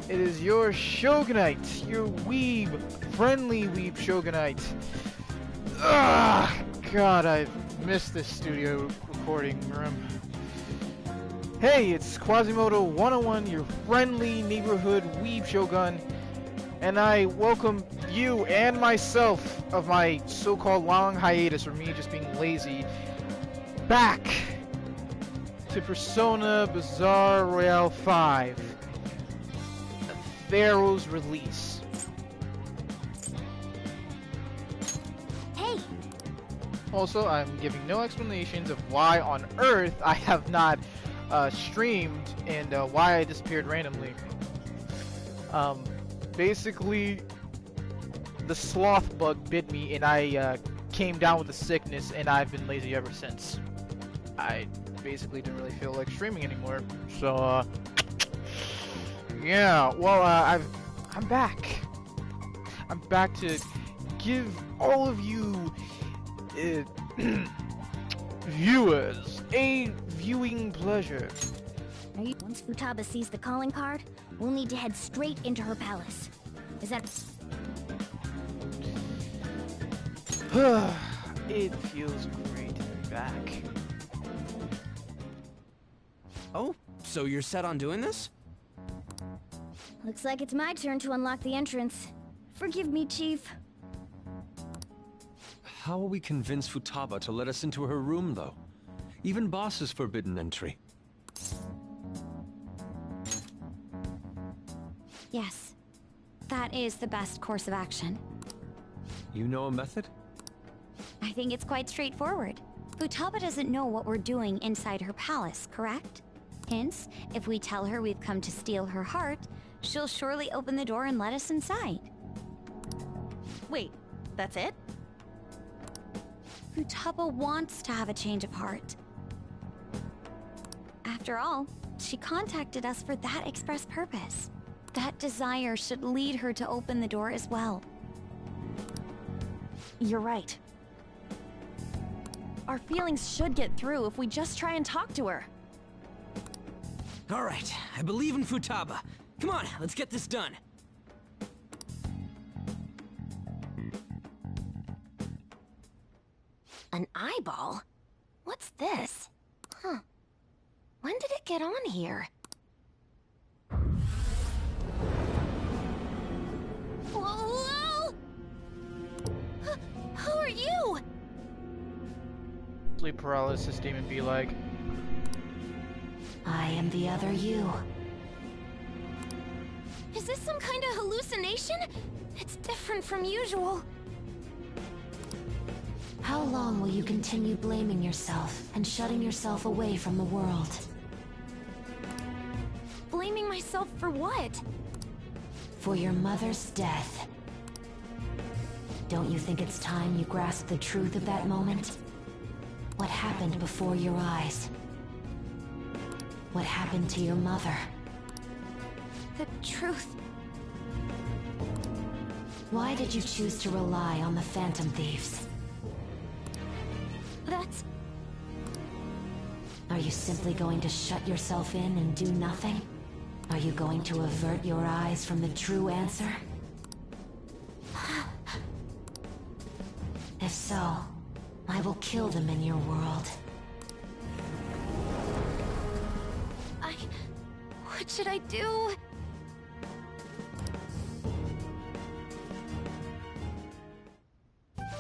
It is your Shogunite, your friendly weeb Shogunite. Ugh, God, I've missed this studio recording room. Hey, it's Quasimodo 101, your friendly neighborhood weeb Shogun, and I welcome you and myself of my so-called long hiatus, or me just being lazy, back to Persona Bizarre Royale 5, the Pharoh's release. Hey! Also, I'm giving no explanations of why on earth I have not streamed and why I disappeared randomly. Basically, the sloth bug bit me and I came down with a sickness, and I've been lazy ever since. I basically didn't really feel like streaming anymore, so yeah. Well, I'm back. I'm back to give all of you viewers a viewing pleasure. Once Futaba sees the calling card, we'll need to head straight into her palace. Is that... It feels great to be back. Oh, so you're set on doing this? Looks like it's my turn to unlock the entrance. Forgive me, Chief. How will we convince Futaba to let us into her room, though? Even Boss is forbidden entry. Yes. That is the best course of action. You know a method? I think it's quite straightforward. Futaba doesn't know what we're doing inside her palace, correct? Hence, if we tell her we've come to steal her heart, she'll surely open the door and let us inside. Wait, that's it? Futaba wants to have a change of heart. After all, she contacted us for that express purpose. That desire should lead her to open the door as well. You're right. Our feelings should get through if we just try and talk to her. All right, I believe in Futaba. Come on, let's get this done. An eyeball? What's this? Huh. When did it get on here? Whoa! Who are you? Sleep paralysis demon be like, I am the other you. Is this some kind of hallucination? It's different from usual. How long will you continue blaming yourself and shutting yourself away from the world? Blaming myself for what? For your mother's death. Don't you think it's time you grasp the truth of that moment? What happened before your eyes? What happened to your mother? The truth. Why did you choose to rely on the Phantom Thieves? That's... Are you simply going to shut yourself in and do nothing? Are you going to avert your eyes from the true answer? If so, I will kill them in your world. What should I do?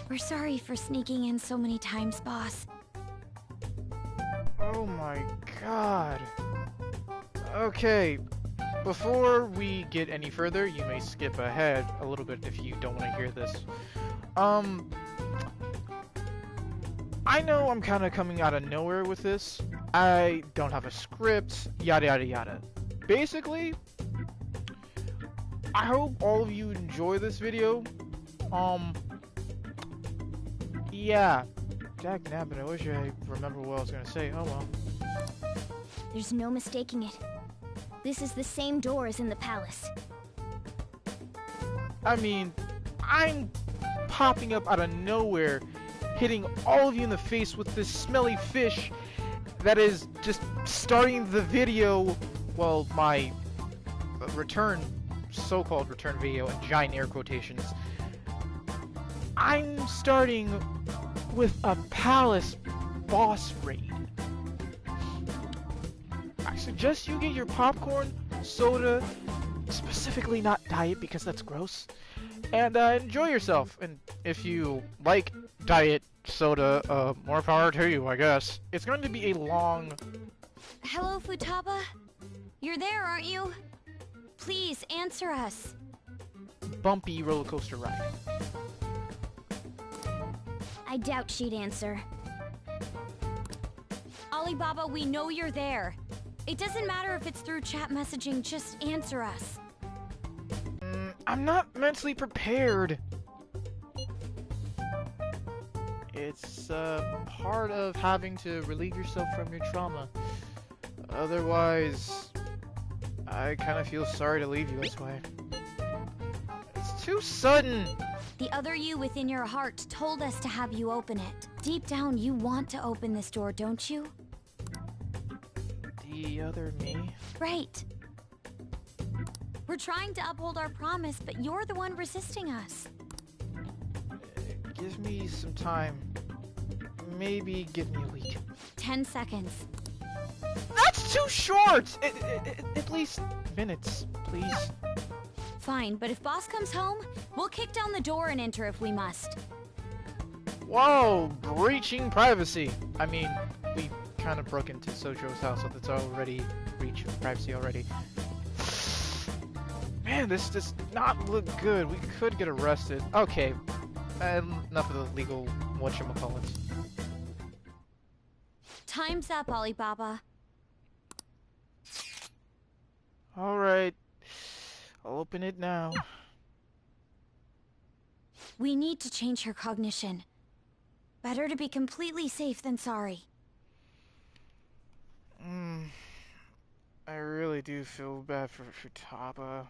We're sorry for sneaking in so many times, boss. oh my god. Okay, before we get any further, you may skip ahead a little bit if you don't want to hear this. I know I'm kind of coming out of nowhere with this. I don't have a script, yada yada yada. Basically, I hope all of you enjoy this video. Yeah. Dagnabbit, I wish I remember what I was gonna say. Oh well. There's no mistaking it. This is the same door as in the palace. I mean, I'm popping up out of nowhere, hitting all of you in the face with this smelly fish that is just starting the video, well, my return so-called return video in giant air quotations. I'm starting with a palace boss raid. I suggest you get your popcorn, soda, specifically not diet because that's gross, and enjoy yourself. And if you like diet soda, more power to you, I guess. It's going to be a long... Hello, Futaba? You're there, aren't you? Please, answer us. bumpy roller coaster ride. I doubt she'd answer. Alibaba, we know you're there. It doesn't matter if it's through chat messaging, just answer us. I'm not mentally prepared. It's part of having to relieve yourself from your trauma. Otherwise, I kind of feel sorry to leave you this way. It's too sudden. The other you within your heart told us to have you open it. Deep down, you want to open this door, don't you? The other me? Right. We're trying to uphold our promise, but you're the one resisting us. Give me some time. Maybe give me a week. 10 seconds. That's too short! At least minutes, please. Fine, but if Boss comes home, we'll kick down the door and enter if we must. Whoa, breaching privacy. I mean, we kind of broke into Sojo's house, so that's already breach of privacy already. Man, this does not look good. We could get arrested. Okay, enough of the legal whatchamacallits. Time's up, Alibaba. Alright, I'll open it now. We need to change her cognition. Better to be completely safe than sorry. I really do feel bad for Futaba.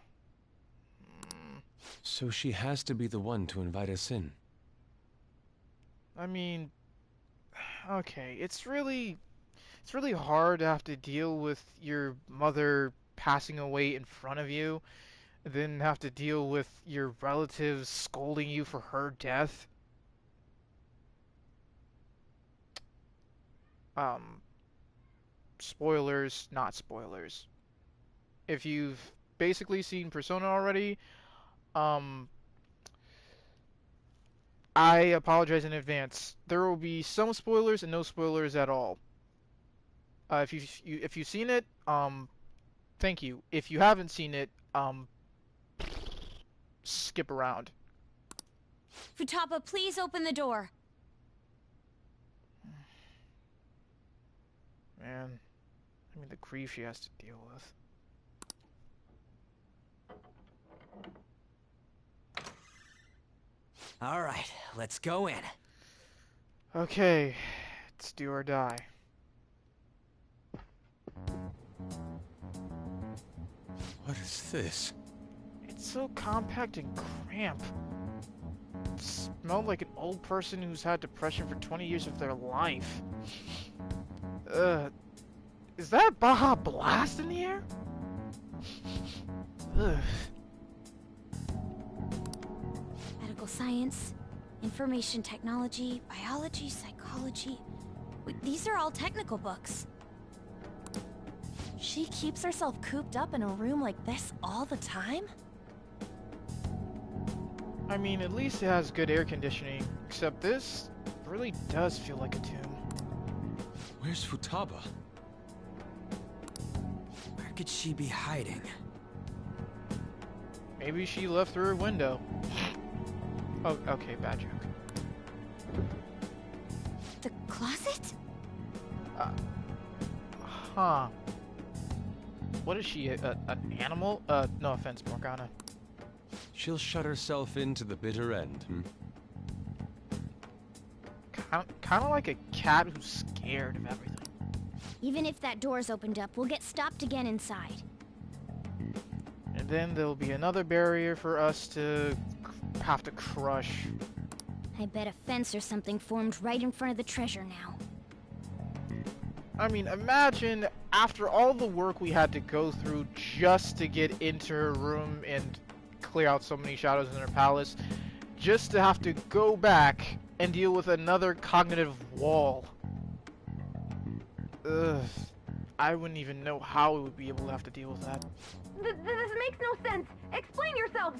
So she has to be the one to invite us in. I mean, okay, it's really hard to have to deal with your mother passing away in front of you, and then have to deal with your relatives scolding you for her death. Spoilers, not spoilers. If you've basically seen Persona already, I apologize in advance. There will be some spoilers and no spoilers at all. If you've seen it, thank you. If you haven't seen it, skip around. Futaba, please open the door. Man, I mean the grief she has to deal with. All right, let's go in. Okay, it's do or die. What is this? It's so compact and cramped. It smelled like an old person who's had depression for 20 years of their life. Is that Baja Blast in the air? Ugh. Medical science, information technology, biology, psychology. These are all technical books. She keeps herself cooped up in a room like this all the time? I mean, at least it has good air conditioning, except this really does feel like a tomb. Where's Futaba? Where could she be hiding? Maybe she left through her window. Oh, okay, bad joke. The closet? Huh. What is she, an animal? No offense, Morgana. She'll shut herself into the bitter end, Kind of like a cat who's scared of everything. Even if that door's opened up, we'll get stopped again inside. And then there'll be another barrier for us to have to crush. I bet a fence or something formed right in front of the treasure now. I mean, imagine after all the work we had to go through just to get into her room and clear out so many shadows in her palace, just to have to go back and deal with another cognitive wall. Ugh. I wouldn't even know how we would be able to have to deal with that. This makes no sense. Explain yourselves.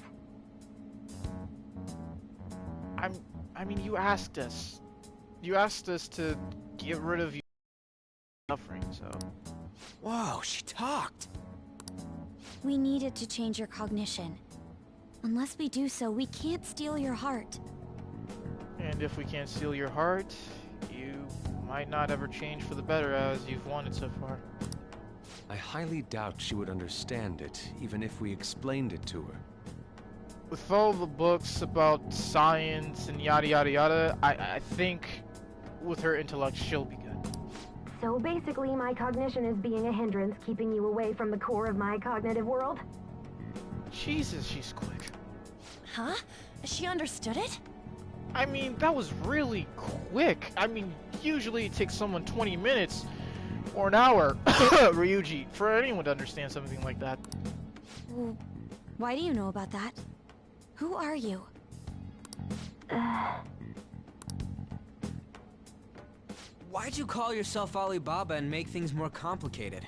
I mean, you asked us. You asked us to get rid of you suffering, so. Whoa, she talked. We needed to change your cognition. Unless we do so, we can't steal your heart. And if we can't steal your heart, you might not ever change for the better as you've wanted so far. I highly doubt she would understand it, even if we explained it to her. With all the books about science and yada yada yada, I think with her intellect she'll be good. So basically, my cognition is being a hindrance, keeping you away from the core of my cognitive world? Jesus, she's quick. Huh? She understood it? I mean, that was really quick. I mean, usually it takes someone 20 minutes or an hour, Ryuji, for anyone to understand something like that. Well, why do you know about that? Who are you? Why'd you call yourself Alibaba and make things more complicated?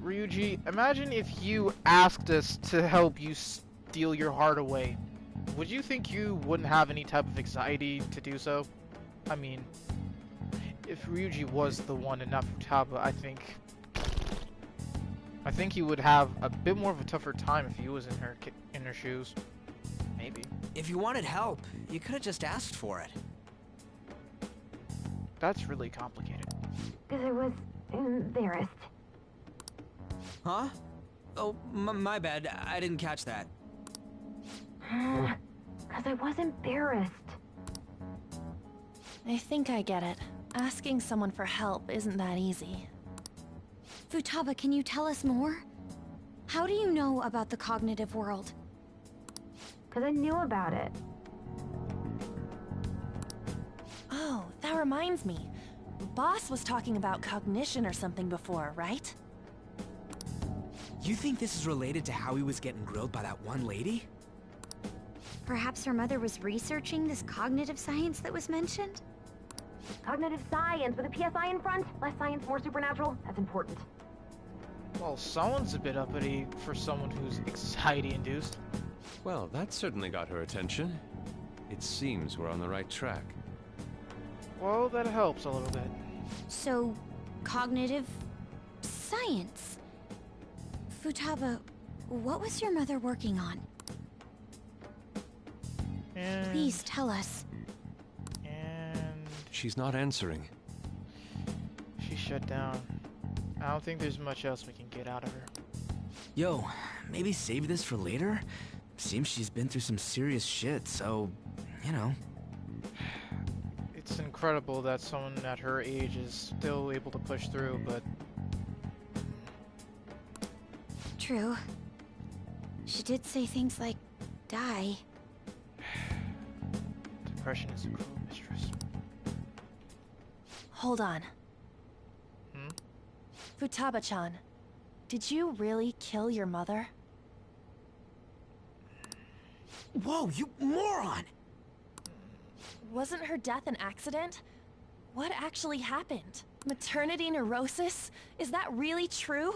Ryuji, imagine if you asked us to help you steal your heart away. Would you think you wouldn't have any type of anxiety to do so? I mean, if Ryuji was the one and not Futaba, I think he would have a bit more of a tougher time if he was in her shoes. Maybe. If you wanted help, you could have just asked for it. That's really complicated. Because I was embarrassed. Huh? Oh, my bad. I didn't catch that. Because I was embarrassed. I think I get it. Asking someone for help isn't that easy. Futaba, can you tell us more? How do you know about the cognitive world? Because I knew about it. Oh, that reminds me. Boss was talking about cognition or something before, right? You think this is related to how he was getting grilled by that one lady? Perhaps her mother was researching this cognitive science that was mentioned? Cognitive science with a PSI in front. Less science, more supernatural. That's important. Well, someone's a bit uppity for someone who's anxiety-induced. Well, that certainly got her attention. It seems we're on the right track. Well, that helps a little bit. So, cognitive science. Futaba, what was your mother working on? And... Please tell us. And... She's not answering. She shut down. I don't think there's much else we can get out of her. Yo, maybe save this for later? Seems she's been through some serious shit, so, you know. It's incredible that someone at her age is still able to push through, but... True. She did say things like, die. Depression is a cruel mistress. Hold on. Futaba-chan, did you really kill your mother? Whoa, you moron! Wasn't her death an accident? What actually happened? Maternity neurosis? Is that really true?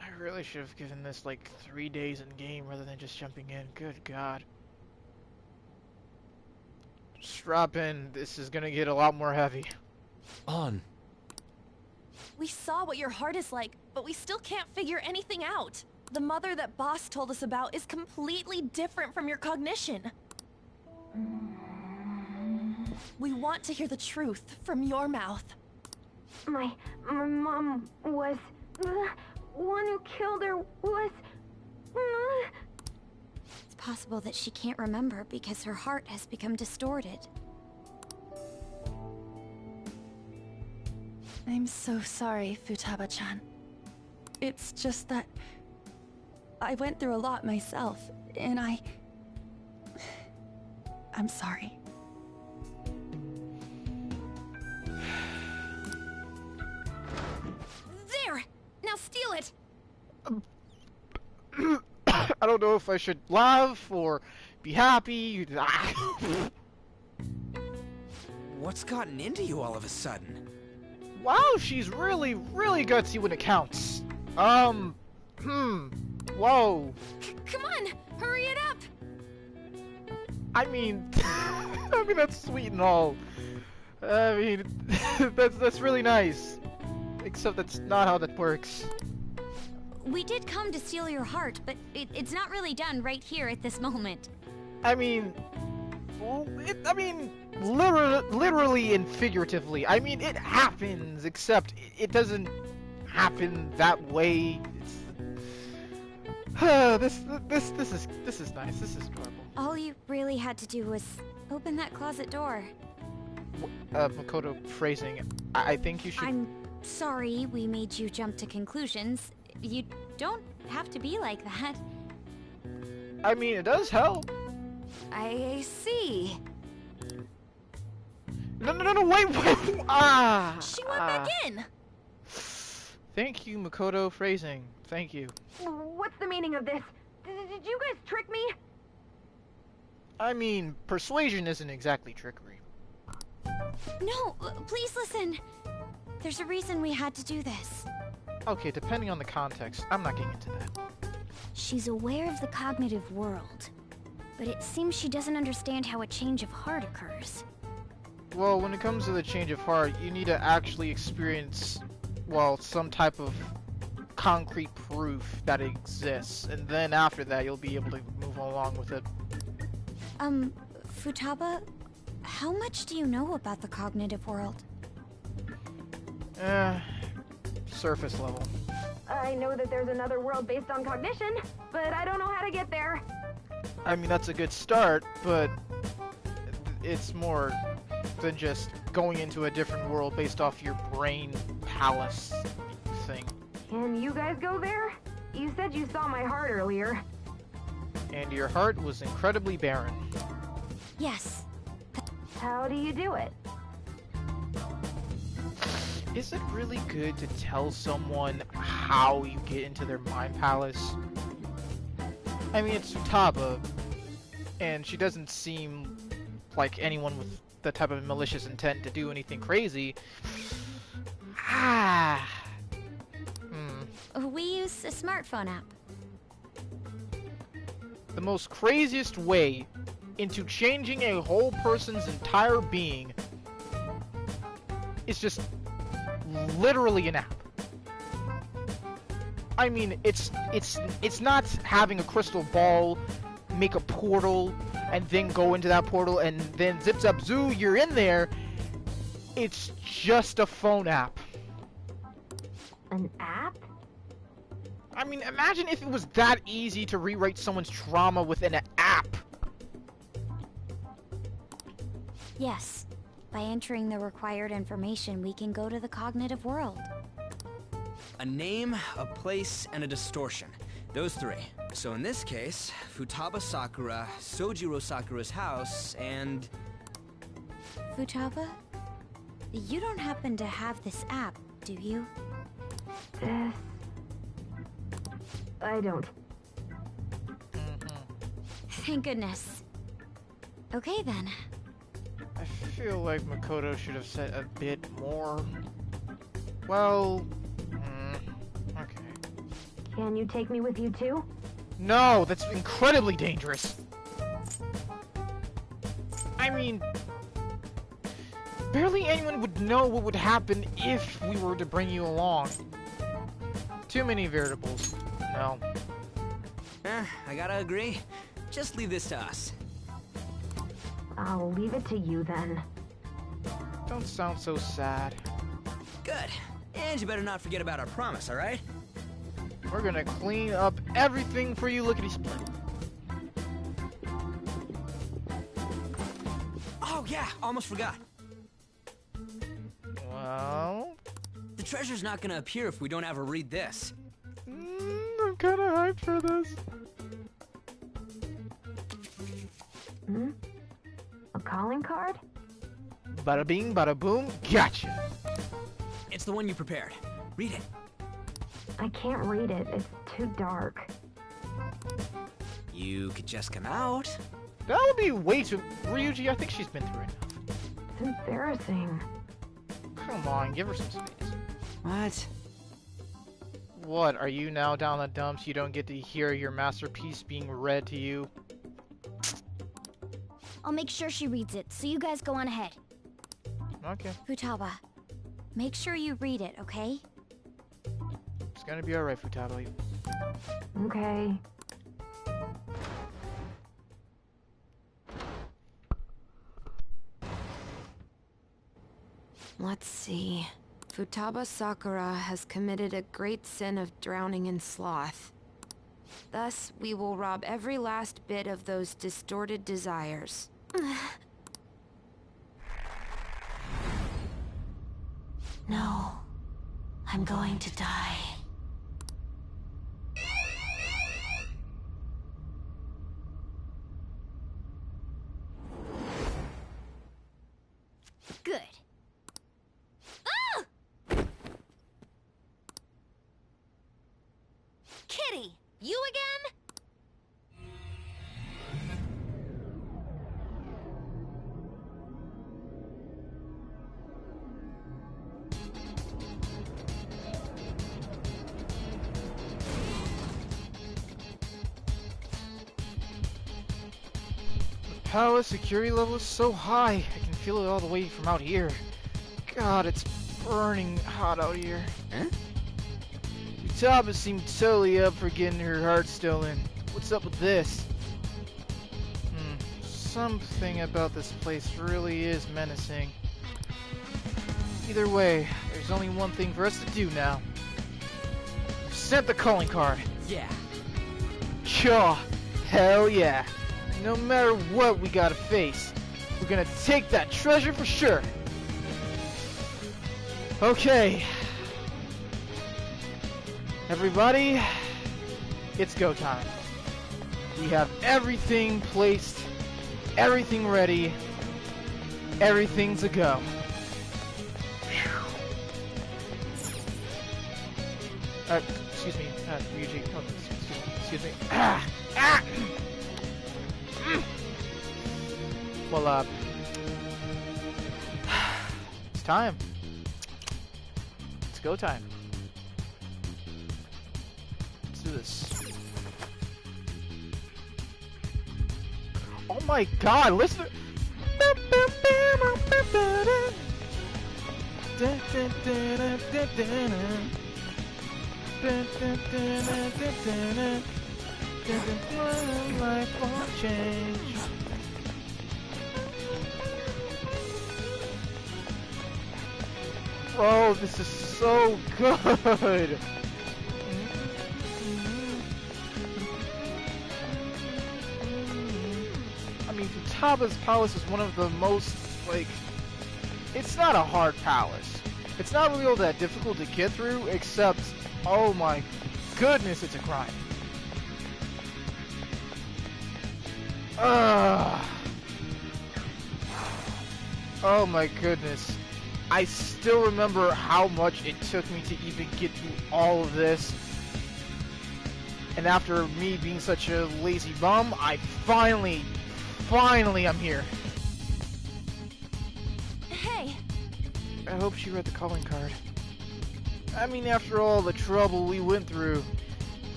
I really should have given this like 3 days in game rather than just jumping in. Good God. Strap in. This is gonna get a lot more heavy. On. We saw what your heart is like, but we still can't figure anything out. The mother that Boss told us about is completely different from your cognition. We want to hear the truth from your mouth. My mom was... The one who killed her was... It's possible that she can't remember because her heart has become distorted. I'm so sorry, Futaba-chan. It's just that... I went through a lot myself, and I'm sorry. What? I don't know if I should laugh or be happy. What's gotten into you all of a sudden? Wow, she's really, really gutsy when it counts. Whoa. Come on, hurry it up. I mean, that's sweet and all. I mean, that's really nice. Except that's not how that works. We did come to steal your heart, but it's not really done right here at this moment. I mean, literally and figuratively. I mean, it happens, except it doesn't happen that way. This is nice. This is adorable. All you really had to do was open that closet door. Makoto phrasing. I think you should. I'm sorry we made you jump to conclusions. You don't have to be like that. I mean, it does help. I see. No, wait. She went back in. Thank you, Makoto phrasing. Thank you. What's the meaning of this? Did you guys trick me? I mean, persuasion isn't exactly trickery. No, please listen. There's a reason we had to do this. Okay, depending on the context, I'm not getting into that. She's aware of the cognitive world, but it seems she doesn't understand how a change of heart occurs. Well, when it comes to the change of heart, you need to actually experience, well, some type of concrete proof that it exists, and then after that, you'll be able to move along with it. Futaba, how much do you know about the cognitive world? Surface level. I know that there's another world based on cognition, but I don't know how to get there. I mean, that's a good start, but it's more than just going into a different world based off your brain palace thing. Can you guys go there? You said you saw my heart earlier. And your heart was incredibly barren. Yes. How do you do it? Is it really good to tell someone how you get into their mind palace? I mean, it's Futaba, and she doesn't seem like anyone with the type of malicious intent to do anything crazy. We use a smartphone app. The most craziest way into changing a whole person's entire being is just literally an app. I mean, it's not having a crystal ball, make a portal, and then go into that portal, and then zip zap zoo, you're in there. It's just a phone app. An app? I mean, imagine if it was that easy to rewrite someone's trauma with an app. Yes. By entering the required information, we can go to the cognitive world. A name, a place, and a distortion. Those three. So in this case, Futaba Sakura, Sojiro Sakura's house, and... Futaba? You don't happen to have this app, do you? I don't. Thank goodness. Okay then. I feel like Makoto should have said a bit more. Well, okay. Can you take me with you too? No, that's incredibly dangerous. I mean, barely anyone would know what would happen if we were to bring you along. Too many variables. No. I gotta agree. Just leave this to us. I'll leave it to you then. Don't sound so sad. Good. And you better not forget about our promise, alright? We're gonna clean up everything for you, lickety-split. Oh yeah, almost forgot. Well... The treasure's not gonna appear if we don't ever read this. I'm kinda hyped for this. A calling card? Bada bing, bada boom, gotcha! It's the one you prepared. Read it. I can't read it. It's too dark. You could just come out. That would be way too... Ryuji, I think she's been through enough. It's embarrassing. Come on, give her some space. What? What, are you now down the dumps? You don't get to hear your masterpiece being read to you? I'll make sure she reads it, so you guys go on ahead. Okay, Futaba, make sure you read it, okay? it's gonna be alright, Futaba. Okay. Let's see. Futaba Sakura has committed a great sin of drowning in sloth. Thus, we will rob every last bit of those distorted desires. No. I'm going to die. Good. Kitty, you again? The palace security level is so high. I can feel it all the way from out here. God, it's burning hot out here. Huh? Futaba seemed totally up for getting her heart stolen. What's up with this? Something about this place really is menacing. Either way, there's only one thing for us to do now. We've sent the calling card. Yeah. Chaw, hell yeah. No matter what we gotta face, we're gonna take that treasure for sure. Okay. Everybody, it's go time. We have everything placed, everything ready, everything's a go. Excuse me, Ryuji. Oh, excuse me. Well, it's time. It's go time. Let's do this. Oh my God! Listen. Life won't change. Oh, this is so good. I mean, Futaba's palace is one of the most, like, it's not a hard palace. It's not really all that difficult to get through, except, oh my goodness, it's a grind. Oh my goodness. I still remember how much it took me to even get through all of this. And after me being such a lazy bum, I finally I'm here. Hey. I hope she read the calling card. I mean, after all the trouble we went through,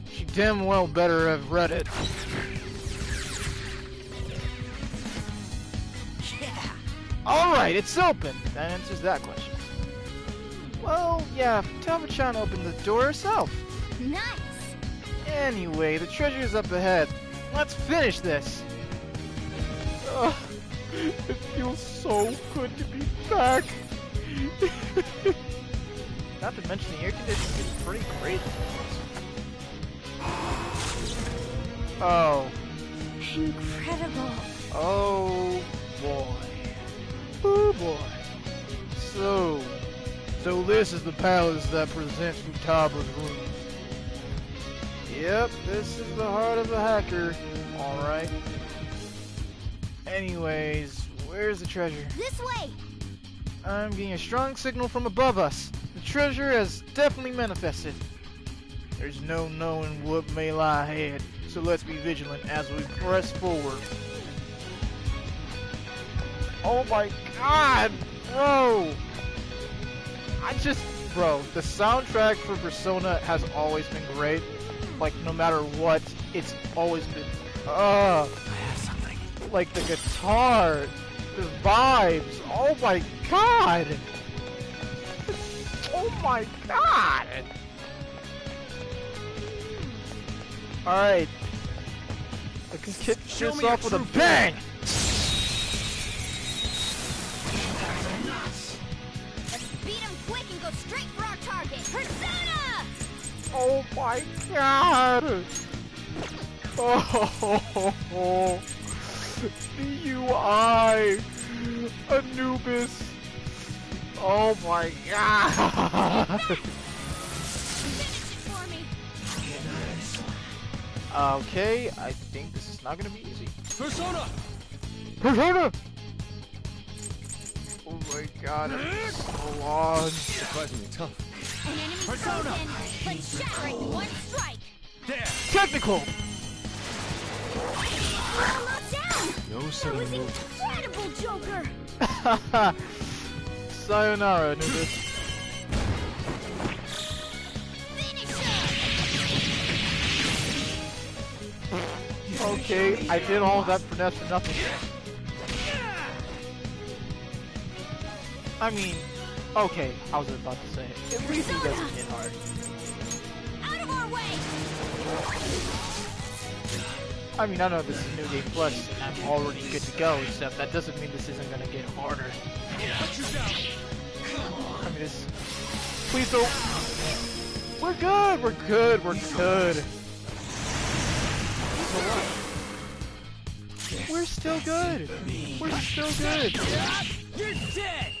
she damn well better have read it. Yeah. Alright, it's open. That answers that question. Well, yeah, Futaba-chan opened the door herself. Nice. Anyway, the treasure is up ahead. Let's finish this. It feels so good to be back. Not to mention the air conditioning is pretty great. Oh. Incredible. Oh boy. Oh boy. So this is the palace that presents Futaba's rooms. Yep, this is the heart of a hacker. Alright. Anyways, where's the treasure? This way. I'm getting a strong signal from above us. The treasure has definitely manifested. There's no knowing what may lie ahead, so let's be vigilant as we press forward. Oh my god, bro! Bro, the soundtrack for Persona has always been great. Like, no matter what, it's always been, I have something. like the guitar, the vibes, oh my god! Oh my god! Alright. I can kick this off with a bang! Let's beat him quick and go straight for our target. Persona! Oh my god! Oh, the UI! Anubis! Oh my god! Finish it for me. Okay, I think this is not gonna be easy. Persona! Persona! Oh my god, it's so long. Surprisingly tough. An enemy frozen. Let's shatter it in one strike. There! Technical! Almost down. No That sudden was moves. incredible, Joker. Sayonara, Anubis. Finish him. Okay, I did all that finesse for nothing. I mean, okay, I was about to say, at least he doesn't hit hard. Out of our way. I mean, I know this is New Game Plus, and I'm already good to go, except that doesn't mean this isn't gonna get harder. I mean, this... Please don't... We're good, we're good, we're good. We're still good. We're still good. You're dead!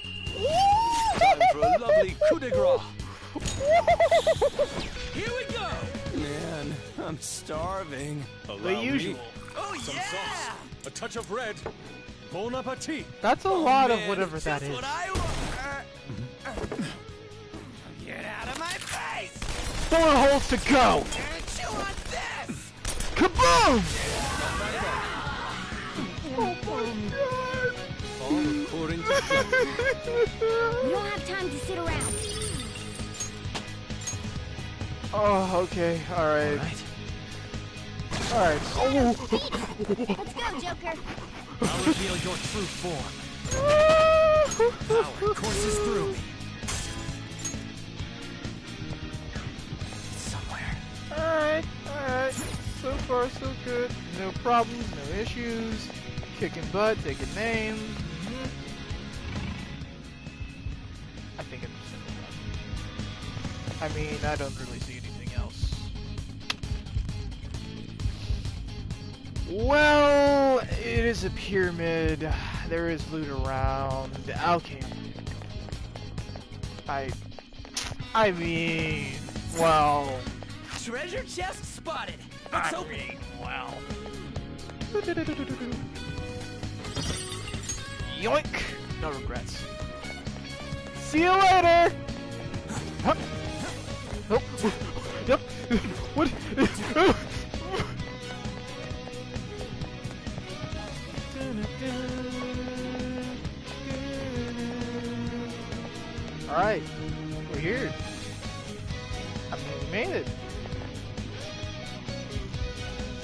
Time for a lovely coup de grace. Here we go! Man, I'm starving. The usual. Oh Some yeah! sauce, a touch of red. Bon appetit. That's a lot of Man, whatever that just is. what I want. Get out of my face! 4 holes to go. And chew on this! Kaboom! All according to plan. We don't have time to sit around. Oh, okay, alright. Alright. Oh! Let's go, Joker. I'll reveal your true form. Power courses through me. Somewhere. Alright, alright. So far, so good. No problems, no issues. Kicking butt, taking names. I think I'm just I mean, I don't really see anything else. Well, it is a pyramid. There is loot around. Okay. I mean, well. Treasure chest spotted. Let's open it. Well. Yoink! No regrets. See you later! Huh? Nope. Yep. What? Alright. We're here. I mean, we made it.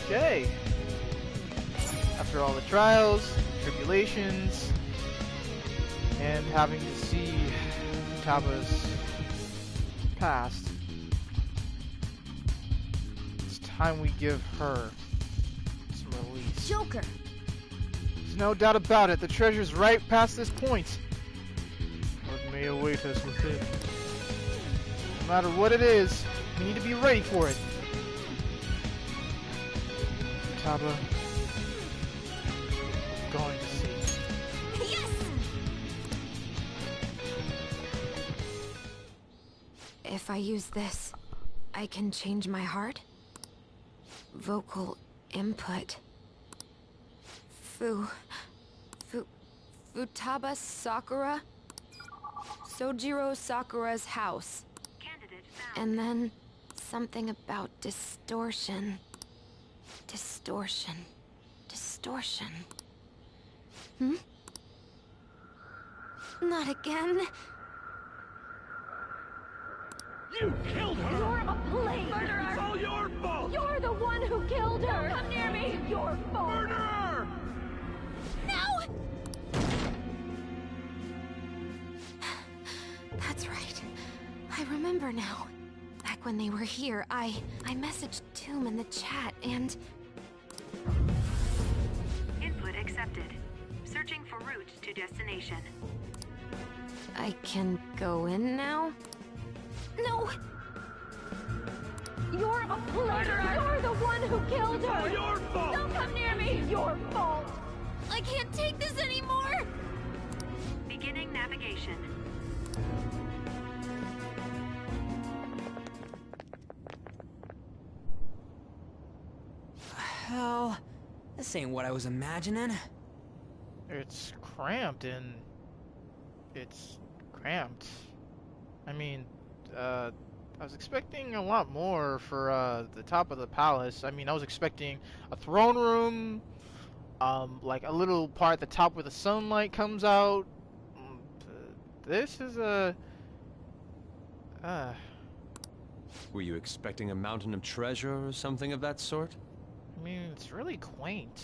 Okay. After all the trials, tribulations, and having to see Futaba's past, it's time we give her some release. Joker. There's no doubt about it, the treasure's right past this point. What may await us within. No matter what it is, we need to be ready for it. Futaba, we're going to see. Yes! If I use this, I can change my heart? Vocal input. Futaba Sakura? Sojiro Sakura's house. And then something about distortion. Distortion. Distortion. Hmm? Not again. You killed her! You're a plague murderer! It's all your fault! You're the one who killed her! Don't come near me! Your fault! Murderer! No! That's right. I remember now. Back when they were here, I messaged Tomb in the chat and... Input accepted. Searching for route to destination. I can go in now? No! You're a murderer! You're the one who killed her! All your fault! Don't come near me! Your fault! I can't take this anymore! Beginning navigation. Hell, this ain't what I was imagining. It's cramped and it's cramped. I mean, I was expecting a lot more for the top of the palace. I mean, I was expecting a throne room, like a little part at the top where the sunlight comes out. This is a... Were you expecting a mountain of treasure or something of that sort? I mean, it's really quaint.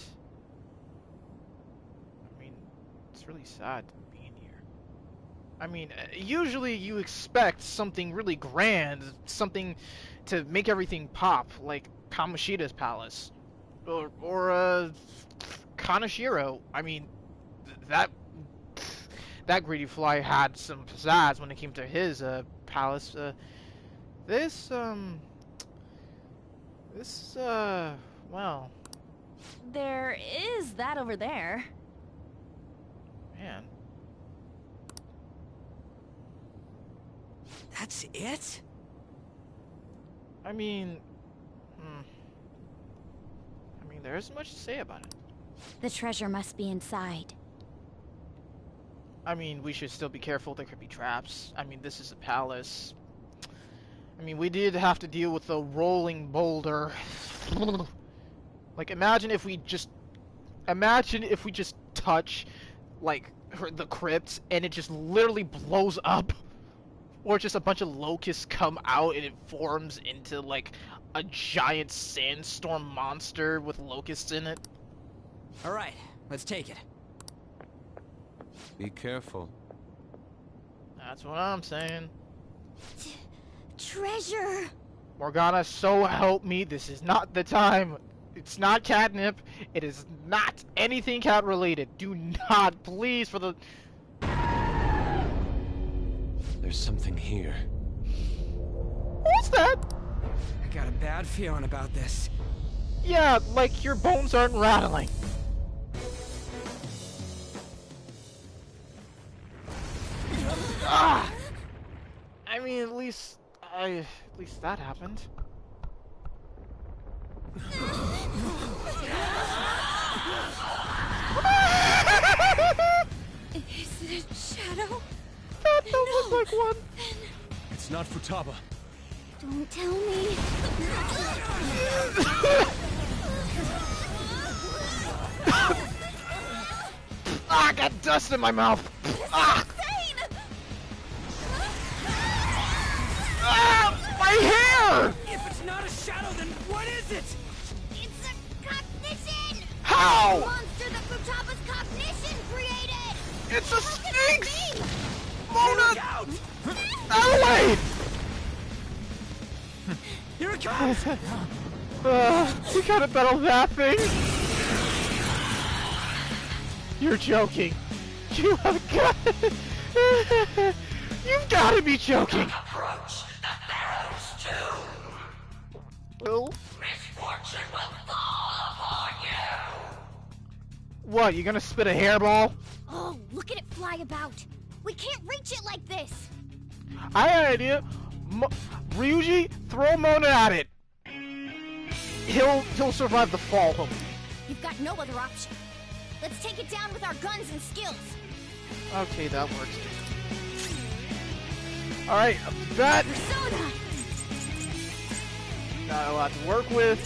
I mean, it's really sad being here. I mean, usually you expect something really grand, something to make everything pop, like Kamoshida's palace, or Kaneshiro. I mean, that greedy fly had some pizzazz when it came to his palace. Well, There is that over there. man. That's it? I mean, there isn't much to say about it. The treasure must be inside. I mean, we should still be careful. There could be traps. I mean, this is a palace. I mean, we did have to deal with a rolling boulder. Like, imagine if we just touch, like, the crypt and it just literally blows up. Or just a bunch of locusts come out and it forms into, like, a giant sandstorm monster with locusts in it. Alright, let's take it. Be careful. That's what I'm saying. Treasure! Morgana, so help me, this is not the time. It's not catnip. It is not anything cat related. Do not, please, for the... There's something here. What's that? I got a bad feeling about this. Yeah, like your bones aren't rattling. Ah! I mean, at least that happened. Is it a shadow? That don't look like one. It's not Futaba. Don't tell me. Ah, I got dust in my mouth. Ah! Ah, my hair! If it's not a shadow, then what is it? It's a cognition! How? Monster that Futaba's cognition created! It's a sphinx! Look Mona! out! Out of the way! Here it comes! We gotta battle that thing? You're joking. You have got... You've gotta be joking! Approach the Pharaoh's tomb. Well, Misfortune will fall upon you. what, you gonna spit a hairball? Oh, look at it fly about! We can't reach it like this! I had an idea. Ryuji, throw Mona at it. He'll survive the fall, hopefully. You've got no other option. Let's take it down with our guns and skills. Okay, that works. Alright, that... Persona! Not a lot to work with.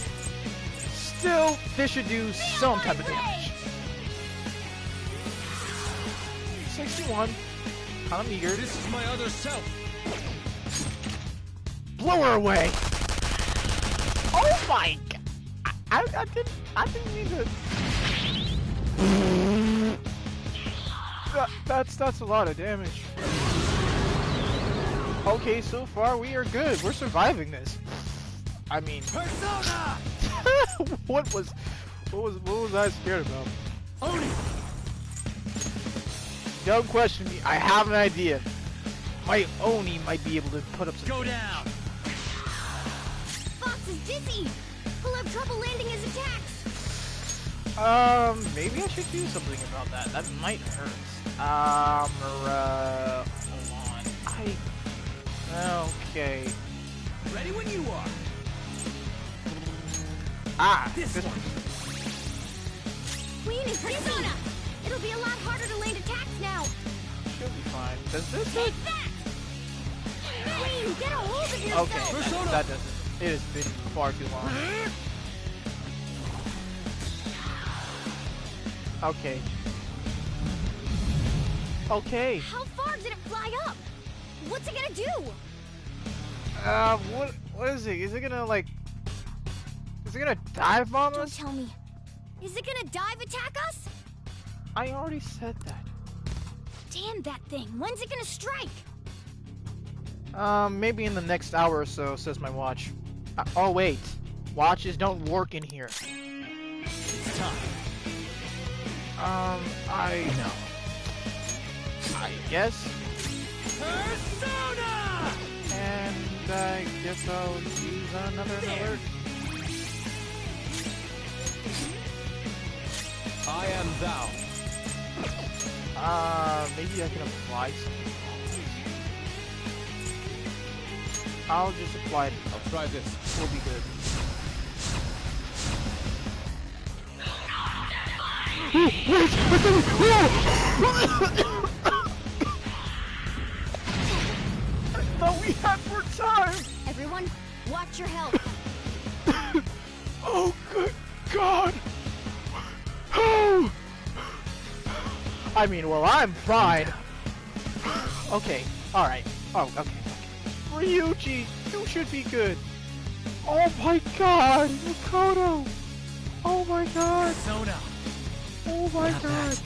Still, this should do some type of damage. 61. Kind of meager. This is my other self. Blow her away. Oh my god. I didn't mean to. That's a lot of damage. Okay, so far we are good. We're surviving this. I mean, Persona! what was I scared about? Oni! Don't question me. I have an idea. My Oni might be able to put up some. Go down! Fox is dizzy. He'll have trouble landing his attacks. Maybe I should do something about that. That might hurt. Hold on. Okay. Ready when you are. This one. Queen is Persona. It'll be a lot harder to land attacks now. Should be fine. Does this? Take that. Queen, get a hold of yourself. Okay, that doesn't. It has been far too long. Okay. Okay. How far did it fly up? What's it gonna do? What is it? Is it gonna like? Is it gonna dive bomb Don't us? tell me. Is it gonna dive attack us? I already said that. Damn that thing. When's it gonna strike? Maybe in the next hour or so, says my watch. Oh wait, watches don't work in here. It's time. I guess. Persona! And I guess I'll use another alert. I am thou. Maybe I can apply something. I'll just apply it. I'll try this. We'll be good. I thought we had more time. Everyone, watch your health. Oh, good God. Oh. I mean, well, I'm fine. Okay, alright. Oh, okay. Ryuji, you should be good. Oh my god, Makoto. Oh my god. Persona! Oh my Not god. that.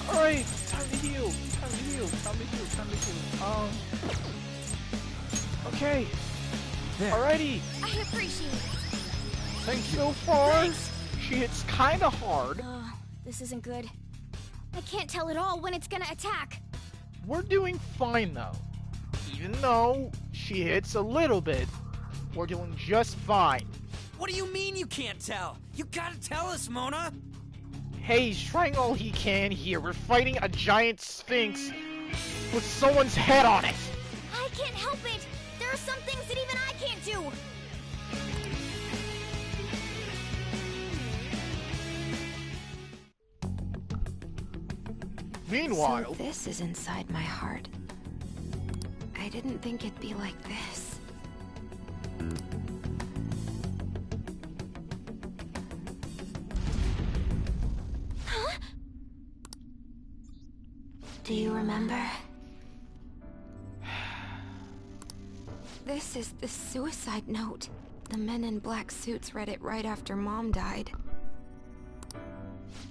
Alright, time to heal. Time to heal. Time to heal. Time to heal. Okay. There. Alrighty. I appreciate it. Thanks so far. She hits kinda hard. Oh, this isn't good. I can't tell at all when it's gonna attack. We're doing fine though. Even though she hits a little bit, we're doing just fine. What do you mean you can't tell? You gotta tell us, Mona! Hey, he's trying all he can here. We're fighting a giant sphinx with someone's head on it. I can't help it. There are some things that even I can't do. Meanwhile, So this is inside my heart. I didn't think it'd be like this. Huh? Do you remember? This is the suicide note. The men in black suits read it right after Mom died.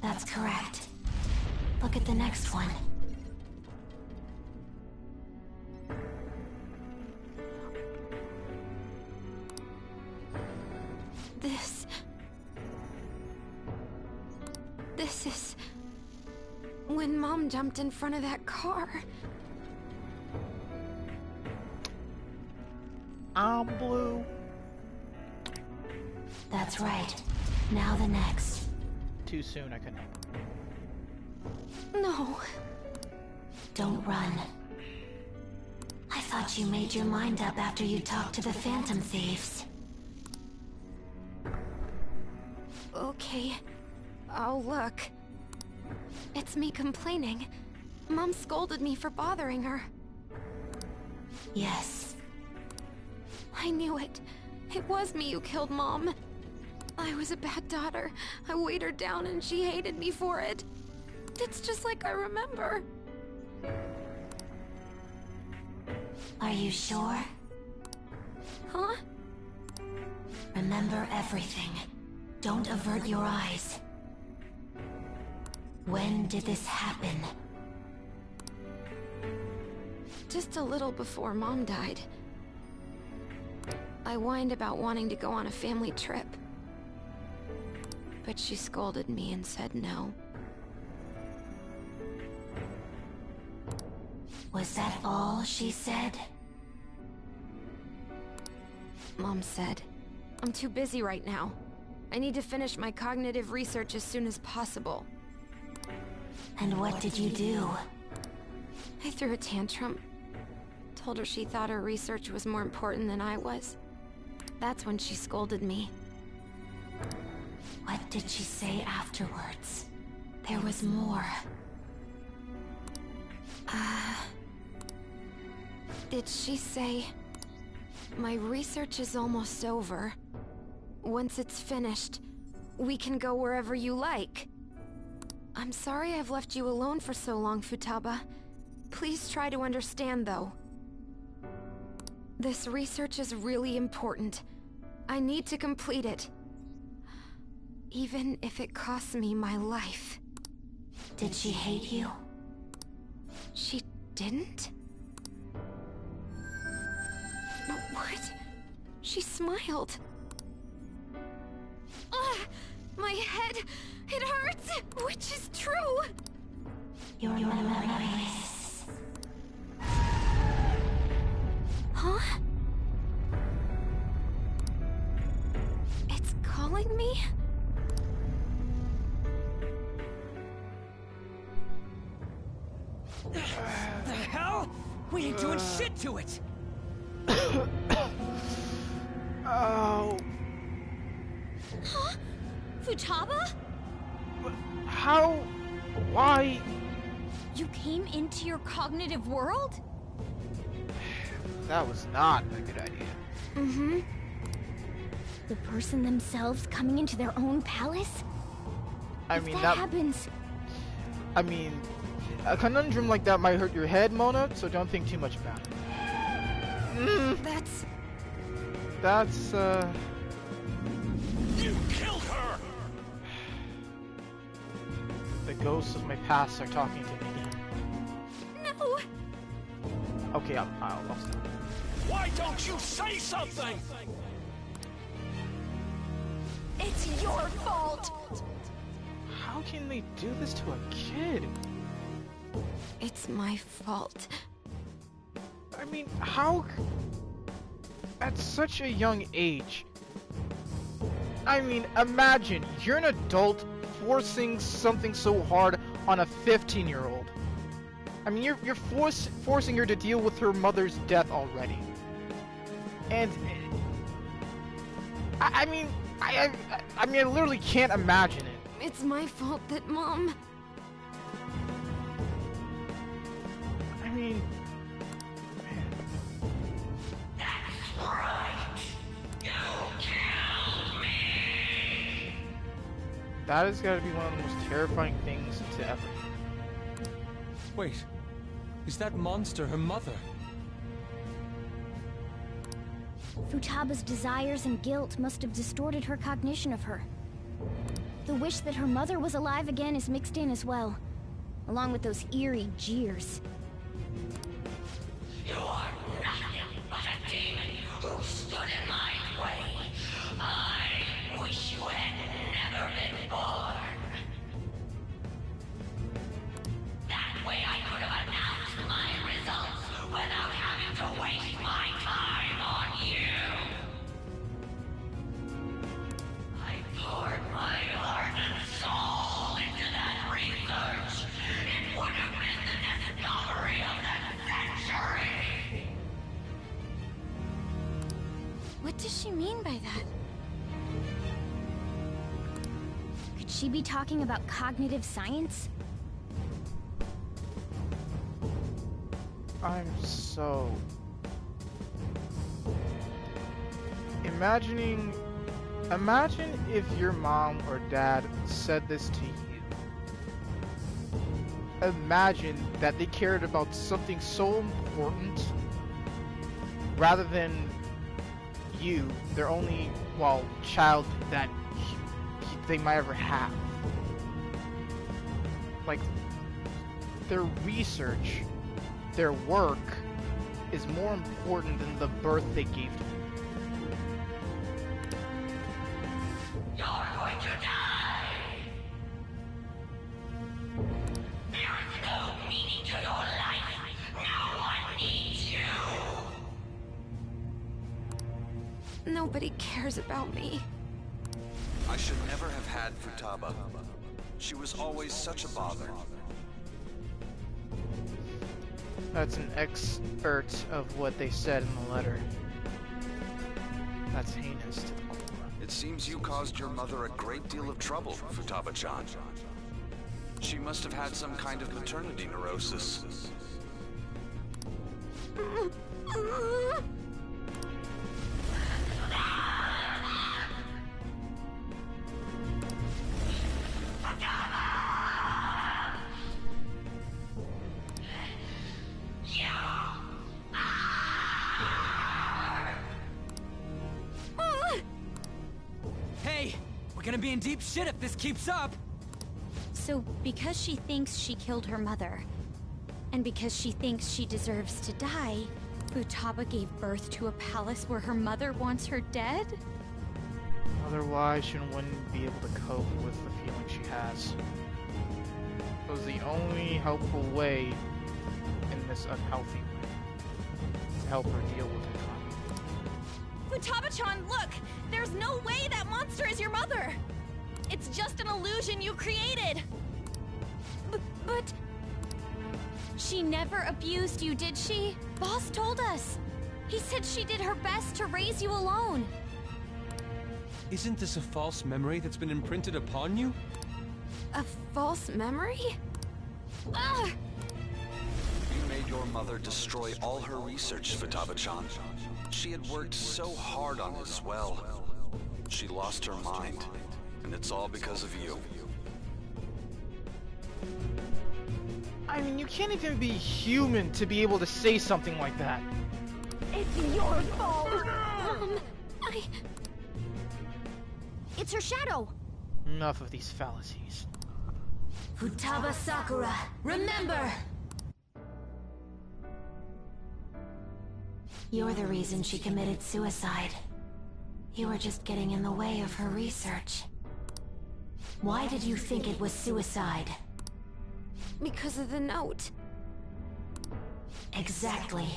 That's correct. Look at the next one. This is... when Mom jumped in front of that car. I'm blue. That's right. Now the next. Too soon, I couldn't. No. Don't run. I thought you made your mind up after you talked to the Phantom Thieves. Okay. I'll look. It's me complaining. Mom scolded me for bothering her. Yes. I knew it. It was me who killed Mom. I was a bad daughter. I weighed her down and she hated me for it. It's just like I remember. Are you sure? Huh? Remember everything. Don't avert your eyes. When did this happen? Just a little before Mom died. I whined about wanting to go on a family trip. But she scolded me and said no. Was that all she said? Mom said, "I'm too busy right now. I need to finish my cognitive research as soon as possible." And what did you do? I threw a tantrum. Told her she thought her research was more important than I was. That's when she scolded me. What did she say afterwards? There was more. Did she say, "My research is almost over. Once it's finished, we can go wherever you like." I'm sorry I've left you alone for so long, Futaba. Please try to understand, though. This research is really important. I need to complete it. Even if it costs me my life. Did she hate you? She didn't? But what? She smiled. Ugh! My head! It hurts! Which is true! Your memories. Huh? It's calling me? The hell? We ain't doing shit to it! Oh. Huh? Futaba? How? Why? You came into your cognitive world? That was not a good idea. Mm-hmm. The person themselves coming into their own palace? I If mean, that happens... I mean, a conundrum like that might hurt your head, Mona, so don't think too much about it. That's, You killed her! The ghosts of my past are talking to me again. No! Okay, I'll stop. Why don't you say something? It's your fault! How can they do this to a kid? It's my fault. I mean, how... At such a young age... I mean, imagine, you're an adult forcing something so hard on a 15-year-old. I mean, you're forcing her to deal with her mother's death already. And... I mean, I literally can't imagine it. It's my fault that Mom... I mean... That's right. You killed me. That has got to be one of the most terrifying things to ever. Wait, is that monster her mother? Futaba's desires and guilt must have distorted her cognition of her. The wish that her mother was alive again is mixed in as well, along with those eerie jeers. You are nothing but a demon who stood in my way. I wish you had never been born. That way I could have announced my results without having to waste my time on you. I poured my heart and soul into that research. It would have been the discovery of the century. What does she mean by that? Could she be talking about cognitive science? I'm so... Imagine if your mom or dad said this to you. Imagine that they cared about something so important rather than you, their only, well, child that they might ever have. Like, their research, their work is more important than the birth they gave to you. You're going to die. There is no meaning to your life. No one needs you. Nobody cares about me. I should never have had Futaba. She was always such a bother. That's an excerpt of what they said in the letter. That's heinous to the core. It seems you caused your mother a great deal of trouble, Futaba-chan. She must have had some kind of maternity neurosis. Hey, we're gonna be in deep shit if this keeps up. So, because she thinks she killed her mother, and because she thinks she deserves to die, Futaba gave birth to a palace where her mother wants her dead? Otherwise, she wouldn't be able to cope with the feeling she has. It was the only helpful way in this unhealthy way to help her deal with her trauma. Futaba-chan, look! There's no way that monster is your mother! It's just an illusion you created! But... She never abused you, did she? Boss told us! He said she did her best to raise you alone! Isn't this a false memory that's been imprinted upon you? A false memory? Ugh! You made your mother destroy all her research, Futaba-chan. She had worked so hard on it as well. She lost her mind, and it's all because of you. I mean, you can't even be human to be able to say something like that. It's your fault! It's her shadow! Enough of these fallacies. Futaba Sakura, remember! You're the reason she committed suicide. You were just getting in the way of her research. Why did you think it was suicide? Because of the note. Exactly.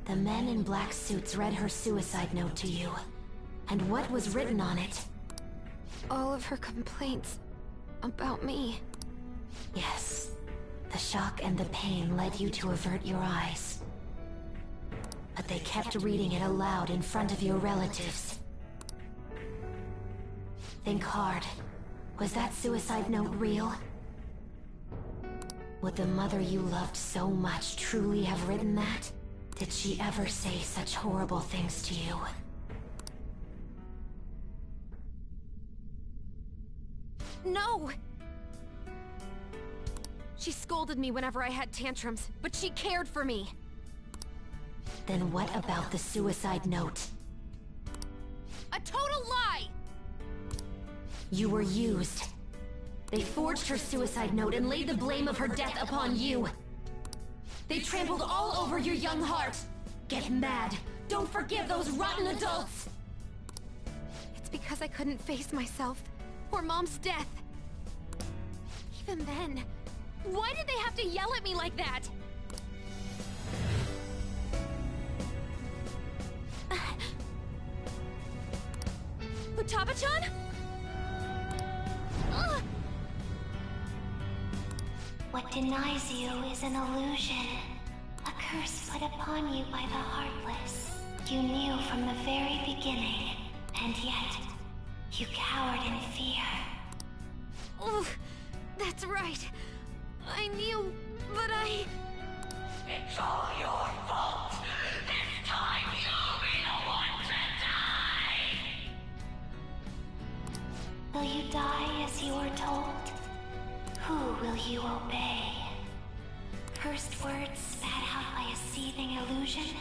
The men in black suits read her suicide note to you. And what was written on it? All of her complaints about me. Yes. The shock and the pain led you to avert your eyes. But they kept reading it aloud in front of your relatives. Think hard. Was that suicide note real? Would the mother you loved so much truly have written that? Did she ever say such horrible things to you? No! She scolded me whenever I had tantrums, but she cared for me. Then what about the suicide note? A total lie! You were used. They forged her suicide note and laid the blame of her death upon you. They trampled all over your young heart. Get mad. Don't forgive those rotten adults! It's because I couldn't face myself, or Mom's death. Even then, why did they have to yell at me like that? Futaba-chan? What denies you is an illusion. A curse put upon you by the Heartless. You knew from the very beginning, and yet, you cowered in fear. Oh, that's right. I knew, but I... It's all your fault. This time you'll be the one to die. Will you die as you are told? Who will you obey? First words spat out by a seething illusion,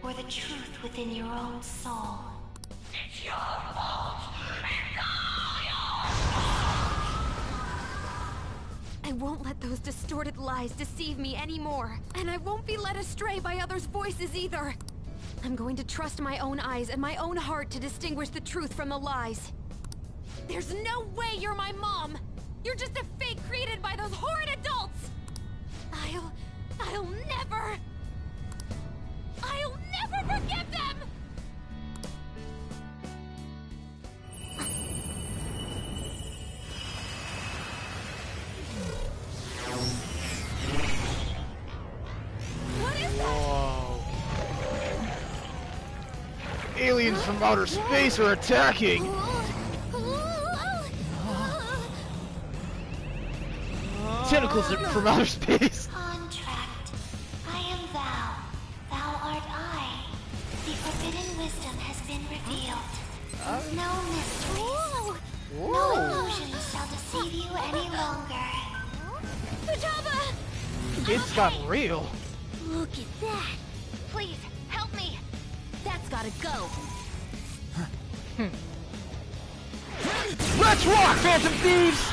or the truth within your own soul? It's your fault, and all your I won't let those distorted lies deceive me anymore. And I won't be led astray by others' voices either. I'm going to trust my own eyes and my own heart to distinguish the truth from the lies. There's no way you're my mom! You're just a fake created by those horrid adults! I'll never forgive them! What is that? Whoa. Aliens from outer space are attacking! Tentacles from outer space! Contract. I am thou. Thou art I. The forbidden wisdom has been revealed. No mysteries. No illusions shall deceive you any longer. Futaba! It's gotten real. Look at that! Please, help me! That's gotta go. Let's rock, Phantom Thieves!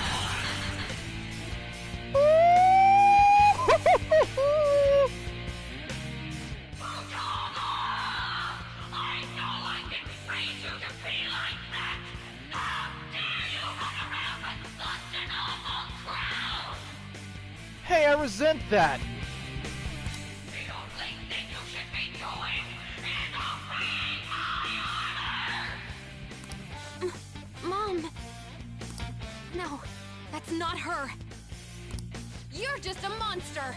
I know I didn't raise you to be like that. How dare you run around with such an awful crowd? Hey, I resent that. The only thing you should be doing is obeying my orders. Mom! No, that's not her. You're just a monster!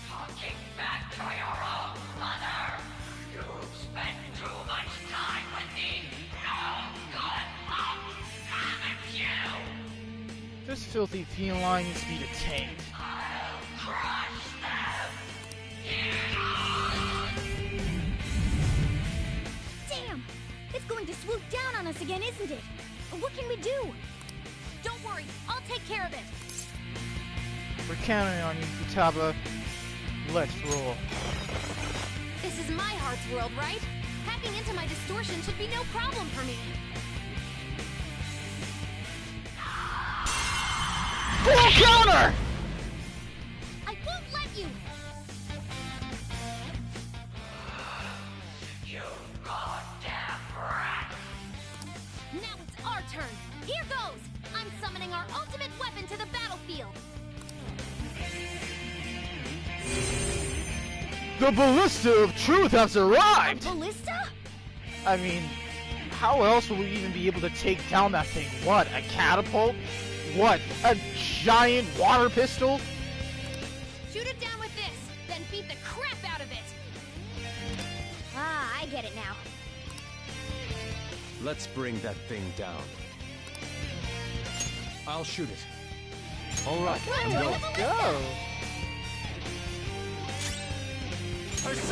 Talking back to your own mother. You've spent too much time with me. No good luck, haven't you? This filthy feline needs to be detained. I'll crush them. Damn! It's going to swoop down on us again, isn't it? What can we do? Don't worry, I'll take care of it. We're counting on you, Futaba. Let's roll. This is my heart's world, right? Hacking into my distortion should be no problem for me. Full counter! I won't let you! You goddamn rat. Now it's our turn. Here goes! I'm summoning our ultimate weapon to the battlefield. The ballista of truth has arrived! Ballista? I mean, how else will we even be able to take down that thing? What, a catapult? What, a giant water pistol? Shoot it down with this, then beat the crap out of it. Ah, I get it now. Let's bring that thing down. I'll shoot it. All right, I'm going. Let's go!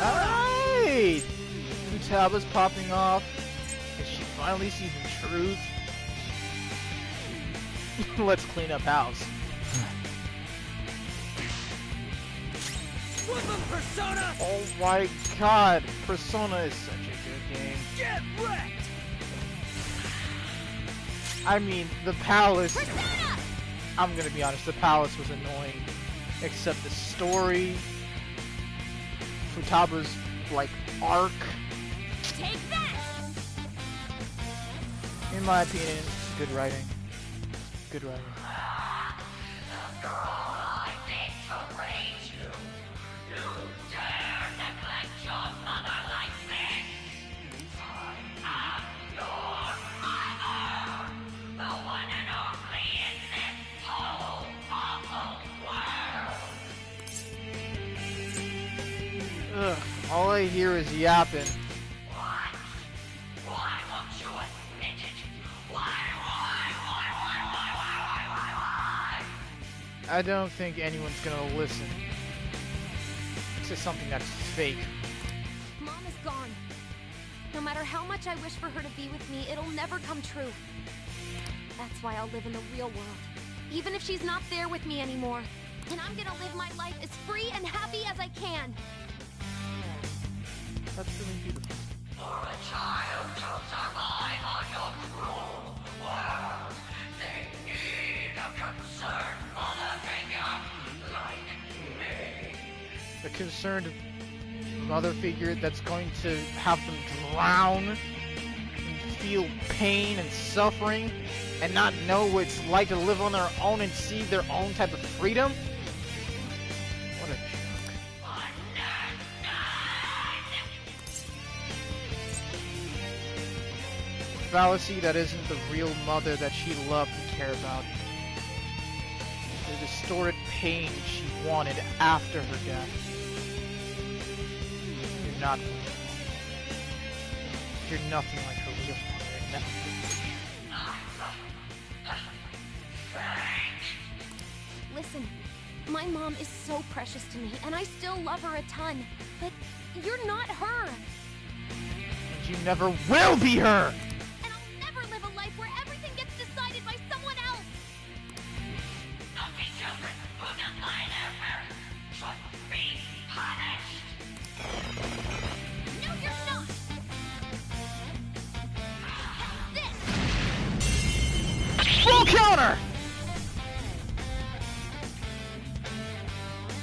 Alright! Futaba's popping off. As she finally sees the truth. Let's clean up house. Persona! Oh my god, Persona is such a good game. Get wrecked! I mean, the palace... Persona! I'm gonna be honest, the palace was annoying. Except the story... Futaba's, like, arc. Take that! In my opinion, it's good writing. Good writing. The girl I did to raise you. You dare neglect your mother like this? I am your mother. The one and only in this whole awful world. Ugh, all I hear is yapping. What? Why won't you admit it? Why? I don't think anyone's gonna listen to something that's fake. Mom is gone. No matter how much I wish for her to be with me, it'll never come true. That's why I'll live in the real world, even if she's not there with me anymore. And I'm gonna live my life as free and happy as I can. That's really beautiful. For a child to survive on your cruel world, they need a concerned mother figure like me. A concerned mother figure that's going to have them drown and feel pain and suffering and not know what it's like to live on their own and see their own type of freedom? What a joke. Fallacy that isn't the real mother that she loved and cared about. The distorted pain she wanted after her death. You're not. You're nothing like her real mother. Nothing. Listen, my mom is so precious to me, and I still love her a ton. But you're not her. And you never will be her! And I'll never live a life where everything gets decided by someone else. Naughty children who defy their parents should be punished. No, you're not. This. Full counter!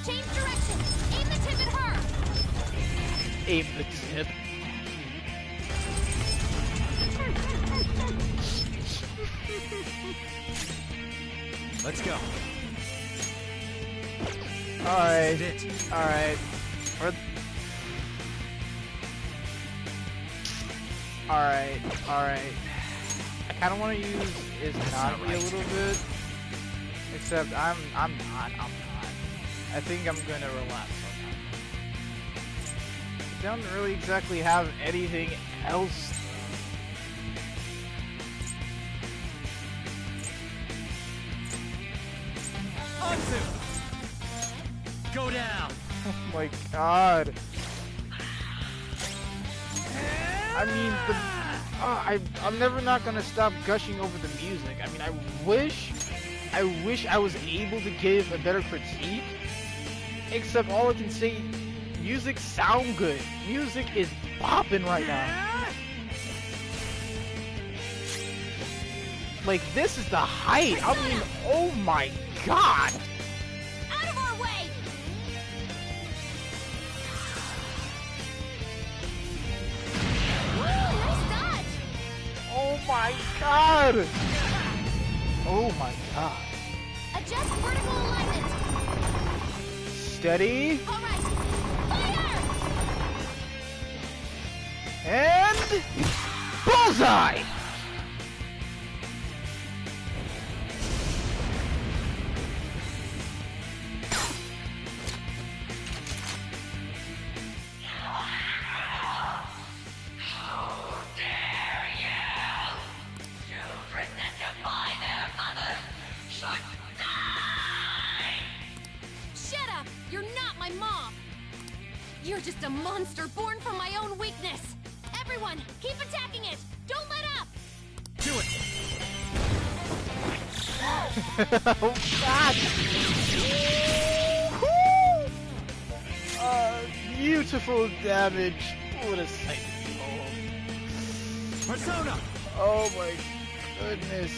Change direction. Aim the tip at her. Aim the tip. Let's go. Alright. Alright. Alright. Alright. I kinda wanna use Izanagi a little bit. Except I'm not. I think I'm gonna relax on that. I don't really exactly have anything else. Go down. Oh my god. I mean, I'm never not gonna stop gushing over the music. I mean, I wish I was able to give a better critique. Except all I can say, music sound good. Music is popping right now. Like, this is the height. I mean, oh my god. Out of our way. Woo, nice dodge. Oh my god. Oh my god. Adjust vertical alignment. Steady. All right. Fire! And bullseye! Shut up! You're not my mom! You're just a monster born from my own weakness! Everyone, keep attacking it! Don't let up! Do it. Oh god! Beautiful damage. What a sight to behold. Persona. Oh my goodness.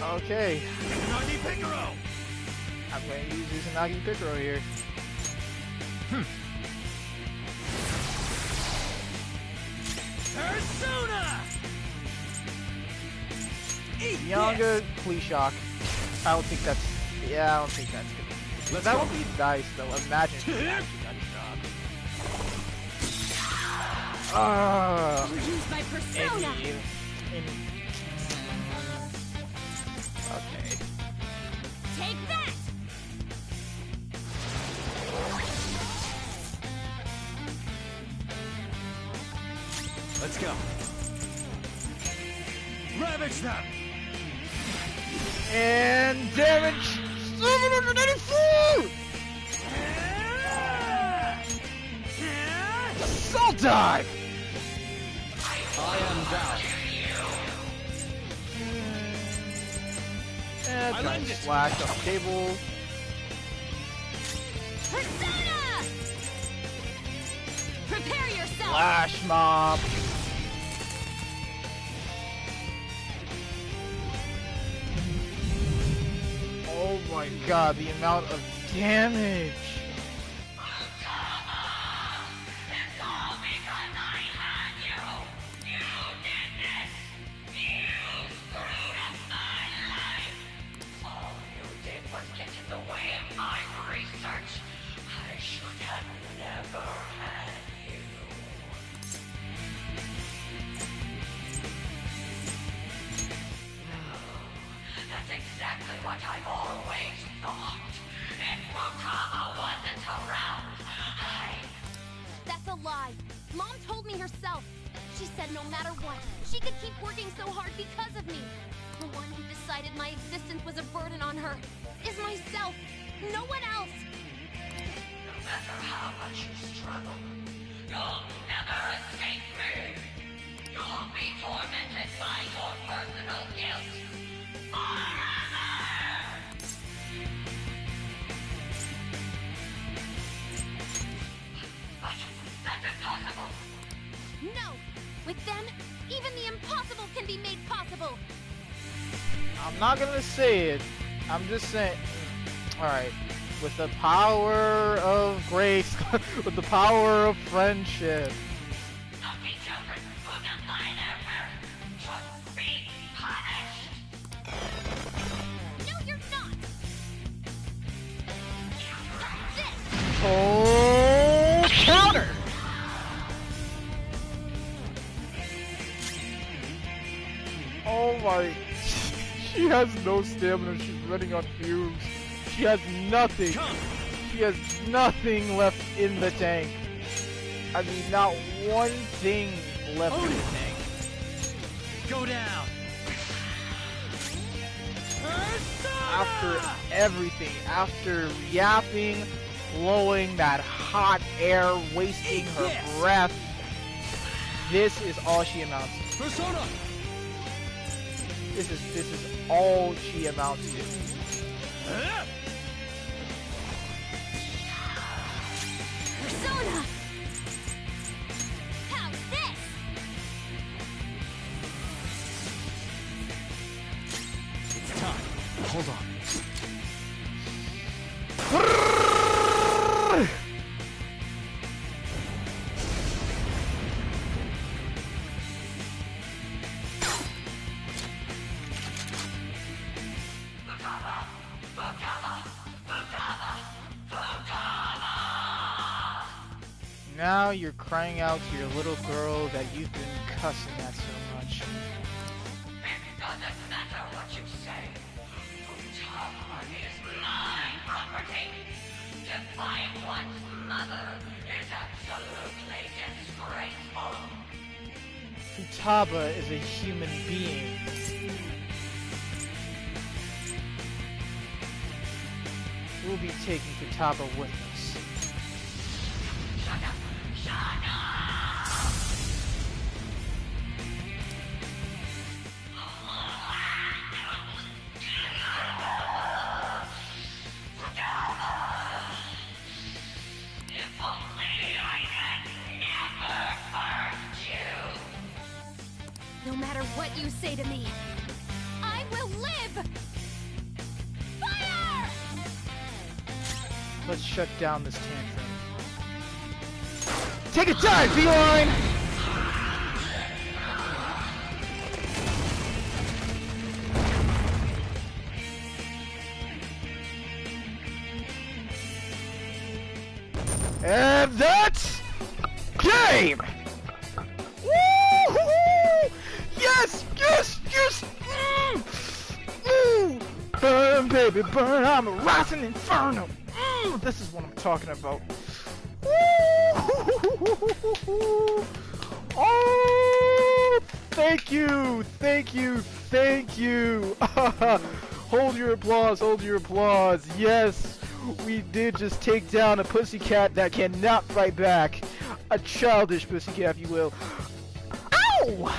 Okay. Nagi Picaro. I'm going to use Izanagi Picaro here. Persona. Younger, please shock. I don't think that's. Yeah, I don't think that's gonna. Let's that go. would be nice though. Imagine if it actually got shocked. Use my persona! Okay. Take that! Let's go. Ravage them. And damage 784! Assault dive! I am down. And giant slash on the table. Persona! Prepare yourself! Flash mob. Oh my god, the amount of damage. That's a lie. Mom told me herself. She said no matter what, she could keep working so hard because of me. The one who decided my existence was a burden on her is myself, no one else. No matter how much you struggle, you'll never escape me. You'll be tormented by your personal guilt forever. But that's impossible. No! With them, even the impossible can be made possible! I'm not gonna say it. I'm just saying. Alright. With the power of grace, with the power of friendship. Don't be children who defy their parents. Just be punished. No, you're not! This! Oh, counter! Oh my. She has no stamina. She's running on fumes. She has nothing. She has nothing left in the tank. I mean, not one thing left in the tank. Go down. After everything, after yapping, blowing that hot air, wasting her breath, this is all she amounts to. Persona. This is all she amounts to. Persona! How's this? It's time. Hold on. Now you're crying out to your little girl that you've been cussing at so much. It doesn't matter what you say. Futaba is my property. Defying one's mother is absolutely disgraceful. Futaba is a human being. We'll be taking Futaba with us. Shut up! Shut up! If only I had never hurt you. No matter what you say to me, I will live! Fire! Let's shut down this tantrum. Take a dive, feline! And that's game! Woo-hoo-hoo! Yes! Yes! Yes! Burn, baby, burn! I'm a rising inferno! This is what I'm talking about. Oh! Thank you! Thank you! Thank you! Hold your applause! Hold your applause! Yes! We did just take down a pussycat that cannot fight back. A childish pussycat, if you will. Ow!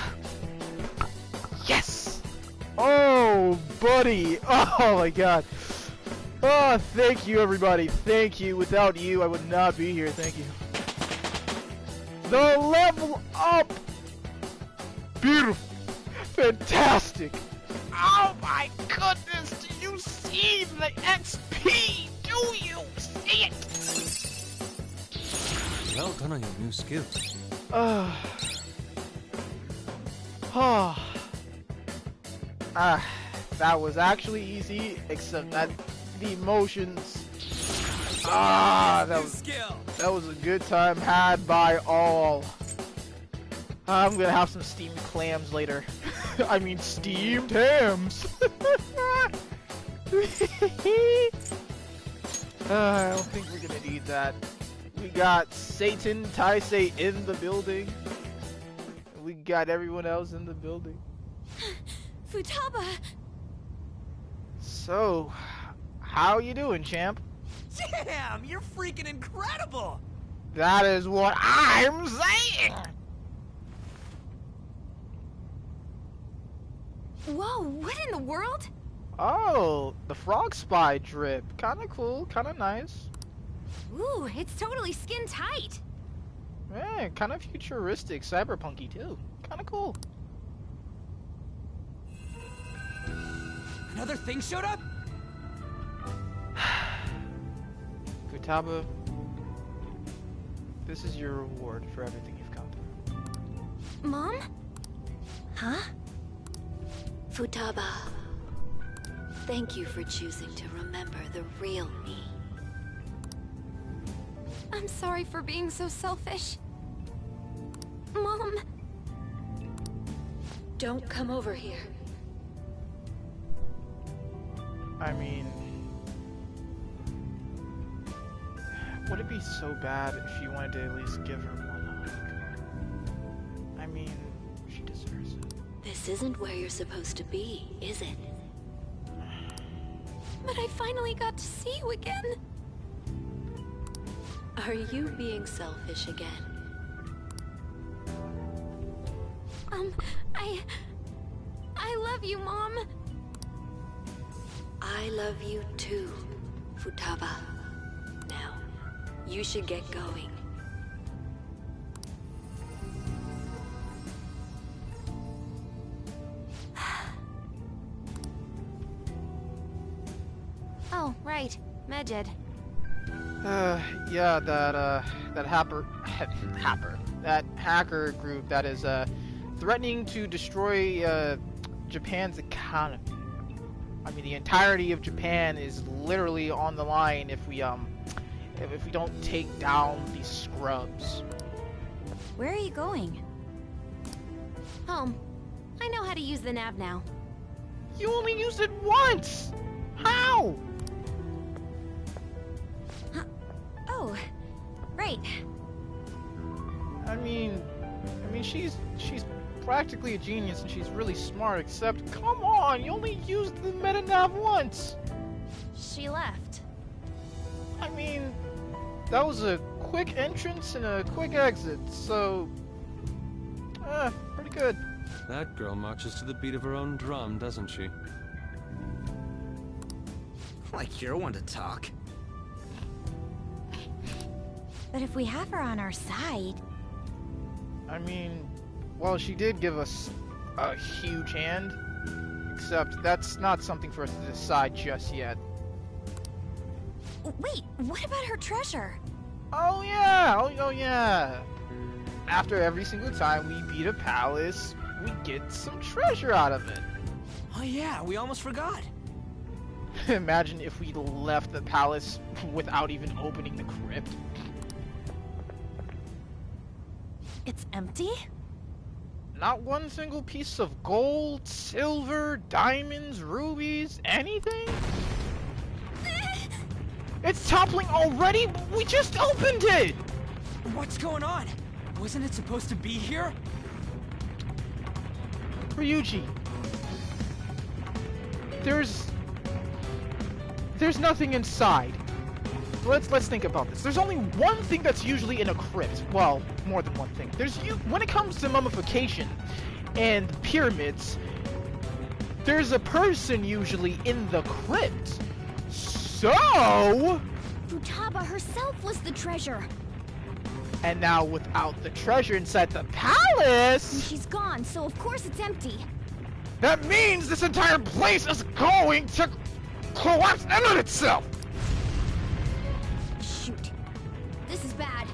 Yes! Oh, buddy. Oh my god. Oh, thank you, everybody. Thank you. Without you, I would not be here. Thank you. The level up. Beautiful. Fantastic. Oh my goodness. Do you see the XP? Do you see it? Well done on your new skills. That was actually easy, except that the emotions. That was a good time had by all. I'm gonna have some steamed clams later. I mean steamed hams. I don't think we're gonna need that. We got Satan Taisei in the building. We got everyone else in the building. Futaba! So, how you doing, champ? Damn, you're freaking incredible! That is what I'm saying! Whoa, what in the world? Oh, the frog spy drip. Kinda cool, kinda nice. Ooh, it's totally skin tight. Yeah, kinda futuristic, cyberpunky too. Kinda cool. Another thing showed up? Futaba, this is your reward for everything you've gone through. Mom? Huh? Futaba, thank you for choosing to remember the real me. I'm sorry for being so selfish. Mom! Don't come over here. I mean, would it be so bad if you wanted to at least give her one hug? I mean, she deserves it. This isn't where you're supposed to be, is it? But I finally got to see you again. Are you being selfish again? I love you, Mom. I love you too, Futaba. Now, you should get going. Oh, right. Medjed. Yeah, that hacker group that is, threatening to destroy, Japan's economy. I mean, the entirety of Japan is literally on the line if we don't take down these scrubs. Where are you going? Home. I know how to use the nav now. You only used it once! How? Oh, right. I mean, she's practically a genius and she's really smart, except, come on, you only used the metanav once! She left. I mean, that was a quick entrance and a quick exit, so... pretty good. That girl marches to the beat of her own drum, doesn't she? Like you're one to talk. But if we have her on our side... I mean, well, she did give us a huge hand, except that's not something for us to decide just yet. Wait, what about her treasure? Oh yeah, oh yeah. After every single time we beat a palace, we get some treasure out of it. Oh yeah, we almost forgot. Imagine if we left the palace without even opening the crypt. It's empty? Not one single piece of gold, silver, diamonds, rubies, anything? It's toppling already? We just opened it! What's going on? Wasn't it supposed to be here? Ryuji, there's nothing inside. Let's think about this. There's only one thing that's usually in a crypt. Well, more than one thing. When it comes to mummification and pyramids, there's a person usually in the crypt. So... Futaba herself was the treasure. And now without the treasure inside the And palace... she's gone, so of course it's empty. That means this entire place is going to collapse in on itself! Shoot. This is bad.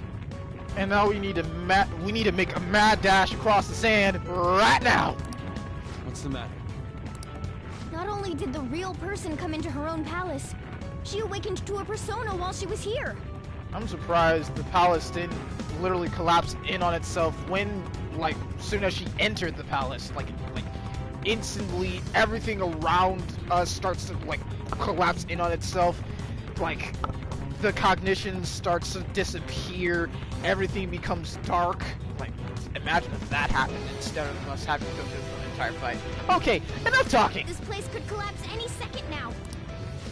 And now we need to make a mad dash across the sand right now! What's the matter? Not only did the real person come into her own palace, she awakened to a persona while she was here. I'm surprised the palace didn't literally collapse in on itself when, like, soon as she entered the palace, like instantly everything around us starts to, like, collapse in on itself. Like, the cognition starts to disappear, everything becomes dark. Like, imagine if that happened instead of us having to go through the entire fight. Okay, enough talking! This place could collapse any second now.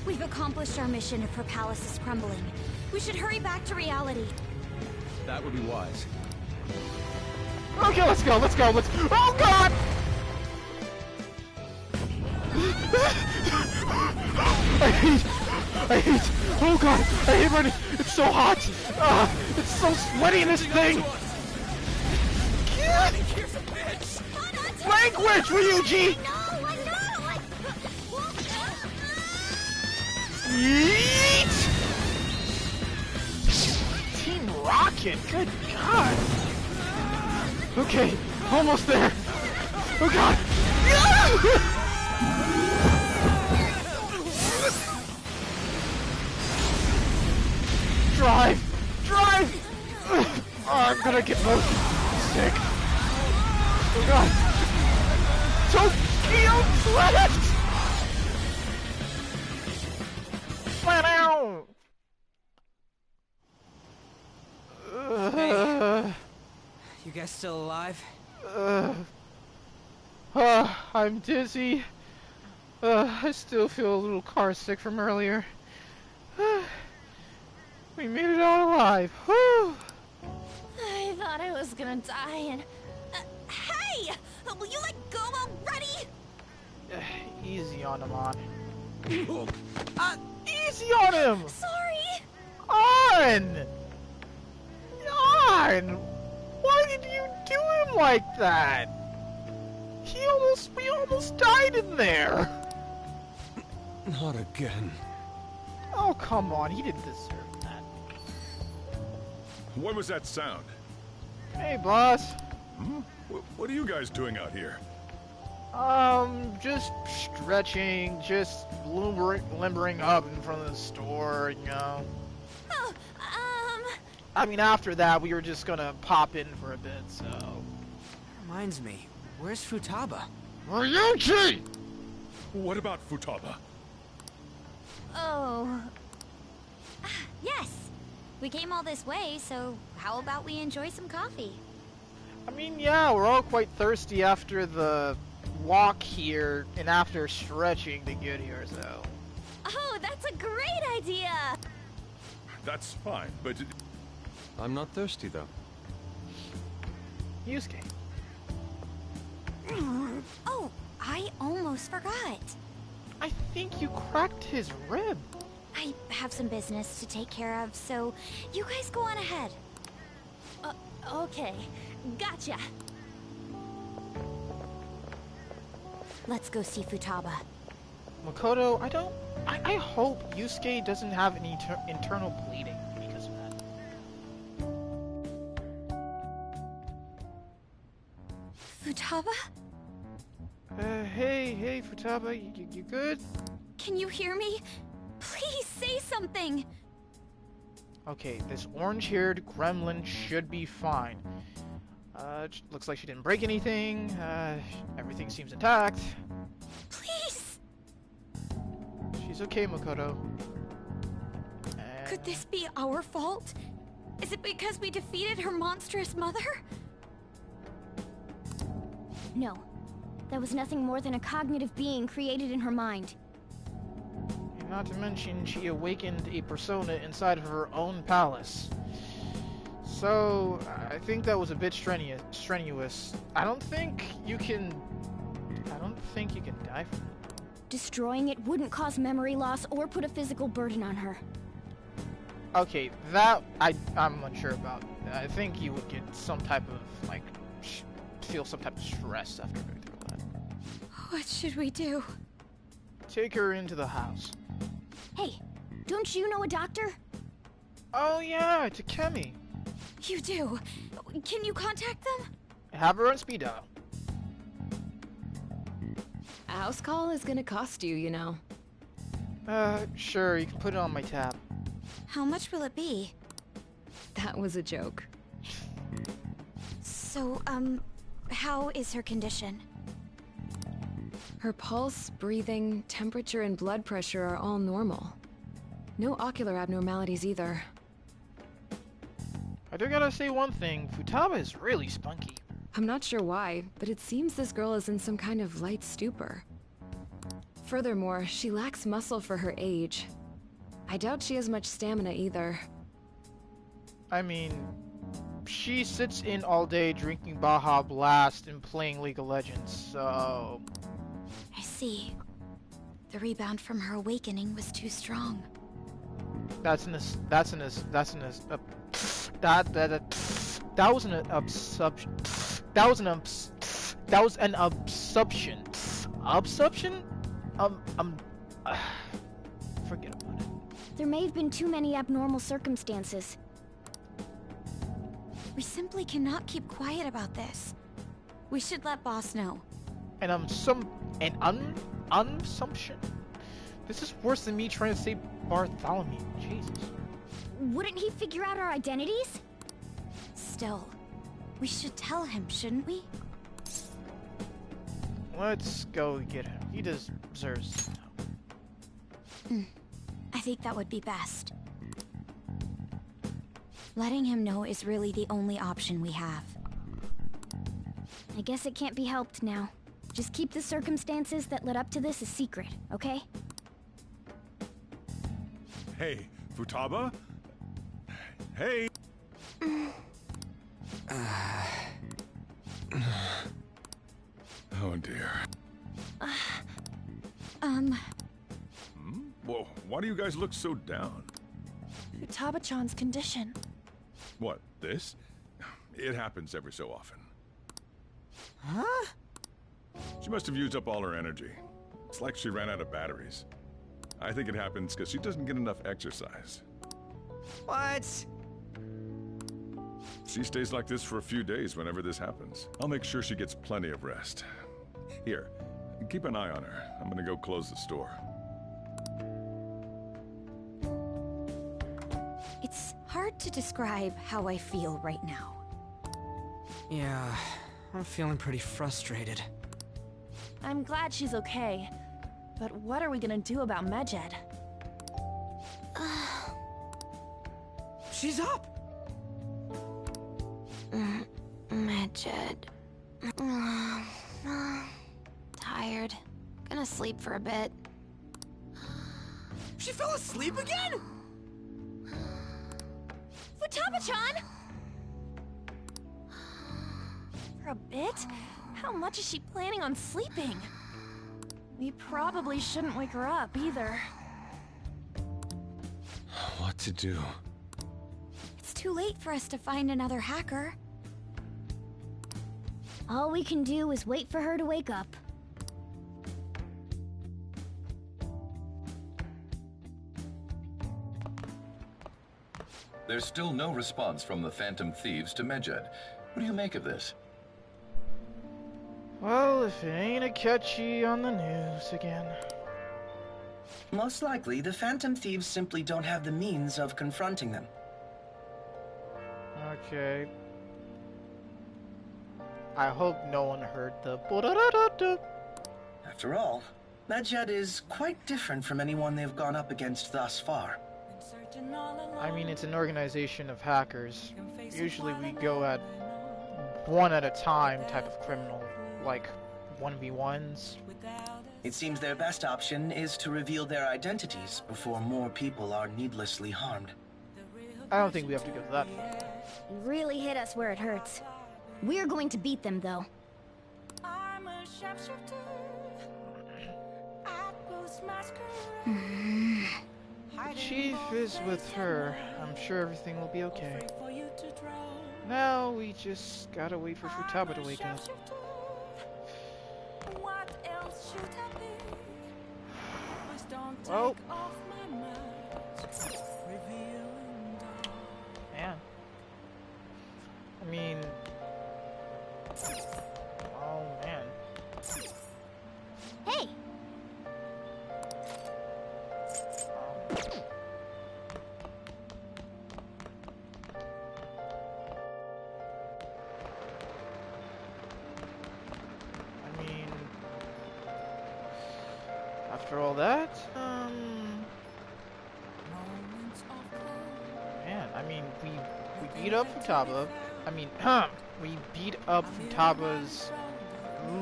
We've accomplished our mission if her palace is crumbling. We should hurry back to reality. That would be wise. Okay, let's go. Oh god! Oh god, I hate running. It's so hot. It's so sweaty in this thing. Language, Ryuji! Yeet! Team Rocket, good god! Okay, almost there! Oh god! Drive! Oh, I'm gonna get motion sick. Oh god! Tokyo Drift! You guys still alive? I'm dizzy. I still feel a little car sick from earlier. We made it out alive. Whew. I thought I was gonna die and... hey! Will you let go already? Easy on him, On. Easy on him! Sorry! On! Why did you do him like that? We almost died in there! Not again. Oh, come on, he didn't deserve that. What was that sound? Hey, boss. What are you guys doing out here? Just stretching, just limbering up in front of the store, you know. Oh, I mean, after that, we were just gonna pop in for a bit, so... Reminds me, where's Futaba? Ryuji! What about Futaba? Oh... Yes. We came all this way, so how about we enjoy some coffee? I mean, yeah, we're all quite thirsty after the walk here and after stretching to get here, so... Oh, that's a great idea! That's fine, but... I'm not thirsty, though. Yusuke. Oh, I almost forgot. I think you cracked his rib. I have some business to take care of, so you guys go on ahead. Okay. Gotcha. Let's go see Futaba. Makoto, I hope Yusuke doesn't have any internal bleeding because of that. Futaba? Hey, Futaba, you good? Can you hear me? Please say something! Okay, this orange-haired gremlin should be fine. Looks like she didn't break anything. Everything seems intact. Please! She's okay, Makoto. Could this be our fault? Is it because we defeated her monstrous mother? No. That was nothing more than a cognitive being created in her mind. And not to mention, she awakened a persona inside of her own palace. So, I think that was a bit strenuous. I don't think you can I don't think you can die from it. Destroying it wouldn't cause memory loss or put a physical burden on her. Okay, that I'm unsure about. I think you would get some type of like feel some type of stress after going through that. What should we do? Take her into the house. Hey, don't you know a doctor? Oh yeah, it's a Kemi. You do? Can you contact them? Have her on speed dial. A house call is gonna cost you, you know. Sure, you can put it on my tab. How much will it be? That was a joke. So, how is her condition? Her pulse, breathing, temperature, and blood pressure are all normal. No ocular abnormalities either. I do gotta say one thing, Futaba is really spunky. I'm not sure why, but it seems this girl is in some kind of light stupor. Furthermore, she lacks muscle for her age. I doubt she has much stamina either. I mean, she sits in all day drinking Baja Blast and playing League of Legends, so... I see. The rebound from her awakening was too strong. That was an assumption. Forget about it. There may have been too many abnormal circumstances. We simply cannot keep quiet about this. We should let Boss know. And assumption? This is worse than me trying to say Bartholomew. Jesus. Wouldn't he figure out our identities? Still, we should tell him, shouldn't we? Let's go get him. He deserves to know. I think that would be best. Letting him know is really the only option we have. I guess it can't be helped now. Just keep the circumstances that led up to this a secret, okay? Hey, Futaba? Hey! Oh dear. Whoa, why do you guys look so down? Futaba-chan's condition. What, this? It happens every so often. Huh? She must have used up all her energy. It's like she ran out of batteries. I think it happens because she doesn't get enough exercise. What? She stays like this for a few days whenever this happens. I'll make sure she gets plenty of rest. Here, keep an eye on her. I'm gonna go close the store. It's hard to describe how I feel right now. Yeah, I'm feeling pretty frustrated. I'm glad she's okay. But what are we gonna do about Medjed? She's up! Medjed. Tired. Gonna sleep for a bit. She fell asleep again?! Futaba-chan! For a bit? How much is she planning on sleeping? We probably shouldn't wake her up, either. What to do? It's too late for us to find another hacker. All we can do is wait for her to wake up. There's still no response from the Phantom Thieves to Medjed. What do you make of this? Well, if it ain't a catchy on the news again. Most likely, the Phantom Thieves simply don't have the means of confronting them. Okay. I hope no one heard the bo-da-da-da-da. After all, Medjed is quite different from anyone they've gone up against thus far. I mean, it's an organization of hackers. Usually we go at one at a time type of criminal, like 1v1s. It seems their best option is to reveal their identities before more people are needlessly harmed. I don't think we have to go that far. You really hit us where it hurts. We're going to beat them, though. The chief is with her. I'm sure everything will be okay. Now we just gotta wait for Futaba to wake up. Well, man. I mean, oh man. Hey. I mean, after all that, man, I mean, we beat up Futaba. I mean, we beat up Futaba's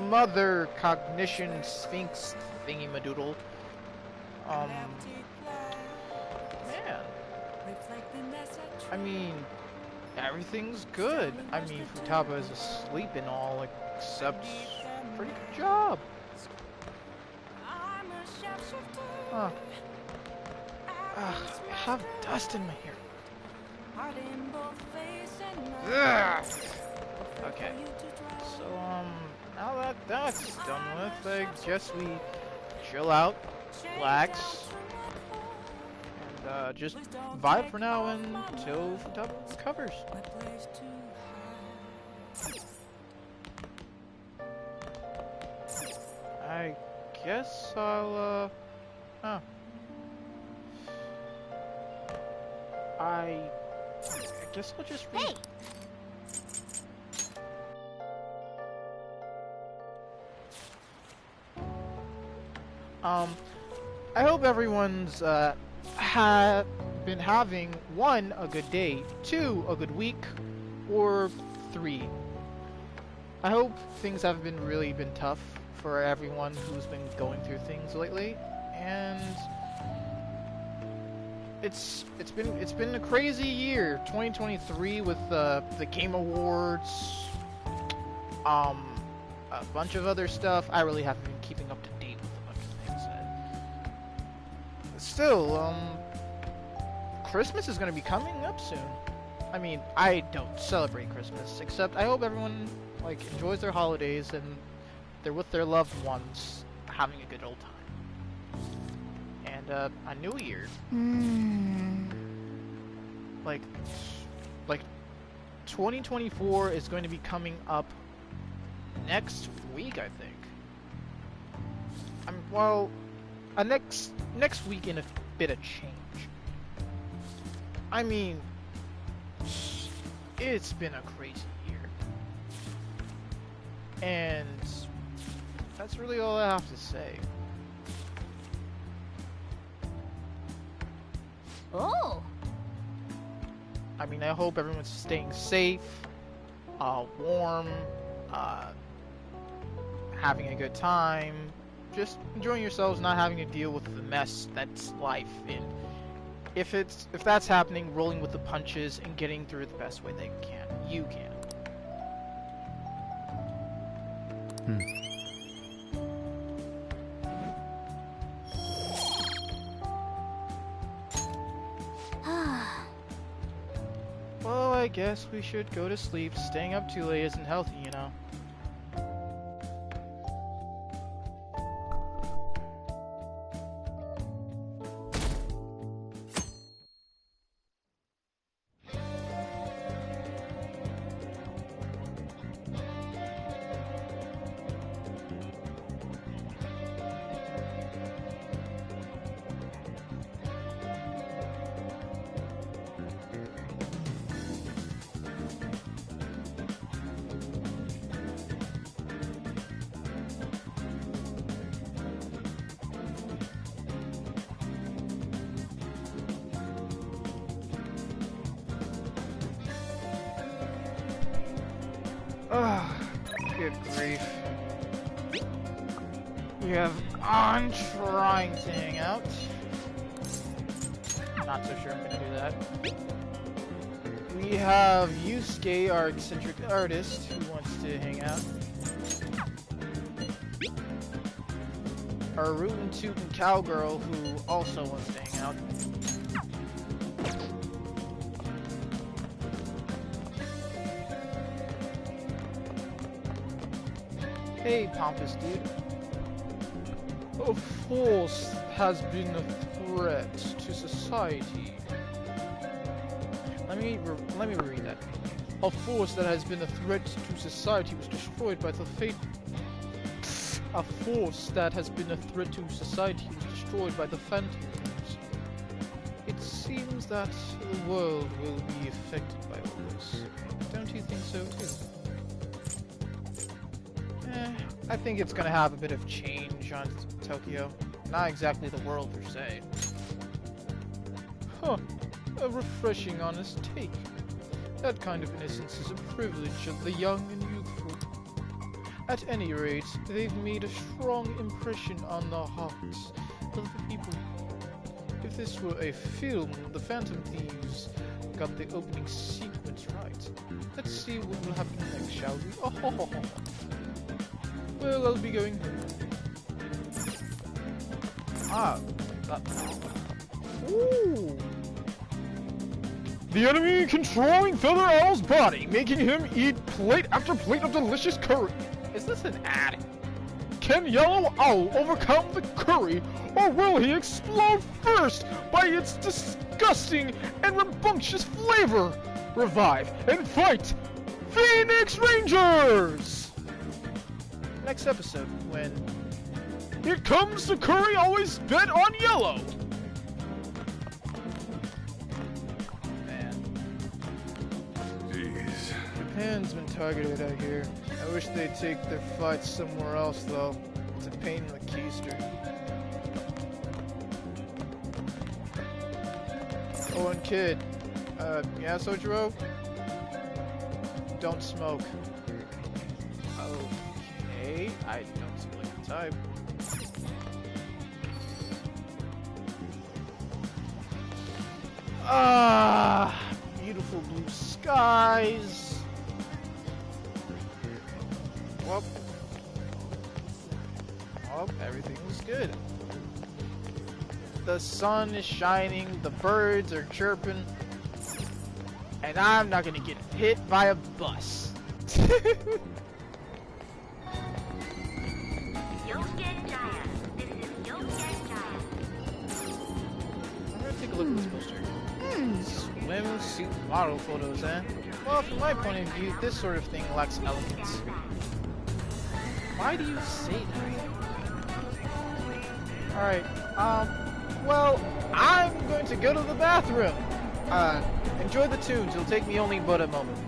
mother cognition sphinx thingy madoodle. Man, I mean, everything's good. I mean, Futaba is asleep and all, except pretty good job. Huh. I have dust in my hair. Ugh. Okay. So, now that that's done with, I guess we chill out, relax, and just vibe for now until Futaba recovers. I guess I'll, I guess I'll just read. Hey. I hope everyone's been having 1, a good day, 2, a good week, or 3. I hope things haven't really been tough for everyone who's been going through things lately, and it's been a crazy year, 2023, with the Game Awards, a bunch of other stuff. I really haven't been keeping up to date with a bunch of things. Still, Christmas is going to be coming up soon. I mean, I don't celebrate Christmas, except I hope everyone enjoys their holidays and they're with their loved ones, having a good old time. And a new year. Like 2024 is going to be coming up next week, I think. Well, next week in a bit of change. I mean, it's been a crazy year. And that's really all I have to say. Oh. I mean, I hope everyone's staying safe, warm, having a good time, just enjoying yourselves, not having to deal with the mess that's life. And if that's happening, rolling with the punches and getting through it the best way you can. Well, I guess we should go to sleep. Staying up too late isn't healthy, you know. Good grief. We have On trying to hang out. Not so sure I'm gonna do that. We have Yusuke, our eccentric artist, who wants to hang out. our rootin' tootin' cowgirl who also wants to hang out. Hey, pompous dude. A force has been a threat to society. Let me reread that. A force that has been a threat to society was destroyed by the fate. A force that has been a threat to society was destroyed by the phantoms. It seems that the world will be affected by all this. Don't you think so too? I think it's gonna have a bit of change on Tokyo. Not exactly the world per se. Huh. A refreshing, honest take. That kind of innocence is a privilege of the young and youthful. At any rate, they've made a strong impression on the hearts of the people. If this were a film, the Phantom Thieves got the opening sequence right. Let's see what will happen next, shall we? Oh, well, I'll be going. Ooh. The enemy controlling Feather Owl's body, making him eat plate after plate of delicious curry. Is this an ad? Can Yellow Owl overcome the curry, or will he explode first by its disgusting and rambunctious flavor? Revive and fight, Phoenix Rangers! Next episode, when... Here comes the curry, always bet on yellow! Japan's been targeted out here. I wish they'd take their fights somewhere else, though. It's a pain in the keister. Oh, and kid. Yeah, Sojiro? Don't smoke. Okay, I don't seem like the type. Beautiful blue skies. Well, everything was good. The sun is shining, the birds are chirping, and I'm not gonna get hit by a bus. I'm gonna take a look at this poster. Swimsuit model photos, eh? Well, from my point of view, this sort of thing lacks elegance. Why do you say that? Alright, well, I'm going to go to the bathroom. Enjoy the tunes, it'll take me only but a moment.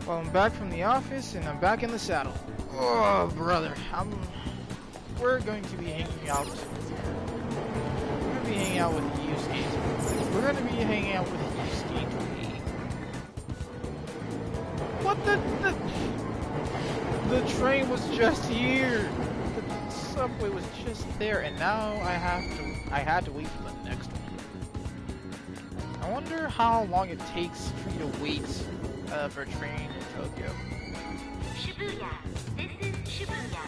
Well, I'm back from the office and I'm back in the saddle. Oh, brother. We're going to be hanging out. We're going to be hanging out with Yusuke. We're going to be hanging out with Yusuke. What the train was just here. The subway was just there, and now I had to wait for the next one. I wonder how long it takes for you to wait for a train in Tokyo. Shibuya. This is Shibuya.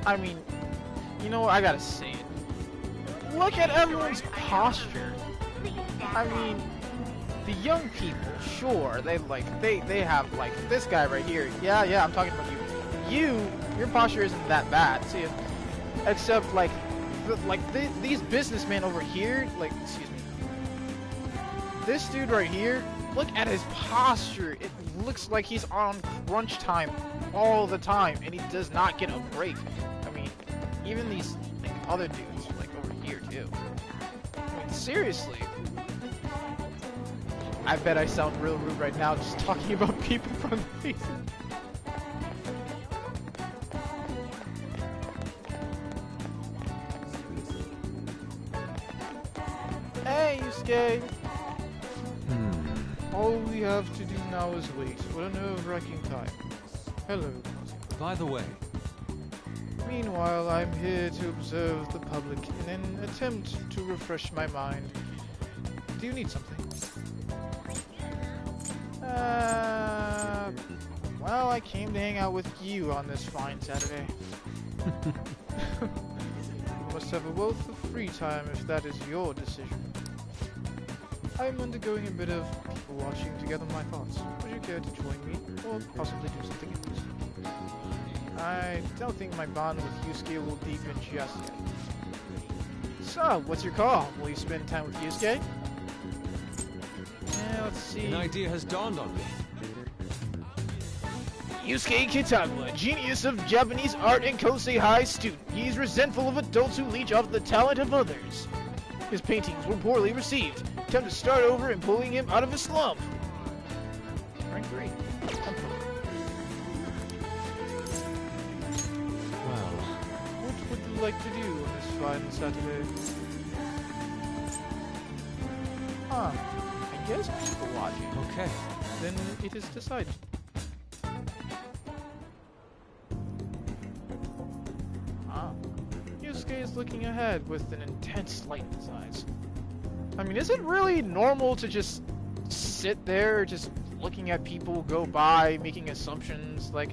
I mean, you know what? I gotta say it. Look at everyone's posture. I mean, the young people, sure, they have like this guy right here. Yeah, I'm talking about you. Your posture isn't that bad. See, except these businessmen over here, like, excuse me. This dude right here, look at his posture. It looks like he's on crunch time all the time, and he does not get a break. I mean, even these other dudes, like over here too. I mean, seriously. I bet I sound real rude right now just talking about people from the faces. Hey, Yusuke! All we have to do now is wait. What a nerve-wracking time. Hello. By the way. Meanwhile, I'm here to observe the public in an attempt to refresh my mind. Do you need something? Well, I came to hang out with you on this fine Saturday. You must have a wealth of free time if that is your decision. I'm undergoing a bit of people watching to gather my thoughts. Would you care to join me, or possibly do something interesting? I don't think my bond with Yusuke will deepen just yet. So, what's your call? Will you spend time with Yusuke? Yeah, let's see. An idea has dawned on me. Yusuke Kitagawa, genius of Japanese art and Kosei High student. He is resentful of adults who leech off the talent of others. His paintings were poorly received. Time to start over and pulling him out of his slump. Rank 3. Well, what would you like to do on this fine Saturday? I guess people watching. Okay. Then it is decided. Yusuke is looking ahead with an intense light in his eyes. I mean, is it really normal to just sit there, just looking at people go by, making assumptions like,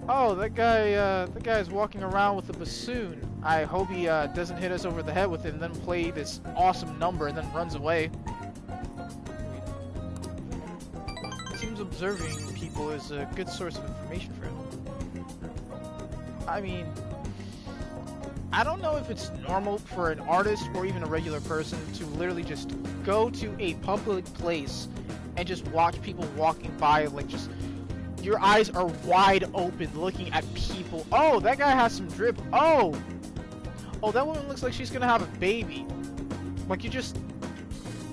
oh, that guy's walking around with a bassoon. I hope he doesn't hit us over the head with it and then play this awesome number and then runs away. It seems observing people is a good source of information for him. I mean, I don't know if it's normal for an artist or even a regular person to literally just go to a public place and just watch people walking by, like, just your eyes are wide open looking at people. Oh, that guy has some drip. Oh, that woman looks like she's gonna have a baby. Like, you just,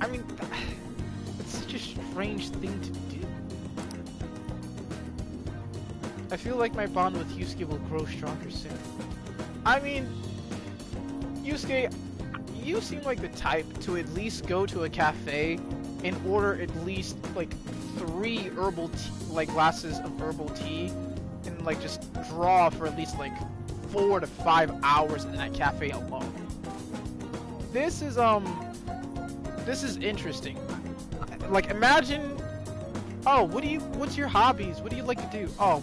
I mean, it's such a strange thing to do. I feel like my bond with Yusuke will grow stronger soon. I mean, Yusuke, you seem like the type to at least go to a cafe and order at least like 3 herbal tea, like glasses of herbal tea, and like just draw for at least like 4 to 5 hours in that cafe alone. This is interesting. Like, imagine, oh, what's your hobbies? What do you like to do? Oh,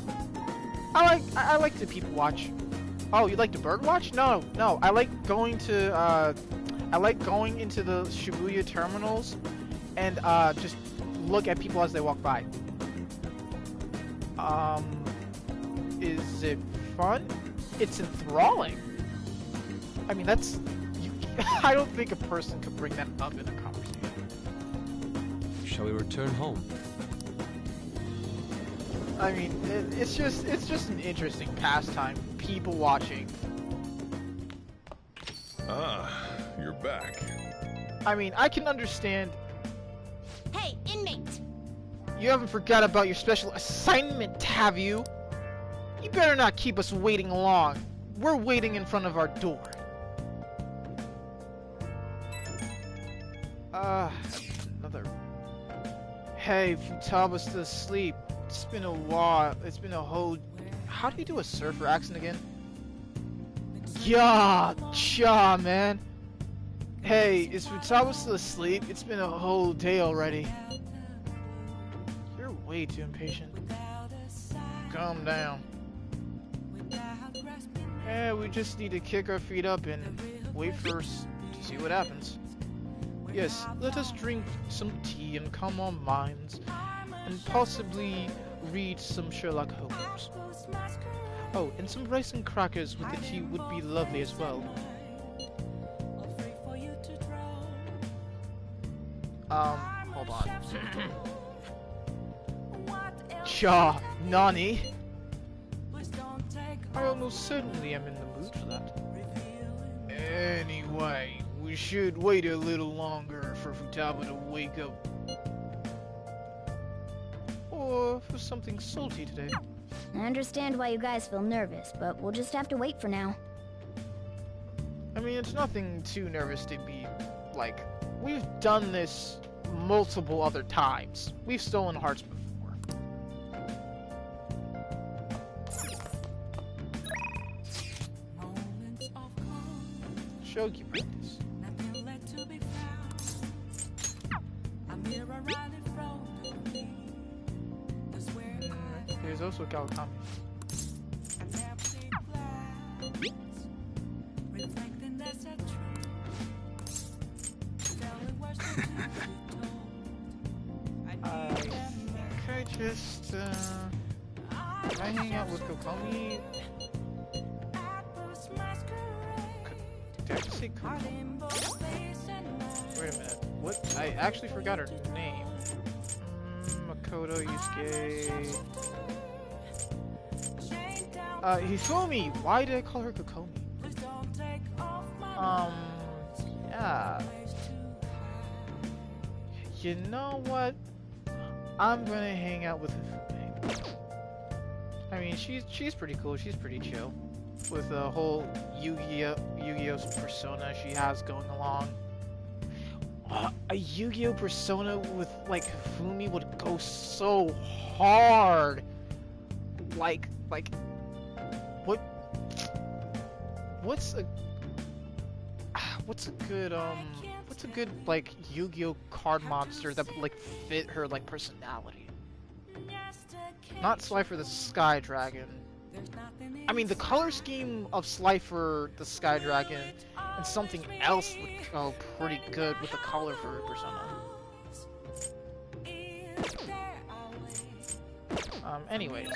I like to people watch. Oh, you like to bird watch? No, I like going into the Shibuya terminals and just look at people as they walk by. Is it fun? It's enthralling. I mean, I don't think a person could bring that up in a conversation. Shall we return home? I mean, it's just an interesting pastime. People watching. Ah, you're back. I mean, I can understand. Hey, inmate. You haven't forgot about your special assignment, have you? You better not keep us waiting long. We're waiting in front of our door. Another... Hey, Futaba's still asleep. It's been a while. It's been a whole... How do you do a surfer accent again? Yeah, cha, man. Hey, is Futaba still asleep? It's been a whole day already. You're way too impatient. Calm down. Yeah, we just need to kick our feet up and wait for us to see what happens. Yes, let us drink some tea and calm our minds, and possibly read some Sherlock Holmes. Oh, and some rice and crackers with the tea would be lovely as well. Hold on. Cha, Nani? I almost certainly am in the mood for that. Anyway, we should wait a little longer for Futaba to wake up. Or for something salty today. I understand why you guys feel nervous, but we'll just have to wait for now. I mean, it's nothing too nervous to be, like, we've done this multiple other times. We've stolen hearts before. Shogi practice. There's also Kawakami. I just can I hang out with Kokomi? Did I just say Kokomi? Wait a minute. What? I actually forgot her name. Makoto Yusuke. Hifumi! Why did I call her Kokomi? Yeah. You know what? I'm gonna hang out with Hifumi. I mean, she's pretty cool. She's pretty chill with the whole Yu-Gi-Oh's persona she has going along. A Yu-Gi-Oh persona with like Hifumi would go so hard. Like what's a good like Yu-Gi-Oh card monster that would like fit her like personality? Not Slifer the Sky Dragon. I mean, the color scheme of Slifer the Sky Dragon and something else would go pretty good with the color for her persona. Anyways.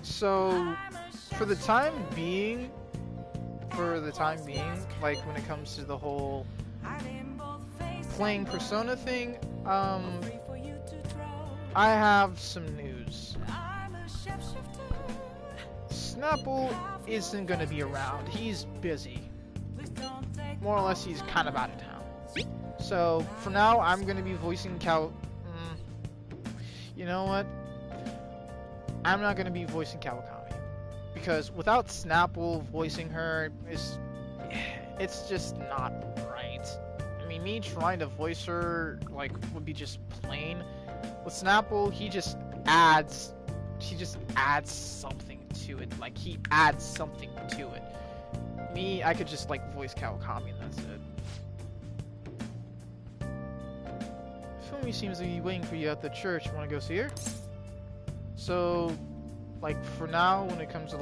So, for the time being, like when it comes to the whole playing Persona thing, I have some news. Snapple isn't gonna be around. He's busy. More or less, he's kind of out of town. So, for now, I'm gonna be voicing you know what? I'm not gonna be voicing Kawakami. Because without Snapple voicing her, it's just not right. I mean, me trying to voice her, like, would be just plain. With Snapple, he just adds something to it. Like, he adds something to it. Me, I could just, like, voice Kawakami and that's it. Fumi seems to be waiting for you at the church. Wanna go see her? So, like, for now, when it comes to,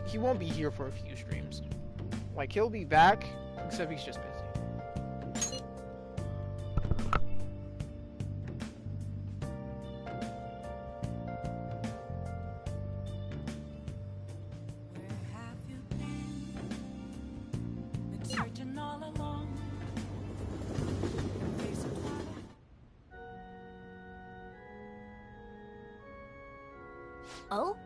he won't be here for a few streams. Like, he'll be back, except he's just busy. Oh?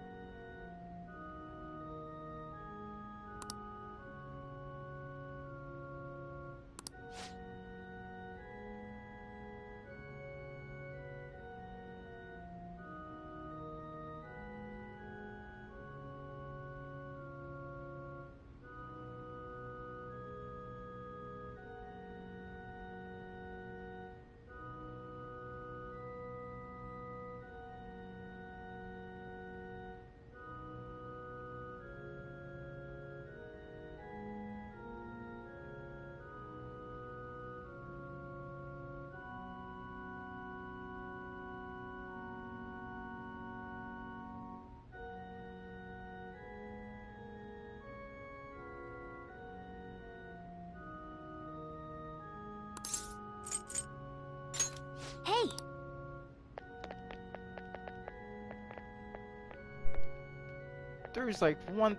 There's like one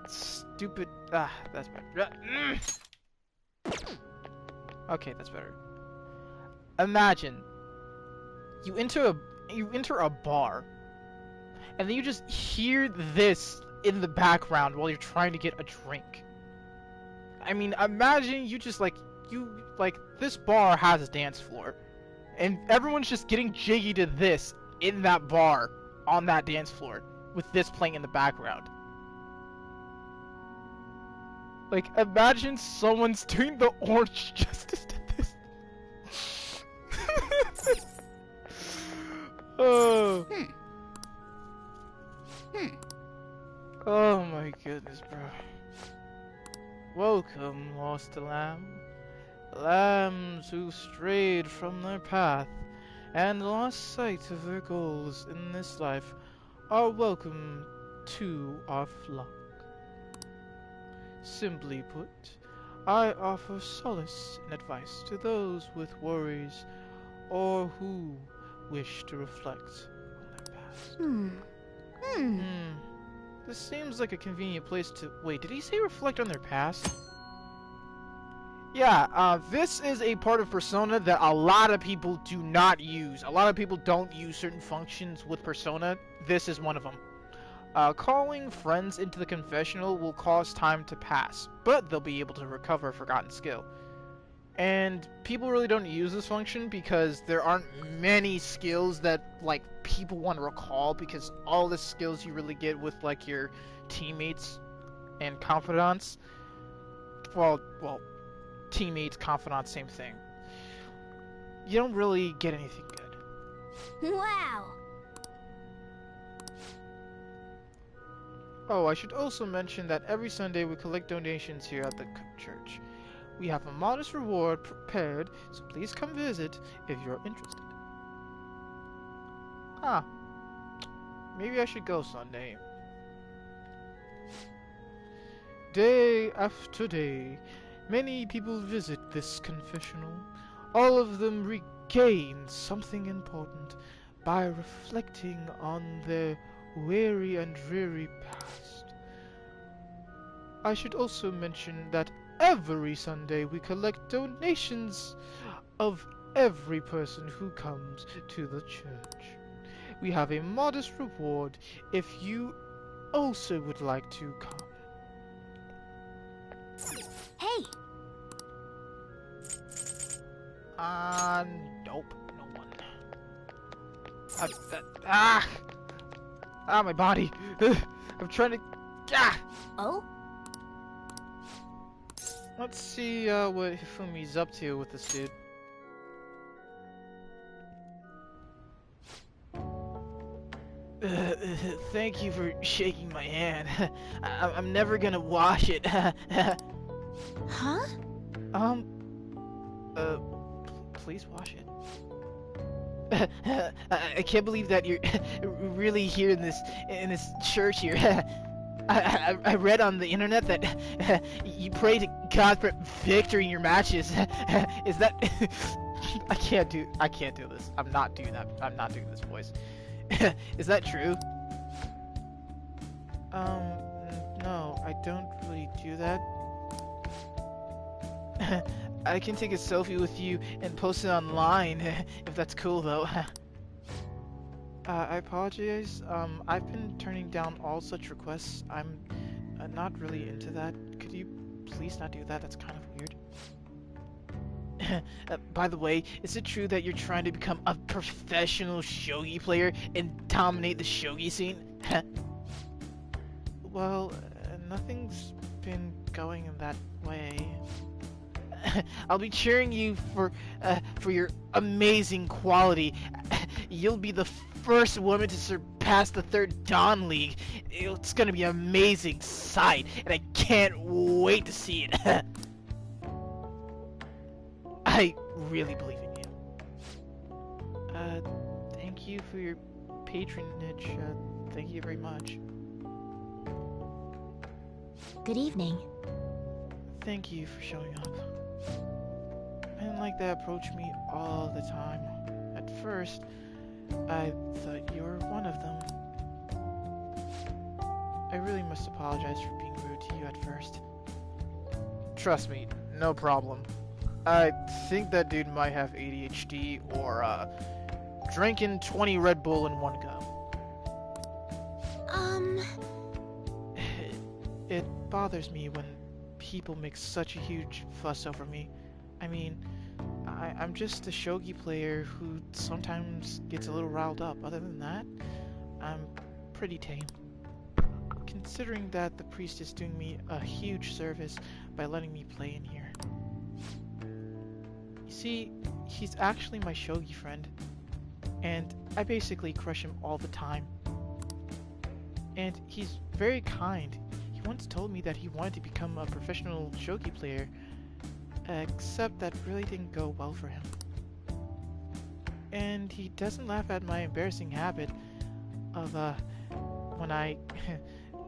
stupid that's better. Okay, that's better. Imagine you enter a bar, and then you just hear this in the background while you're trying to get a drink. I mean, imagine you just this bar has a dance floor, and everyone's just getting jiggy to this in that bar on that dance floor with this playing in the background. Like, imagine someone's doing the Orange Justice to this. Oh. Oh my goodness, bro. Welcome, lost lamb. Lambs who strayed from their path and lost sight of their goals in this life are welcome to our flock. Simply put, I offer solace and advice to those with worries or who wish to reflect on their past. This seems like a convenient place to... Wait, did he say reflect on their past? Yeah, this is a part of Persona that a lot of people do not use. A lot of people don't use certain functions with Persona. This is one of them. Calling friends into the confessional will cause time to pass, but they'll be able to recover a forgotten skill. And people really don't use this function because there aren't many skills that, like, people want to recall, because all the skills you really get with, like, your teammates and confidants, well, teammates, confidants, same thing. You don't really get anything good. Wow! Oh, I should also mention that every Sunday we collect donations here at the church. We have a modest reward prepared, so please come visit if you're interested. Maybe I should go Sunday. Day after day, many people visit this confessional. All of them regain something important by reflecting on their weary and dreary past. I should also mention that every Sunday we collect donations of every person who comes to the church. We have a modest reward if you also would like to come. Hey! Nope, no one. My body! I'm trying to... Oh? Let's see what Hifumi's up to with this dude. Thank you for shaking my hand. I'm never gonna wash it. Huh? Please wash it. I can't believe that you're really here in this church here. I read on the internet that you pray to God for victory in your matches. Is that... I can't do this. I'm not doing that. I'm not doing this voice. Is that true? No, I don't really do that. I can take a selfie with you and post it online, if that's cool though. I apologize. I've been turning down all such requests. I'm not really into that. Could you please not do that? That's kind of weird. By the way, is it true that you're trying to become a professional shogi player and dominate the shogi scene? Well, nothing's been going in that way. I'll be cheering you for your amazing quality. You'll be the first woman to surpass the 3rd Dawn League. It's gonna be an amazing sight, and I can't wait to see it. I really believe in you. Thank you for your patronage. Thank you very much. Good evening. Thank you for showing up. Men like that approach me all the time. At first, I thought you were one of them. I really must apologize for being rude to you at first. Trust me, no problem. I think that dude might have ADHD or, drinking 20 Red Bull in one go. It bothers me when people make such a huge fuss over me. I mean, I'm just a shogi player who sometimes gets a little riled up. Other than that, I'm pretty tame. Considering that the priest is doing me a huge service by letting me play in here. You see, he's actually my shogi friend, and I basically crush him all the time. And he's very kind. He once told me that he wanted to become a professional shogi player, except that really didn't go well for him. And he doesn't laugh at my embarrassing habit of, when I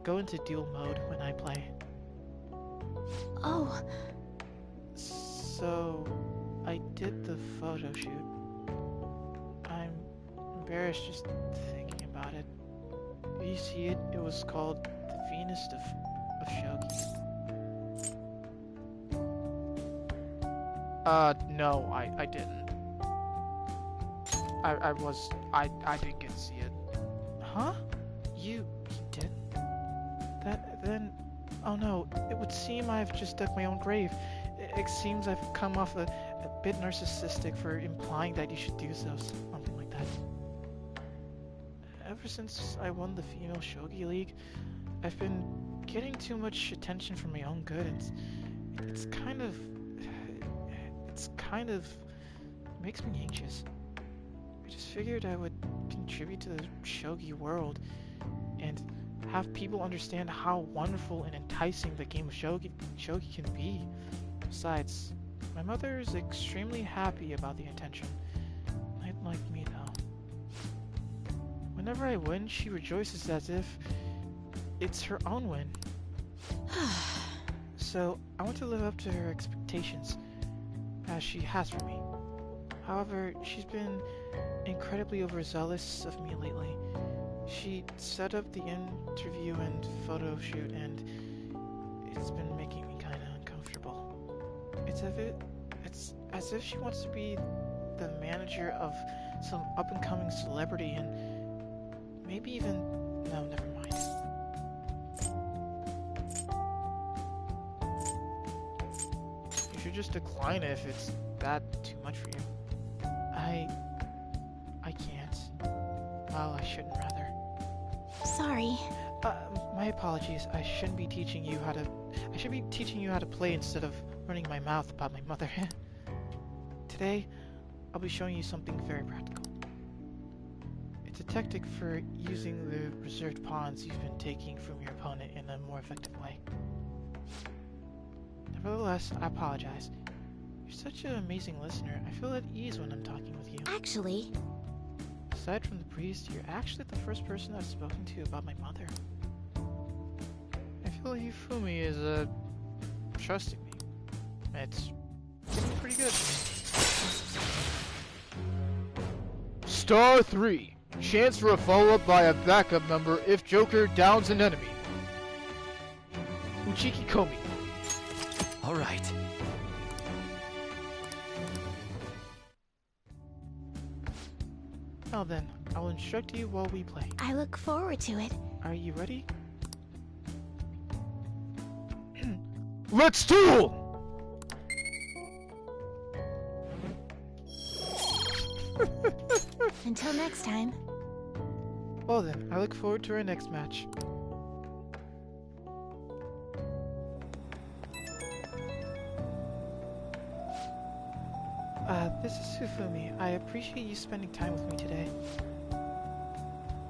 go into duel mode when I play. Oh. So, I did the photo shoot. I'm embarrassed just thinking about it. You see it? It was called the Venus of Shogi. No, I didn't. I didn't get to see it. Huh? You didn't? Then, oh no, it would seem I've just dug my own grave. It seems I've come off a bit narcissistic for implying that you should do so, something like that. Ever since I won the Female Shogi League, I've been getting too much attention for my own good, and it's kind of makes me anxious. I just figured I would contribute to the shogi world and have people understand how wonderful and enticing the game of shogi can be. Besides, my mother is extremely happy about the attention. Not like me though. Whenever I win, she rejoices as if it's her own win. So I want to live up to her expectations, as she has for me. However, she's been incredibly overzealous of me lately. She set up the interview and photo shoot, and it's been making me kind of uncomfortable. It's as if she wants to be the manager of some up-and-coming celebrity, and maybe even... no, never mind. You should just decline it if it's that too much for you. I can't. Well, I shouldn't rather. Sorry. My apologies. I shouldn't be teaching you how to... I should be teaching you how to play instead of running my mouth about my mother. Today, I'll be showing you something very practical. It's a tactic for using the reserved pawns you've been taking from your opponent in a more effective way. Nevertheless, I apologize. You're such an amazing listener. I feel at ease when I'm talking with you. Actually... aside from the priest, you're actually the first person I've spoken to about my mother. I feel Hifumi is, trusting me. It's getting pretty good. Star 3. Chance for a follow-up by a backup member if Joker downs an enemy. Uchiki Komi. Alright. Now then, I will instruct you while we play. I look forward to it. Are you ready? Let's duel! Until next time. Well then, I look forward to our next match. This is Hifumi. I appreciate you spending time with me today.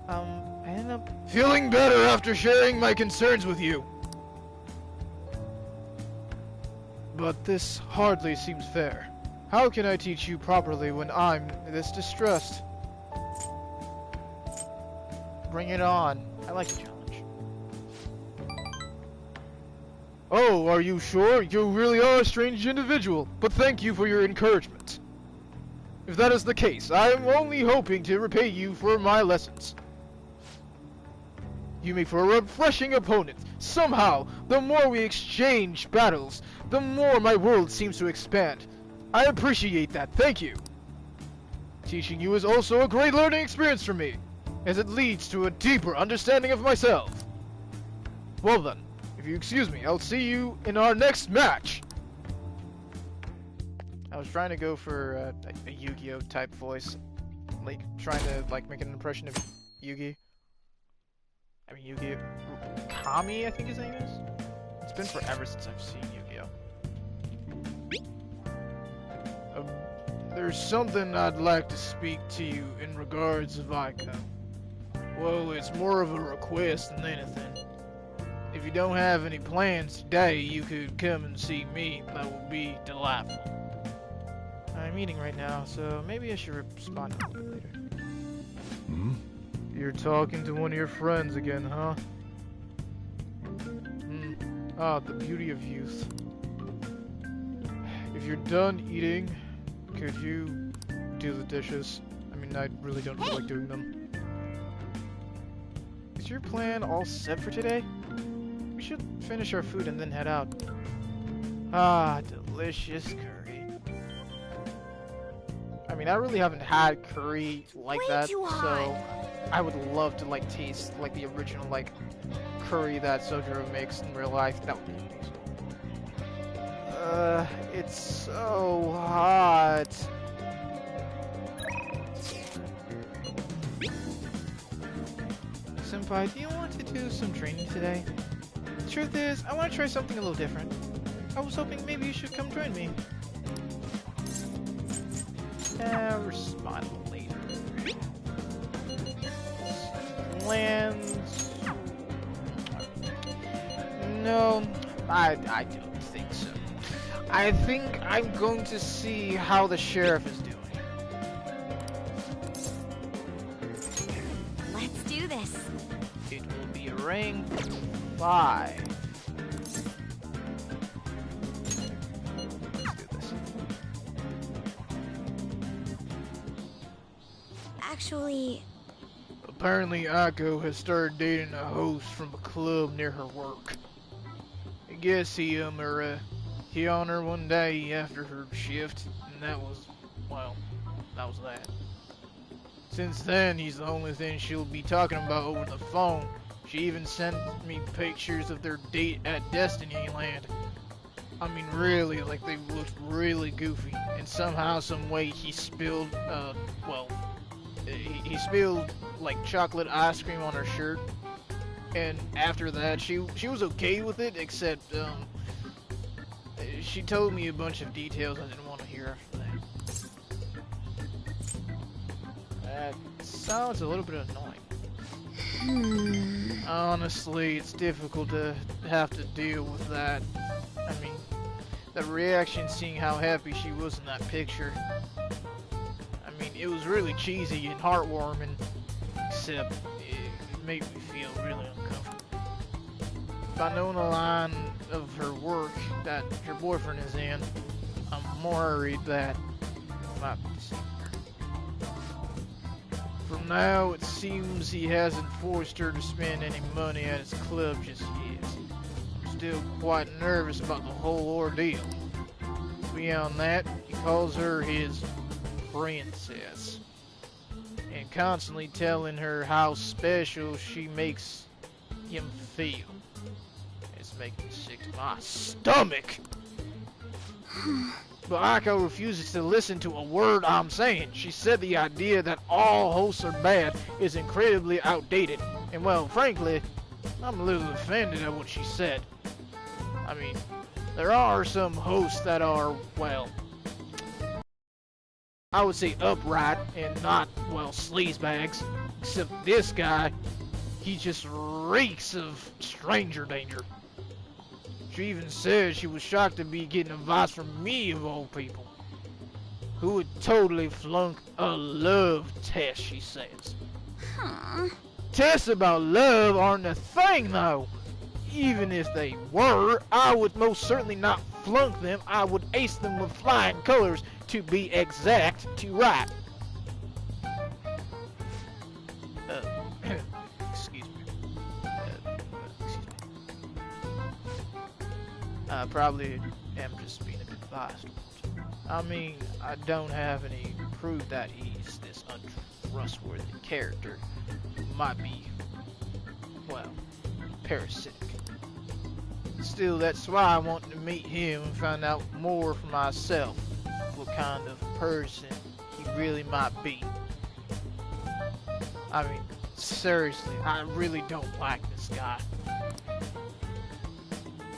I ended up feeling better after sharing my concerns with you. But this hardly seems fair. How can I teach you properly when I'm this distressed? Bring it on. I like a challenge. Oh, are you sure? You really are a strange individual, but thank you for your encouragement. If that is the case, I am only hoping to repay you for my lessons. You make for a refreshing opponent. Somehow, the more we exchange battles, the more my world seems to expand. I appreciate that, thank you. Teaching you is also a great learning experience for me, as it leads to a deeper understanding of myself. Well then, if you excuse me, I'll see you in our next match! I was trying to go for a Yu-Gi-Oh type voice, like trying to make an impression of Yugi. I mean Yu-Gi-Oh! Kami, I think his name is? It's been forever since I've seen Yu-Gi-Oh! There's something I'd like to speak to you in regards of well, it's more of a request than anything. If you don't have any plans today, you could come and see me. That would be delightful. I'm eating right now, so maybe I should respond to you later. Hmm? You're talking to one of your friends again, huh? Ah, the beauty of youth. If you're done eating, could you do the dishes? I mean, I really don't feel like doing them. Is your plan all set for today? We should finish our food and then head out. Ah, delicious curry. I mean, I really haven't had curry like that, so I would love to taste the original curry that Sojiro makes in real life. That would be amazing. It's so hot. Senpai, do you want to do some training today? The truth is, I want to try something a little different. I was hoping maybe you should come join me. Respond later. Plans? No, I don't think so. I think I'm going to see how the sheriff is doing. Let's do this. It will be a ring 5. Let's do this. Actually... Apparently, Akko has started dating a host from a club near her work. I guess he on her one day after her shift, and that was that. Since then, he's the only thing she'll be talking about over the phone. She even sent me pictures of their date at Destiny Land. I mean, really, they looked really goofy, and somehow, some way, he spilled, he spilled, chocolate ice cream on her shirt. And after that, she was okay with it, except, she told me a bunch of details I didn't want to hear after that. That sounds a little bit annoying. Honestly, it's difficult to have to deal with that. I mean, the reaction seeing how happy she was in that picture. I mean, it was really cheesy and heartwarming, except it made me feel really uncomfortable. By knowing the line of her work that her boyfriend is in, I'm worried that I might be deceiving her. From now, it seems he hasn't forced her to spend any money at his club just yet. I'm still quite nervous about the whole ordeal. Beyond that, he calls her his princess, and constantly telling her how special she makes him feel. It's making me sick to my stomach. But Akko refuses to listen to a word I'm saying. She said the idea that all hosts are bad is incredibly outdated. And well, frankly, I'm a little offended at what she said. I mean, there are some hosts that are, well, I would say upright and not, well, sleazebags. Except this guy, he just reeks of stranger danger. She even said she was shocked to be getting advice from me, of all people. Who would totally flunk a love test, she says. Tests about love aren't a thing, though. Even if they were, I would most certainly not flunk them. I would ace them with flying colors, to be exact, to right. Excuse me. I probably am just being a bit biased. I mean, I don't have any proof that he's this untrustworthy character who might be, well, parasitic. Still, that's why I want to meet him and find out more for myself, what kind of person he really might be. I mean, seriously, I really don't like this guy.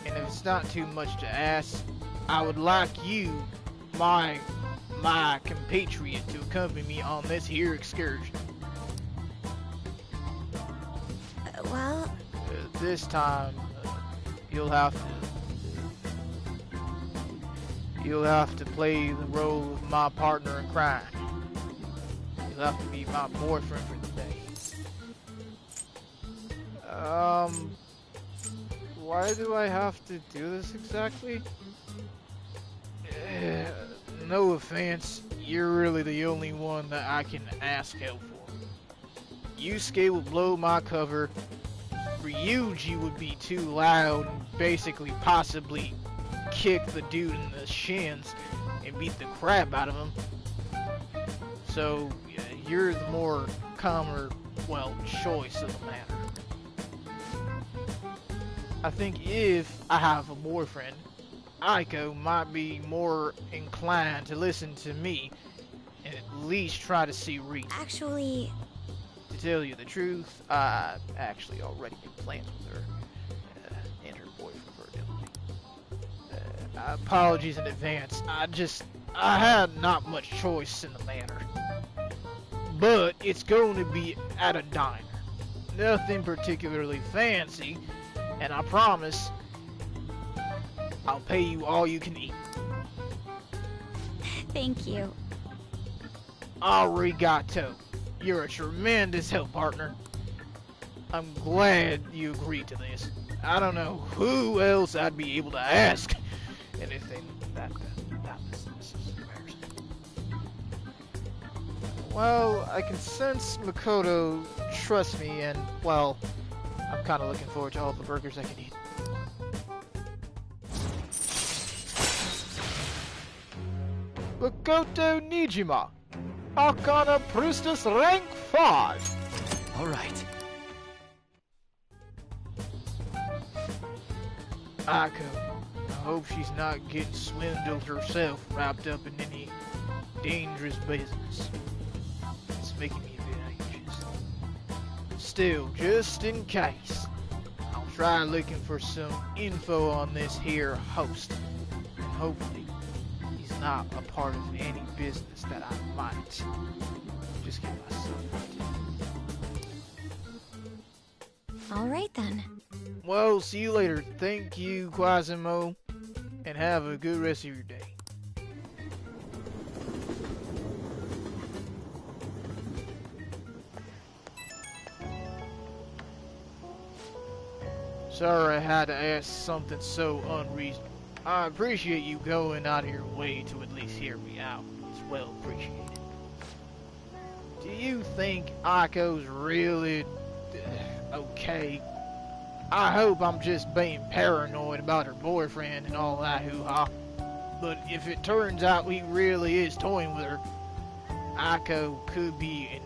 And if it's not too much to ask, I would like you, my compatriot, to accompany me on this here excursion. Well... This time, you'll have to play the role of my partner in crime. You'll have to be my boyfriend for the day. Why do I have to do this exactly? No offense, you're really the only one that I can ask help for. Yusuke will blow my cover. Ryuji would be too loud and basically possibly kick the dude in the shins and beat the crap out of him. So, you're the more calmer, well, choice of the matter. I think if I have a boyfriend, Aiko might be more inclined to listen to me and at least try to see reason. Actually... To tell you the truth, I actually already made plans with her and her boyfriend for a day. Apologies in advance. I had not much choice in the matter. But it's going to be at a diner. Nothing particularly fancy, and I promise I'll pay you all you can eat. Thank you. Arigato. You're a tremendous help, partner. I'm glad you agreed to this. I don't know who else I'd be able to ask anything that this is embarrassing. Well, I can sense Makoto trusts me, and, well, I'm kind of looking forward to all the burgers I can eat. Makoto Nijima, Arcana Priestess rank 5. Alright. Aiko, I hope she's not getting swindled herself, wrapped up in any dangerous business. It's making me a bit anxious. Still, just in case, I'll try looking for some info on this here host. And hopefully, he's not a part of any business that I might just get myself into. Alright then. Well, see you later. Thank you, Quasimo, and have a good rest of your day. Sorry I had to ask something so unreasonable. I appreciate you going out of your way to at least hear me out. It's well appreciated. Do you think Aiko's really okay? I hope I'm just being paranoid about her boyfriend and all that hoo-ha. But if it turns out he really is toying with her, Aiko could be in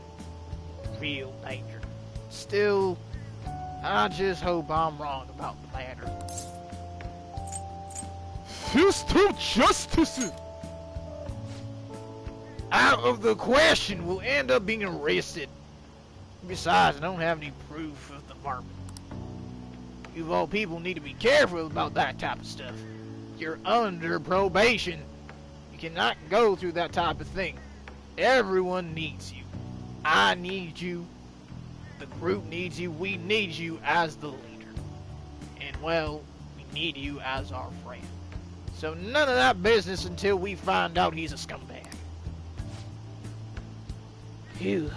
real danger. Still, I just hope I'm wrong about the matter. Fist of justice! Out of the question, we'll end up being arrested. Besides, I don't have any proof of the varmint. You of all people need to be careful about that type of stuff. You're under probation. You cannot go through that type of thing. Everyone needs you. I need you. The group needs you. We need you as the leader. And, well, we need you as our friend. So none of that business until we find out he's a scumbag. Phew.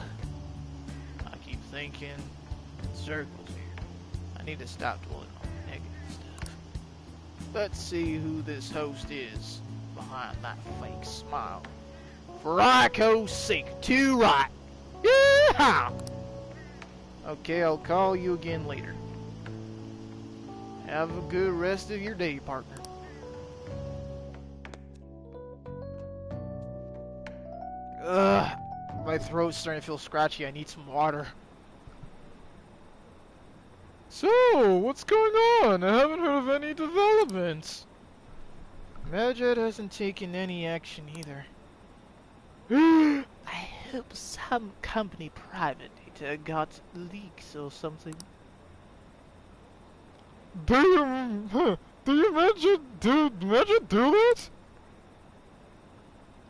I keep thinking in circles here. I need to stop dwelling on negative stuff. Let's see who this host is behind that fake smile. For Aiko's sake, too right. Yeehaw! Okay, I'll call you again later. Have a good rest of your day, partner. Ugh, my throat's starting to feel scratchy. I need some water. So, what's going on? I haven't heard of any developments. Medjed hasn't taken any action either. I hope some company private data got leaks or something. Did Medjed do that?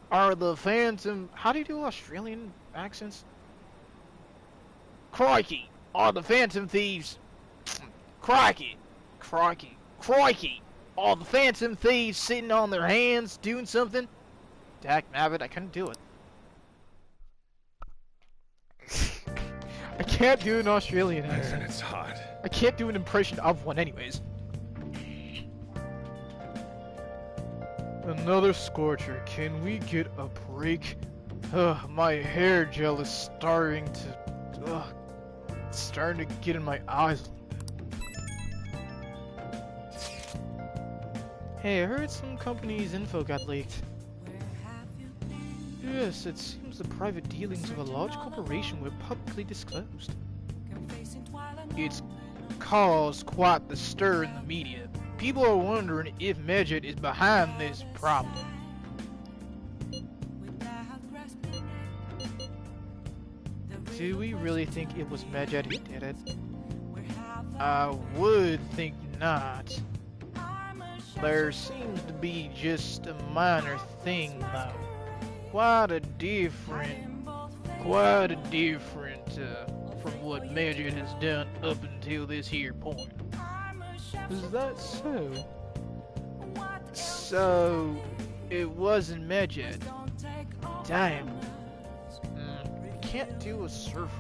Are the Phantom... How do you do Australian accents? Crikey! Are the Phantom Thieves... Crikey! Crikey! Crikey! Are the Phantom Thieves sitting on their hands doing something? Dagnabbit, I couldn't do it. I can't do an Australian accent. Man, it's hot. I can't do an impression of one anyways. Another scorcher. Can we get a break? My hair gel is starting to get in my eyes. Hey, I heard some company's info got leaked. Yes, it seems the private dealings of a large corporation were publicly disclosed. It's caused quite the stir in the media. People are wondering if Medjed is behind this problem. Do we really think it was Medjed who did it? I would think not. There seems to be just a minor thing though. Quite a different from what Medjed has done up until this here point. Is that so? So, it wasn't Medjed. Damn. Can't do a surfer.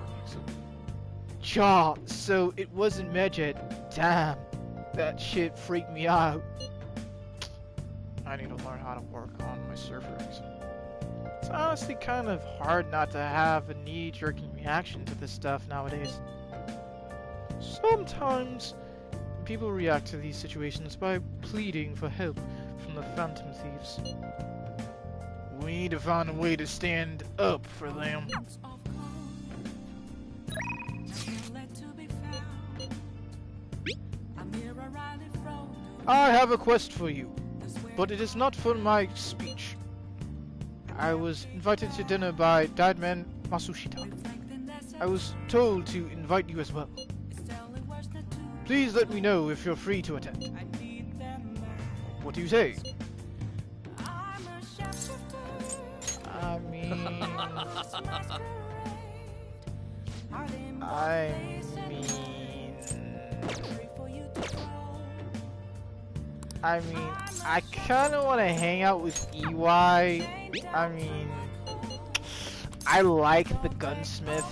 Jaw, so it wasn't Medjed. Damn. That shit freaked me out. I need to learn how to work on my surfer. It's honestly kind of hard not to have a knee-jerking reaction to this stuff nowadays. Sometimes people react to these situations by pleading for help from the Phantom Thieves. We need to find a way to stand up for them. I have a quest for you, but it is not for my speech. I was invited to dinner by Deadman Masushita. I was told to invite you as well. Please let me know if you're free to attend. What do you say? I mean, I kind of want to hang out with EY. I mean, I like the gunsmith,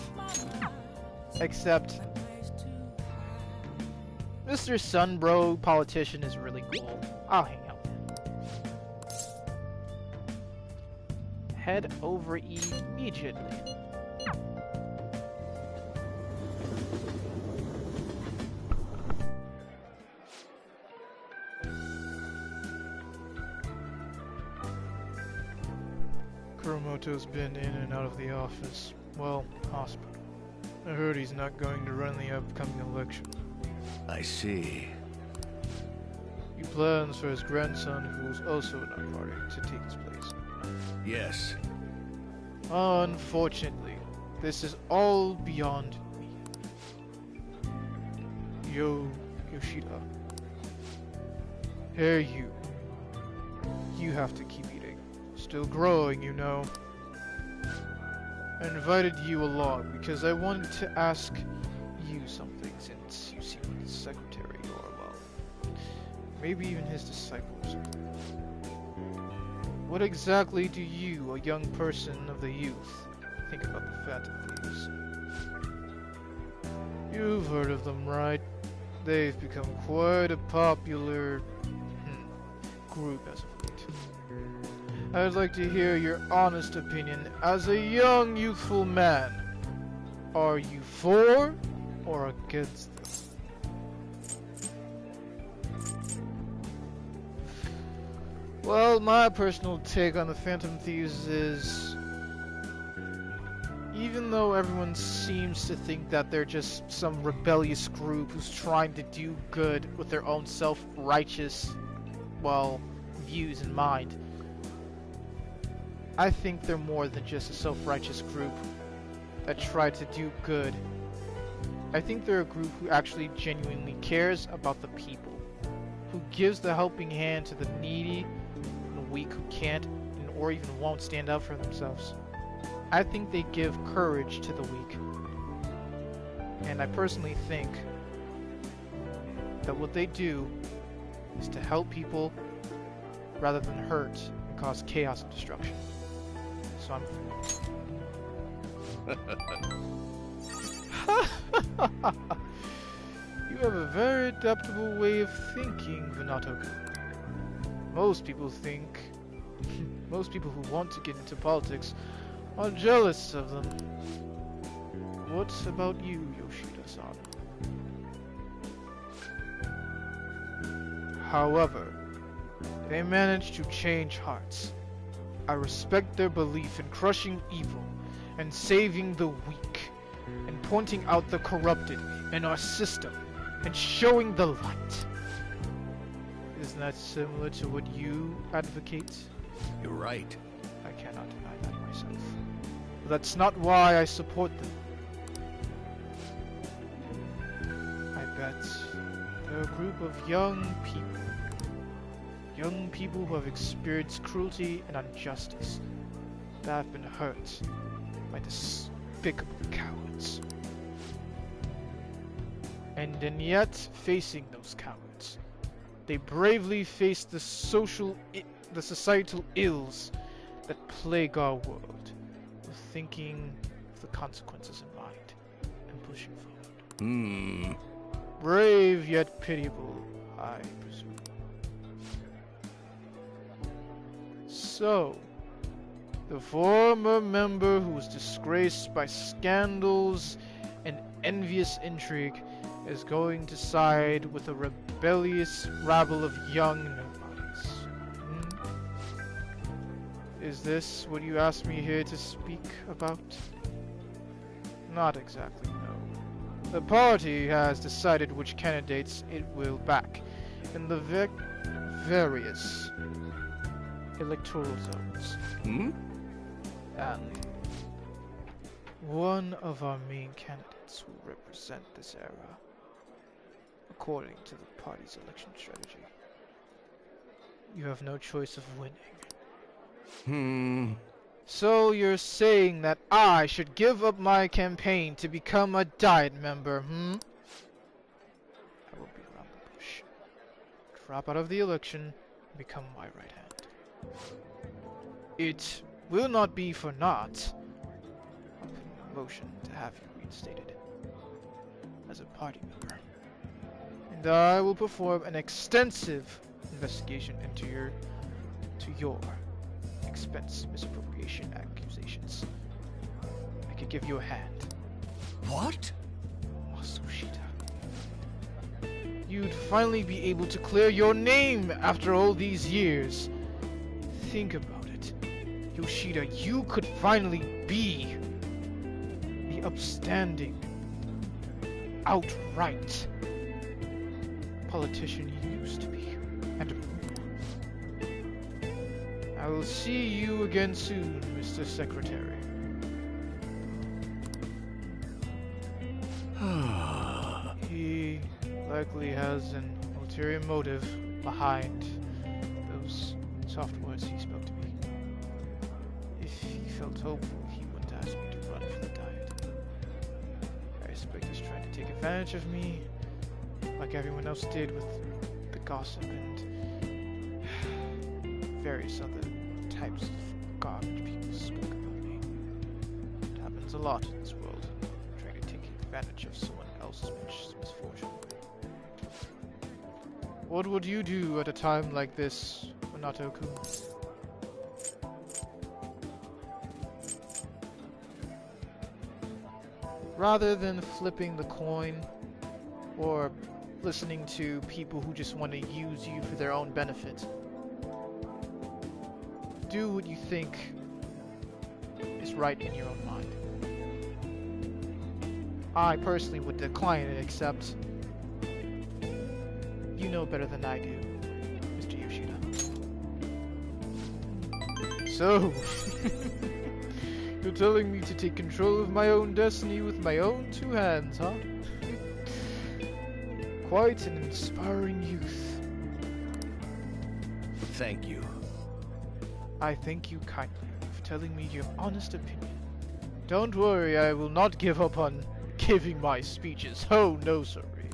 except Mr. Sunbro, politician, is really cool. I'll hang out with him. Head over immediately. Kuromoto's been in and out of the office. Well, hospital. I heard he's not going to run the upcoming election. I see. He plans for his grandson, who is also in our party, to take his place. Yes. Unfortunately, this is all beyond me. Yoshida. Here you have to keep eating. Still growing, you know. I invited you along because I wanted to ask you something, since you seem like his secretary, or well, maybe even his disciples. What exactly do you, a young person of the youth, think about the Phantom Thieves? You've heard of them, right? They've become quite a popular group as of late. I'd like to hear your honest opinion as a young, youthful man. Are you for or against them? Well, my personal take on the Phantom Thieves is Even though everyone seems to think that they're just some rebellious group who's trying to do good with their own self-righteous, well, views in mind, I think they're more than just a self-righteous group that try to do good. I think they're a group who actually genuinely cares about the people, who gives the helping hand to the needy and the weak who can't or even won't stand up for themselves. I think they give courage to the weak. And I personally think that what they do is to help people rather than hurt and cause chaos and destruction. So I'm... You have a very adaptable way of thinking, Venatoku. Most people who want to get into politics are jealous of them. What about you, Yoshida-san? However, they managed to change hearts. I respect their belief in crushing evil and saving the weak, and pointing out the corrupted in our system and showing the light. Isn't that similar to what you advocate? You're right. I cannot deny that myself. But that's not why I support them. I bet they're a group of young people who have experienced cruelty and injustice, that have been hurt by despicable cowards. And yet, facing those cowards, they bravely face the societal ills that plague our world, with thinking of the consequences in mind and pushing forward. Brave yet pitiable, I presume. So, the former member who was disgraced by scandals and envious intrigue is going to side with a rebellious rabble of young nobodies. Is this what you asked me here to speak about? Not exactly, no. The party has decided which candidates it will back in the various electoral zones. And one of our main candidates will represent this era, according to the party's election strategy. You have no choice of winning. So you're saying that I should give up my campaign to become a Diet member, I will be around the bush. Drop out of the election and become my right hand. It will not be for naught. I'll put in a motion to have you reinstated as a party member. And I will perform an extensive investigation into your expense misappropriation accusations. I could give you a hand. What? Masushita. You'd finally be able to clear your name after all these years. Think about it. Yoshida, you could finally be the upstanding, outright politician you used to be, and more. I will see you again soon, Mr. Secretary. He likely has an ulterior motive behind those soft words he spoke to me. If he felt hopeful, he wouldn't ask me to run for the Diet. I suspect he's trying to take advantage of me, like everyone else did with the gossip and various other types of garbage people spoke about me. It happens a lot in this world, trying to take advantage of someone else's misfortune. What would you do at a time like this, Minato-kun? Rather than flipping the coin or listening to people who just want to use you for their own benefit, do what you think is right in your own mind. I personally would decline it, except you know better than I do, Mr. Yoshida. So, you're telling me to take control of my own destiny with my own two hands, huh? Quite an inspiring youth. Thank you. I thank you kindly for telling me your honest opinion. Don't worry, I will not give up on giving my speeches. Oh, no, sorry.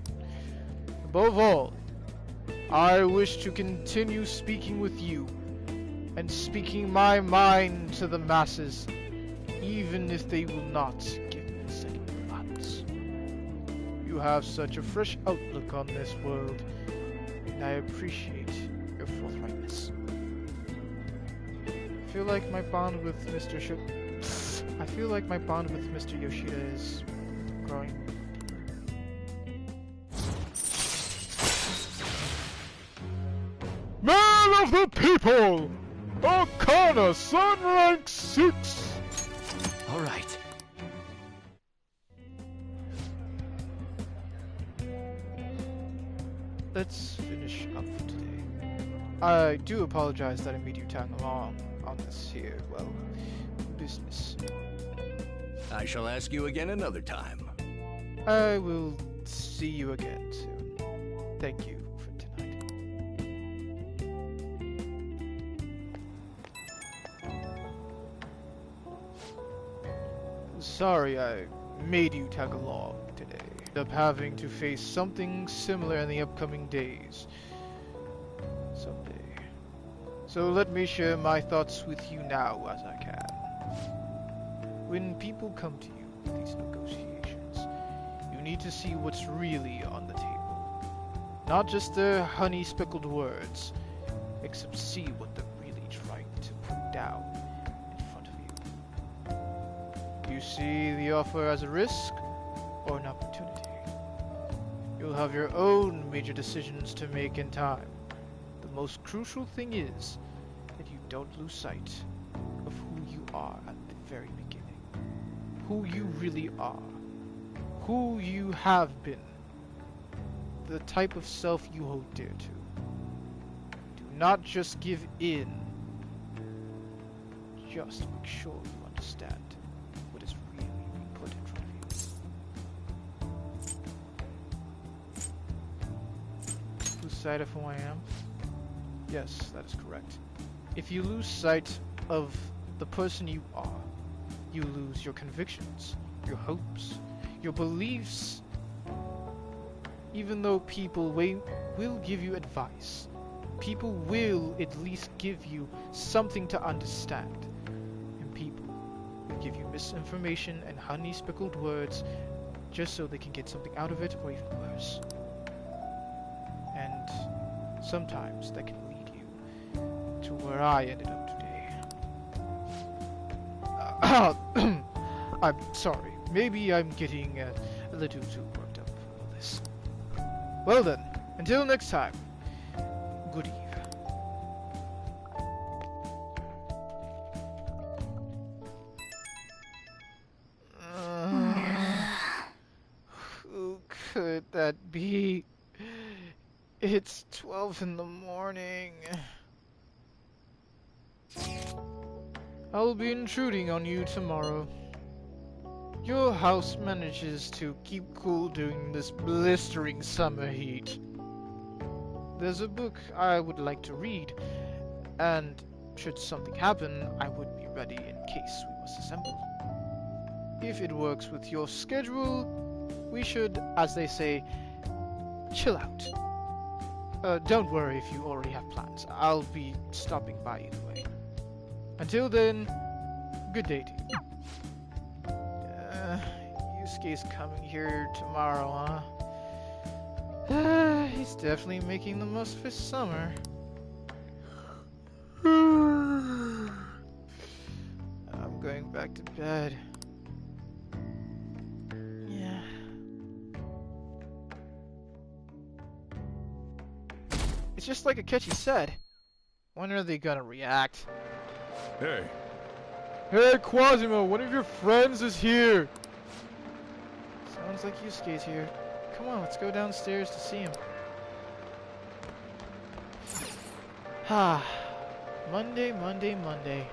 Above all, I wish to continue speaking with you and speaking my mind to the masses, even if they will not give me a second thoughts. You have such a fresh outlook on this world, and I appreciate your forthrightness. I feel like my bond with Mr. Yoshida is growing. Man of the people! Arcana, Sun Rank 6! Alright. Let's finish up for today. I do apologize that I made you tag along on this here, well, business. I shall ask you again another time. I will see you again soon. Thank you for tonight. Sorry I made you tag along today. End up having to face something similar in the upcoming days. Someday. So let me share my thoughts with you now as I can. When people come to you with these negotiations, you need to see what's really on the table. Not just their honey-speckled words, except see what they're really trying to put down in front of you. You see the offer as a risk or an opportunity. You'll have your own major decisions to make in time. The most crucial thing is that you don't lose sight of who you are at the very beginning. Who you really are. Who you have been. The type of self you hold dear to. Do not just give in. Just make sure you understand what is really being put in front of you. Lose sight of who I am? Yes, that is correct. If you lose sight of the person you are, you lose your convictions, your hopes, your beliefs. Even though people will give you advice, people will at least give you something to understand. And people will give you misinformation and honey-speckled words just so they can get something out of it, or even worse. And sometimes that can lead you to where I ended up today. I'm sorry. Maybe I'm getting a little too worked up for all this. Well then, until next time, good eve. Who could that be? It's 12 in the morning. I'll be intruding on you tomorrow. Your house manages to keep cool during this blistering summer heat. There's a book I would like to read, and should something happen, I would be ready in case we must assemble. If it works with your schedule, we should, as they say, chill out. Don't worry if you already have plans. I'll be stopping by either way. Until then, good day to you. Yusuke's coming here tomorrow, huh? He's definitely making the most of his summer. I'm going back to bed. Yeah. It's just like Akechi said. When are they gonna react? Hey. Hey, Quasimo, one of your friends is here! Son Sounds like Yusuke's here. Come on, let's go downstairs to see him. Ah, Monday, Monday, Monday.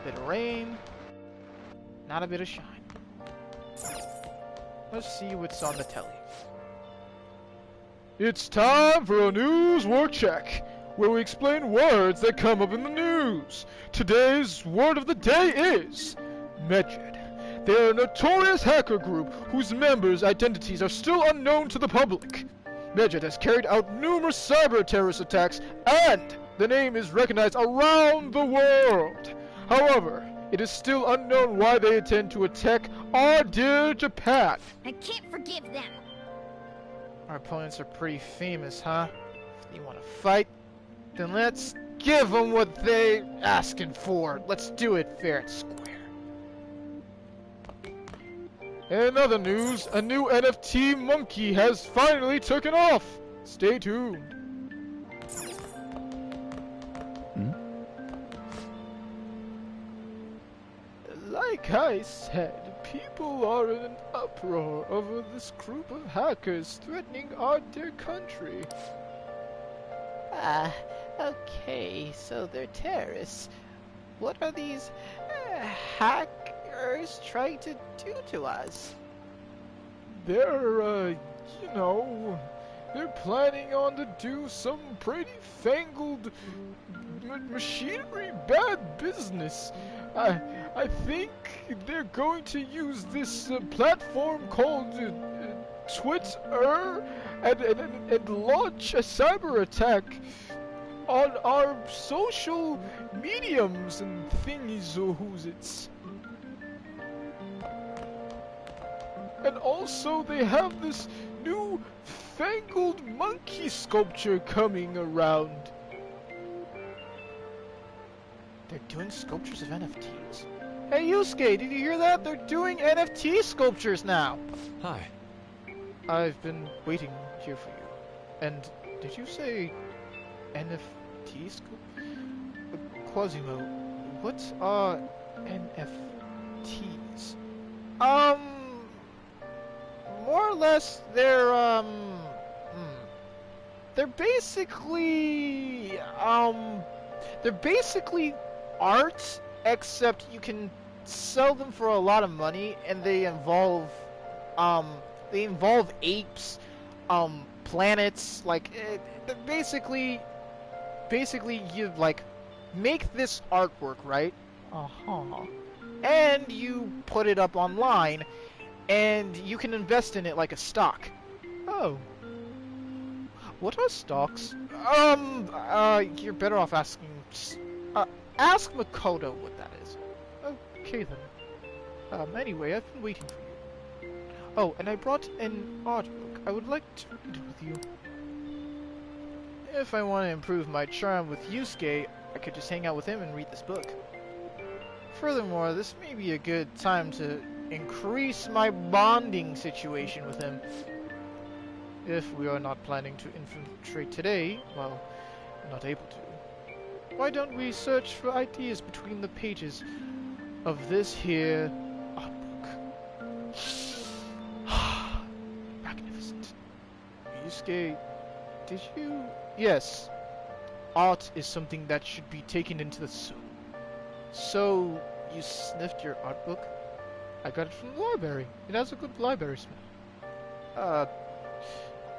Bit of rain, not a bit of shine. Let's see what's on the telly. It's time for a news word check, where we explain words that come up in the news. Today's word of the day is Medjed. They're a notorious hacker group whose members' identities are still unknown to the public. Medjed has carried out numerous cyber terrorist attacks, and the name is recognized around the world. However, it is still unknown why they intend to attack our dear Japan. I can't forgive them. Our opponents are pretty famous, huh? If they want to fight, then let's give them what they're asking for. Let's do it fair and square. In other news, a new NFT monkey has finally taken off. Stay tuned. Like I said, people are in an uproar over this group of hackers threatening our dear country. Ah, okay, so they're terrorists. What are these hackers trying to do to us? They're, you know, they're planning on to do some pretty fangled machinery bad business. I think they're going to use this platform called Twitter and launch a cyber attack on our social mediums and thingies or who's it's. And also they have this new fangled monkey sculpture coming around. They're doing sculptures of NFTs. Hey Yusuke, did you hear that? They're doing NFT sculptures now! Hi. I've been waiting here for you. And did you say NFT sculpture? Quasimo, what are NFTs? More or less, they're basically, art, except you can sell them for a lot of money, and they involve apes, planets, like, basically you, like, make this artwork, right? And you put it up online, and you can invest in it like a stock. Oh. What are stocks? You're better off asking, ask Makoto what that is. Okay then. Anyway, I've been waiting for you. Oh, and I brought an art book. I would like to read it with you. If I want to improve my charm with Yusuke, I could just hang out with him and read this book. Furthermore, this may be a good time to increase my bonding situation with him. If we are not planning to infiltrate today, well, not able to, why don't we search for ideas between the pages of this here art book? Magnificent. Yusuke, did you... Yes. Art is something that should be taken into the soul. So, you sniffed your art book? I got it from the library. It has a good library smell.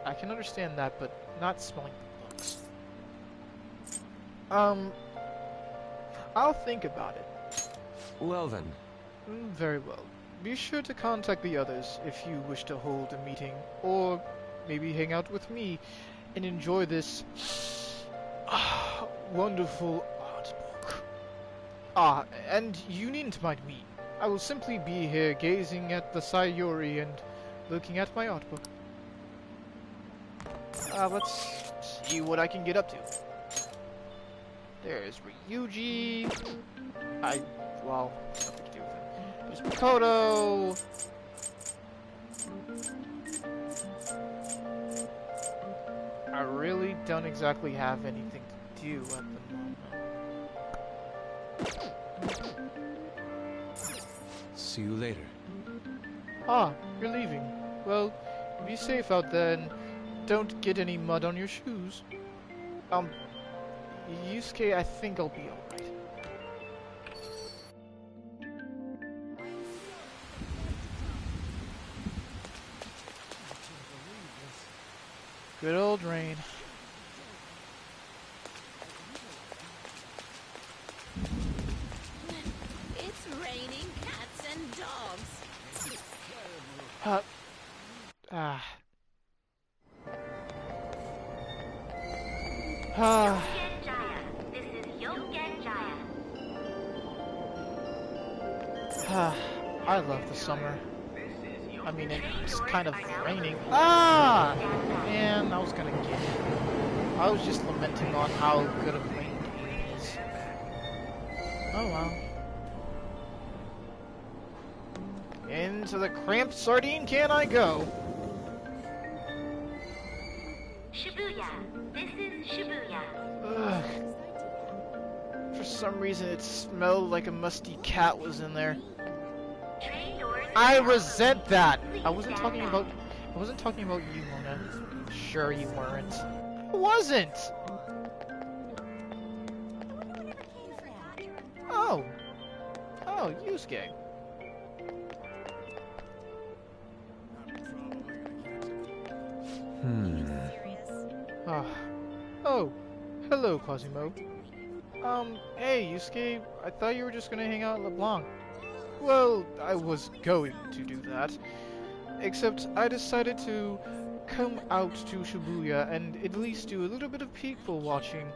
I can understand that, but not smelling the books. I'll think about it. Well then. Very well. Be sure to contact the others if you wish to hold a meeting, or maybe hang out with me and enjoy this wonderful art book. And you needn't mind me. I will simply be here gazing at the Sayori and looking at my art book. Let's see what I can get up to. There's Ryuji. Well, nothing to do with him. There's Makoto. I really don't exactly have anything to do at the moment. See you later. You're leaving. Well, be safe out there and don't get any mud on your shoes. Yusuke, I think I'll be alright. Good old rain. It's raining cats and dogs. This is Yogen I love the summer. I mean, it's kind of raining. Ah! Man, I was gonna get it. I was just lamenting on how good a rain day is. Oh well. Into the cramped sardine can I go? Shibuya. This is Shibuya. Ugh. For some reason, it smelled like a musty cat was in there. I resent that. I wasn't talking about you, Mona. Sure you weren't. I wasn't. Oh, Yusuke. Oh, hello, Quasimo. Hey, Yusuke. I thought you were just gonna hang out at LeBlanc. Well, I was going to do that, except I decided to come out to Shibuya and at least do a little bit of people watching.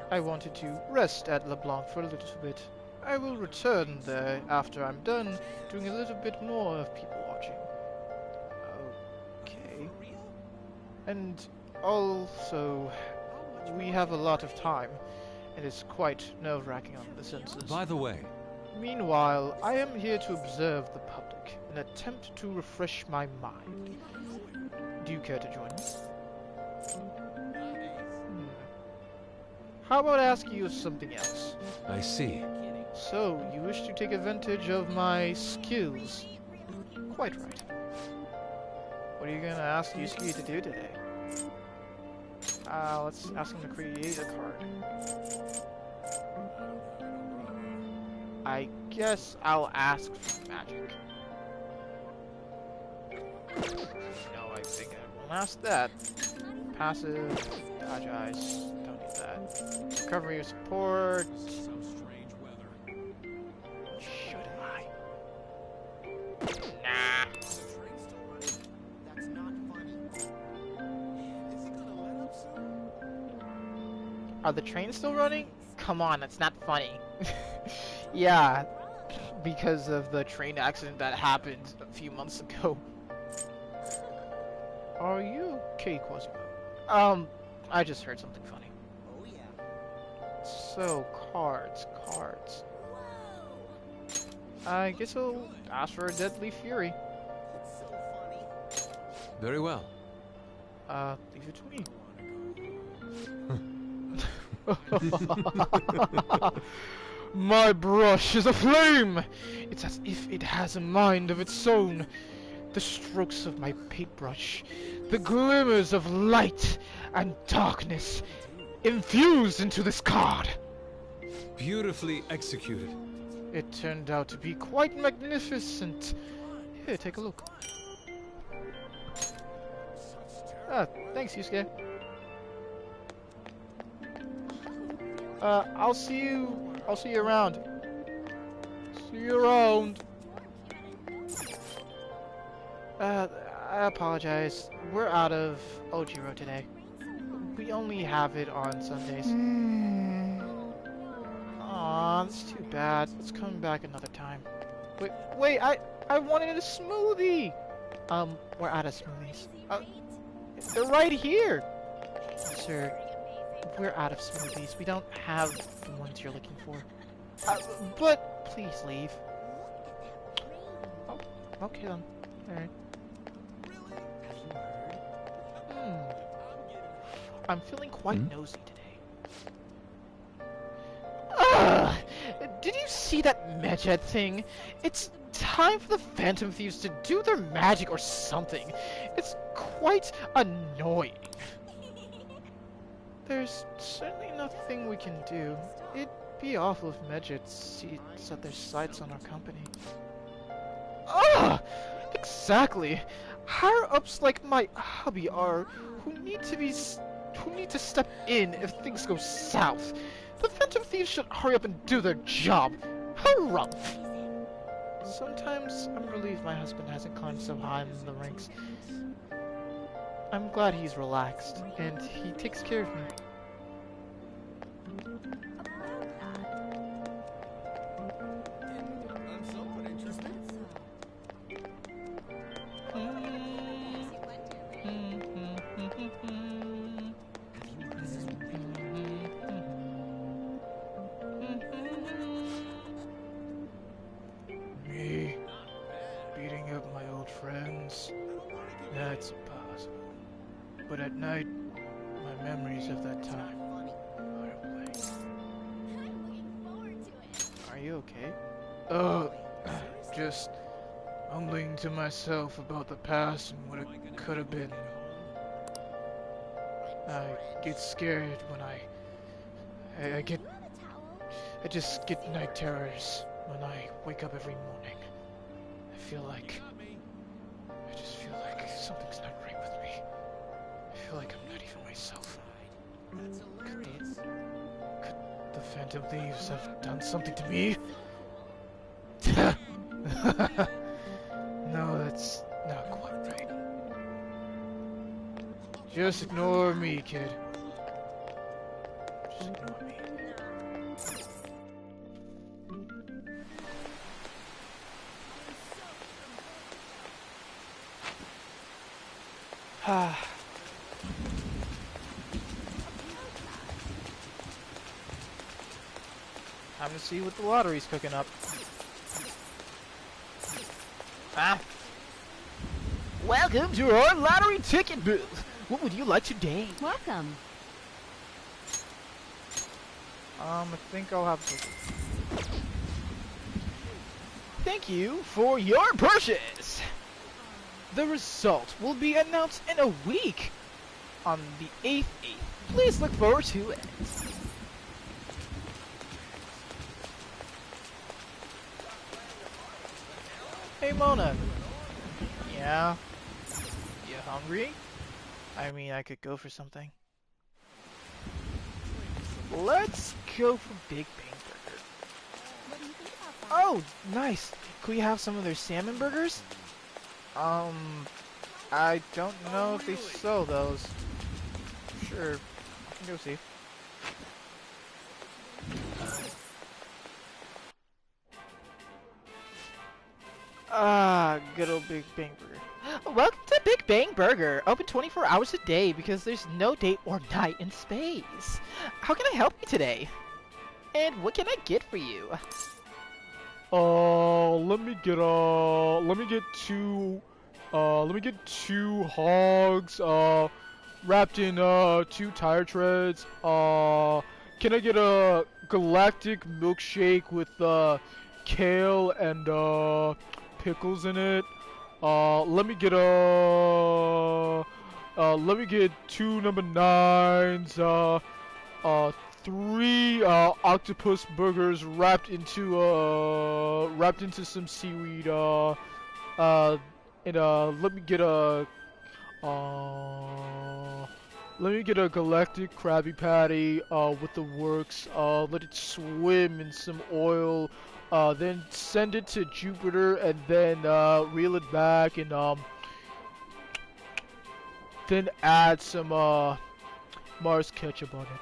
I wanted to rest at LeBlanc for a little bit. I will return there after I'm done doing a little bit more of people watching. Okay. And also, we have a lot of time, and it's quite nerve-wracking on the senses. By the way, meanwhile, I am here to observe the public, an attempt to refresh my mind. Do you care to join me? How about I ask you something else? I see. So, you wish to take advantage of my skills? Quite right. What are you gonna ask Yusuke to do today? Let's ask him to create a card. I guess I'll ask for magic. No, I think I won't ask that. Passive, dodge eyes, don't need that. Recover your support. Should I? Nah. Are the trains still running? Come on, that's not funny. Yeah, because of the train accident that happened a few months ago. Are you okay, Quasimo? I just heard something funny. Oh yeah. So, cards. I guess I'll ask for a deadly fury. Very well. Leave it to me. My brush is aflame! It's as if it has a mind of its own. The strokes of my paintbrush, the glimmers of light and darkness infused into this card. Beautifully executed. It turned out to be quite magnificent. Here, take a look. Thanks, Yusuke. I'll see you around. See you around. I apologize. We're out of Ojiro today. We only have it on Sundays. Aw, that's too bad. Let's come back another time. Wait, I wanted a smoothie! We're out of smoothies. They're right here! Sir, we're out of smoothies. We don't have the ones you're looking for. But please leave. Oh, okay then. Alright. I'm feeling quite nosy today. Ugh! Did you see that Medjed thing? It's time for the Phantom Thieves to do their magic or something. It's quite annoying. There's certainly nothing we can do. It'd be awful if Medjed set their sights on our company. Ah! Exactly! Higher-ups like my hubby are who need to step in if things go south. The Phantom Thieves should hurry up and do their job. Hurrah! Sometimes I'm relieved my husband hasn't climbed so high in the ranks. I'm glad he's relaxed, and he takes care of me. Me beating up my old friends? That's impossible. But at night, my memories of that time are at play. Are you okay? Oh, just mumbling to myself about the past and what it could have been. I get scared when I just get night terrors when I wake up every morning. I just feel like something's not right with me. I feel like I'm not even myself. Could the Phantom Thieves have done something to me? No, that's not quite right. Just ignore me, kid. Just ignore me. Time to see what the lottery's cooking up. Welcome to our lottery ticket booth. What would you like today? Welcome. I think I'll have something. Thank you for your purchase. The result will be announced in a week on the 8th. Please look forward to it. Hey Mona. Yeah? You hungry? I mean, I could go for something. Let's go for Big Bang Burger. What do you think about that? Oh, nice. Could we have some of their salmon burgers? I don't know if they sell those. Sure, I can go see. Ah, good old Big Bang Burger. Welcome to Big Bang Burger. Open 24 hours a day because there's no day or night in space. How can I help you today? And what can I get for you? Let me get two hogs, wrapped in, 2 tire treads. Can I get a galactic milkshake with, kale and, pickles in it? Let me get 2 number 9s, 3 octopus burgers wrapped into some seaweed, and let me get a galactic Krabby Patty with the works. Let it swim in some oil, then send it to Jupiter, and then reel it back, and then add some Mars ketchup on it.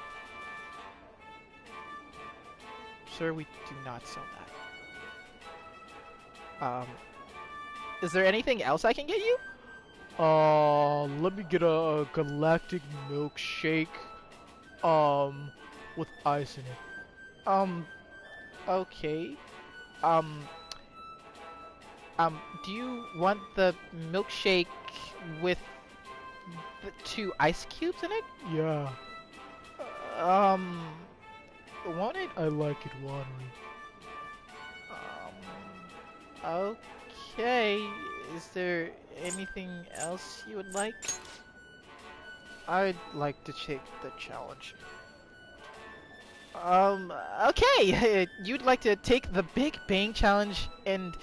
Sir, we do not sell that. Is there anything else I can get you? Let me get a galactic milkshake, with ice in it. Okay. Do you want the milkshake with the 2 ice cubes in it? Yeah. Want it? I like it watery. Okay, is there anything else you would like? I'd like to take the challenge. Okay, you'd like to take the Big Bang Challenge and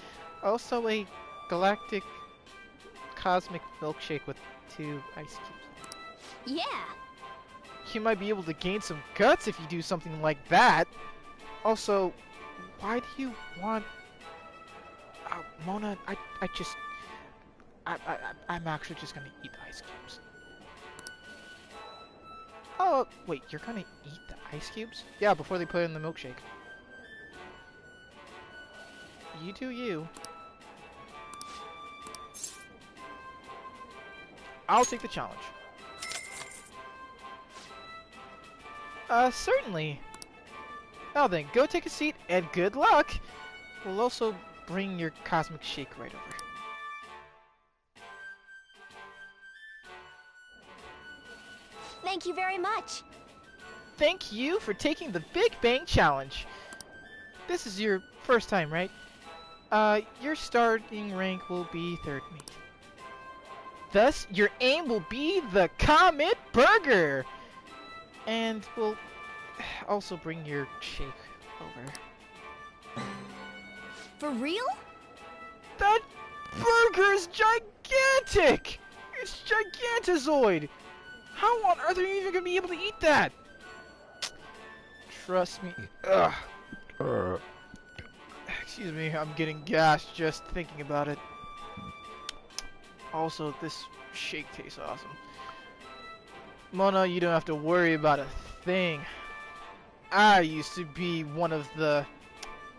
also a galactic cosmic milkshake with 2 ice cubes. Yeah. You might be able to gain some guts if you do something like that. Also, why do you want... Mona, I'm actually just gonna eat the ice cubes. Oh, wait, you're gonna eat the ice cubes? Yeah, before they put it in the milkshake. You do you. I'll take the challenge. Certainly. Now then, go take a seat and good luck! We'll also bring your cosmic shake right over. Thank you very much. Thank you for taking the Big Bang Challenge. This is your first time, right? Your starting rank will be 3rd mate. Thus, your aim will be the Comet Burger! And we'll also bring your shake over. For real? That burger's gigantic! It's gigantozoid! How on earth are you even gonna be able to eat that? Trust me. Ugh. Excuse me, I'm getting gassed just thinking about it. Also, this shake tastes awesome. Mona, you don't have to worry about a thing. I used to be one of the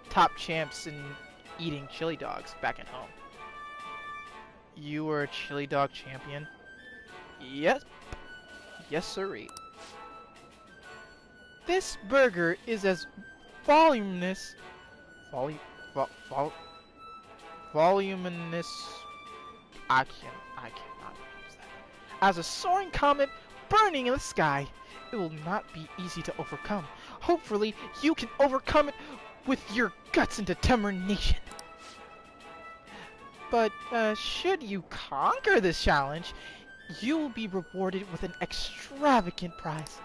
top champs in eating chili dogs back at home. You were a chili dog champion? Yes. Yes, sirree. This burger is as voluminous... voluminous... I cannot use that. As a soaring comet burning in the sky. It will not be easy to overcome. Hopefully, you can overcome it with your guts and determination. But, should you conquer this challenge, you will be rewarded with an extravagant prize.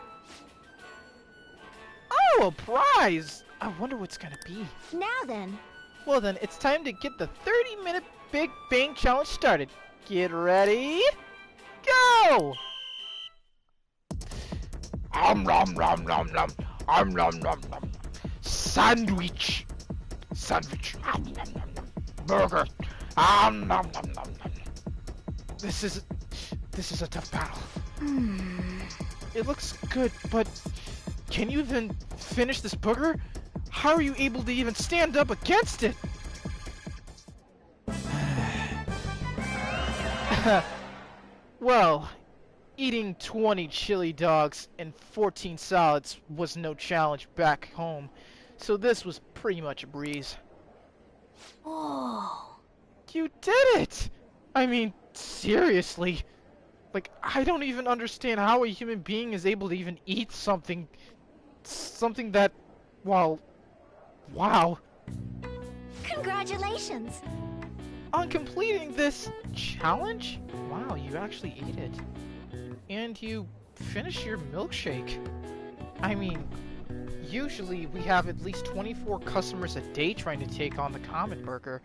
Oh, a prize! I wonder what's gonna be. Now then. Well then, it's time to get the 30-minute Big Bang Challenge started. Get ready? Go! Nom nom nom nom nom. Nom nom nom. Sandwich. Sandwich. Nom nom nom nom. Burger. Nom nom nom nom. This is a tough battle. It looks good, but can you even finish this burger? How are you able to even stand up against it? Well, eating 20 chili dogs and 14 salads was no challenge back home, so this was pretty much a breeze. Oh. You did it! I mean, seriously. Like, I don't even understand how a human being is able to even eat something that, well, wow. Congratulations! On completing this challenge? Wow, you actually ate it. And you finished your milkshake. I mean, usually we have at least 24 customers a day trying to take on the Comet Burger,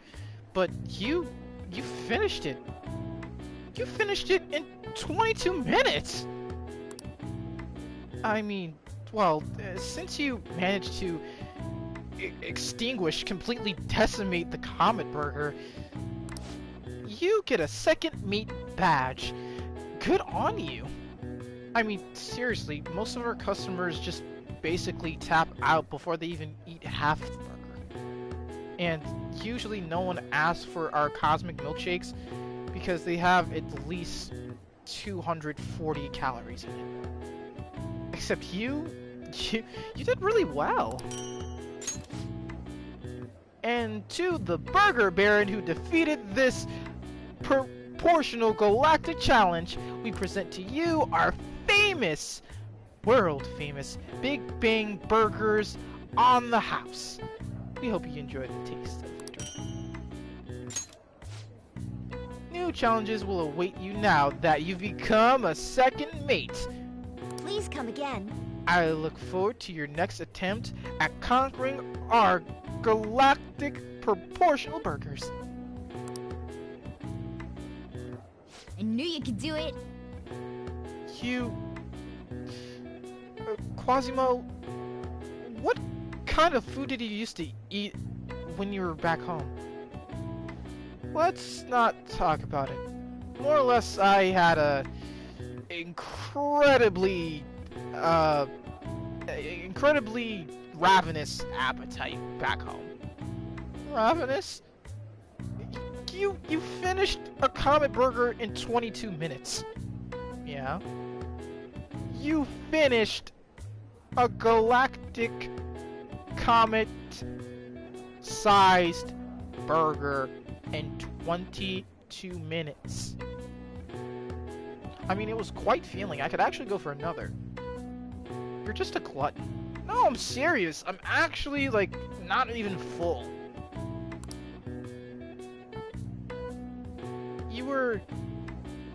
but you finished it. You finished it in 22 minutes! I mean, well, since you managed to completely decimate the Comet Burger, you get a second meat badge. Good on you. I mean, seriously, most of our customers just basically tap out before they even eat half the burger. And usually no one asks for our cosmic milkshakes because they have at least 240 calories in it. Except you did really well. And to the Burger Baron who defeated this proportional galactic challenge, we present to you our famous, world famous Big Bang Burgers on the house. We hope you enjoyed the taste of victory. New challenges will await you now that you've become a second mate. Please come again. I look forward to your next attempt at conquering our galactic proportional burgers. I knew you could do it. You... Quasimo, what kind of food did you used to eat when you were back home? Let's not talk about it. More or less, I had a incredibly ravenous appetite back home. Ravenous? You finished a Comet Burger in 22 minutes. Yeah. You finished a galactic comet-sized burger in 22 minutes. I mean, it was quite feeling. I could actually go for another. You're just a glutton. No, I'm serious. I'm actually, like, not even full. You were...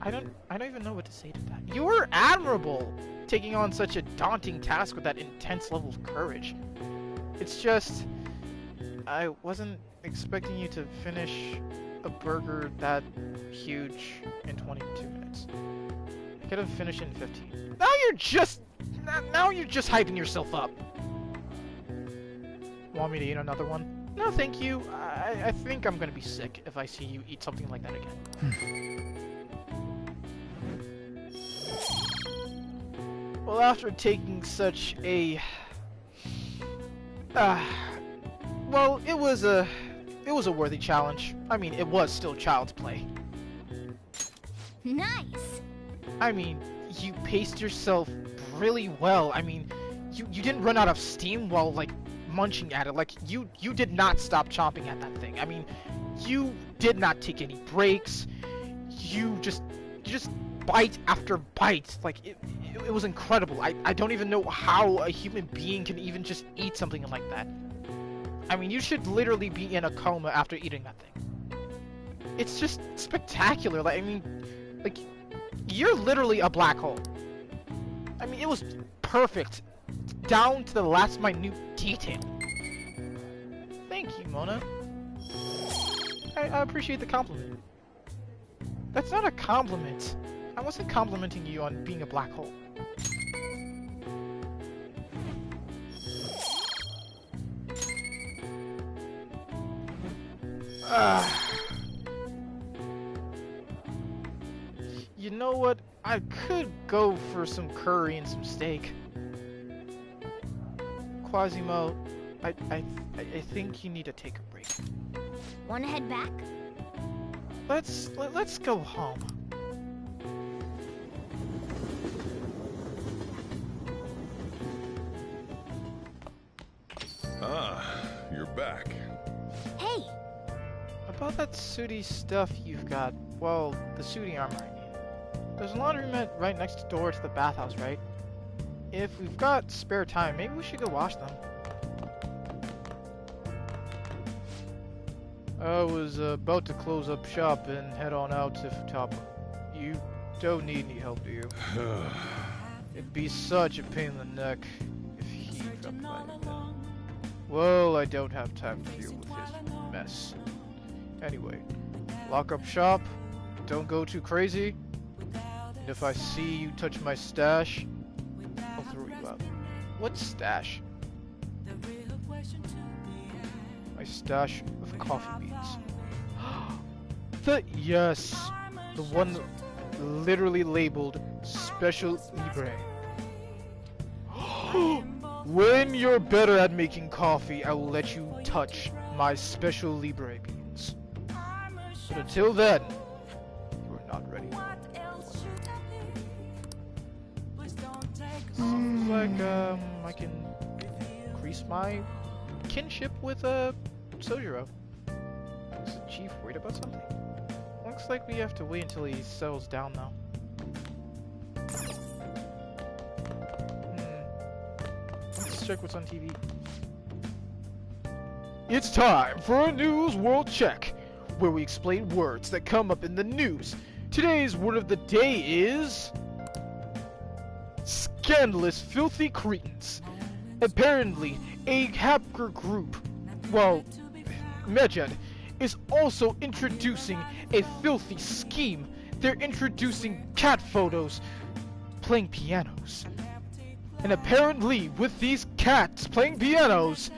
I don't even know what to say to that. You were admirable, taking on such a daunting task with that intense level of courage. It's just... I wasn't expecting you to finish a burger that huge in 22 minutes. I could have finished in 15. Now you're just hyping yourself up. Want me to eat another one? No, thank you. I think I'm gonna be sick if I see you eat something like that again. Well, after taking such a... well, it was a worthy challenge. I mean, it was still child's play. Nice! I mean, you paced yourself really well. I mean, you didn't run out of steam while, like, munching at it. Like, you did not stop chomping at that thing. I mean, you did not take any breaks. You just bite after bite. Like, it was incredible. I don't even know how a human being can even just eat something like that. I mean, you should literally be in a coma after eating that thing. It's just spectacular. Like, I mean, like, you're literally a black hole. I mean, it was perfect, down to the last minute detail. Thank you, Mona. I appreciate the compliment. That's not a compliment. I wasn't complimenting you on being a black hole. You know what? I could go for some curry and some steak. Quasimo, I think you need to take a break. Wanna head back? Let's go home. Ah, you're back. Hey! About that sooty stuff you've got, well, the sooty armor, I mean. There's a laundromat right next door to the bathhouse, right? If we've got spare time, maybe we should go wash them. I was about to close up shop and head on out to Futaba. You don't need any help, do you? It'd be such a pain in the neck if he dropped by again. Well, I don't have time to deal with his mess. Anyway, lock up shop, don't go too crazy, and if I see you touch my stash, I'll throw you out. What stash? My stash of coffee beans. Yes, the one literally labeled Special Libre. When you're better at making coffee, I will let you touch my Special Libre beans. But until then, you're not ready. Sounds like I can increase my kinship with Sojiro. Is the chief worried about something? Looks like we have to wait until he settles down now. Let's check what's on TV. It's time for a news world check. where we explain words that come up in the news. Today's word of the day is... scandalous filthy cretins. Apparently, a hacker group, well, Medjed, is also introducing a filthy scheme. They're introducing cat photos playing pianos. And apparently, with these cats playing pianos,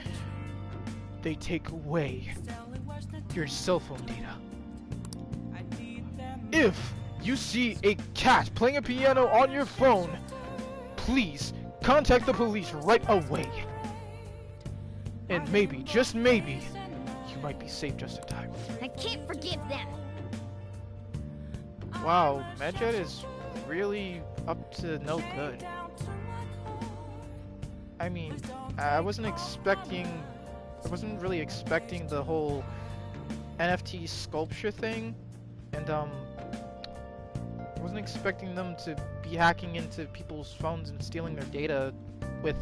they take away your cell phone data. If you see a cat playing a piano on your phone, please contact the police right away. And maybe, just maybe, you might be saved just in time. I can't forgive them. Wow, Medjed is really up to no good. I mean, I wasn't really expecting the whole NFT sculpture thing, and I wasn't expecting them to be hacking into people's phones and stealing their data with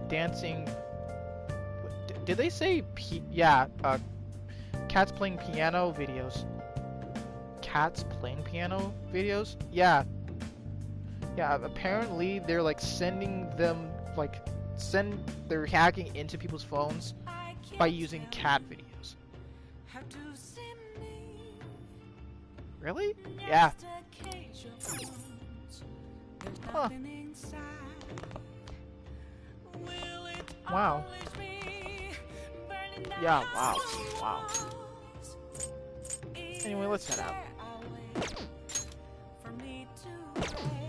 dancing. Did they say cats playing piano videos? Cats playing piano videos? Yeah, apparently they're like sending them, they're hacking into people's phones by using cat videos. Really? Yeah. Huh. Wow. Yeah, wow. Anyway, let's head out.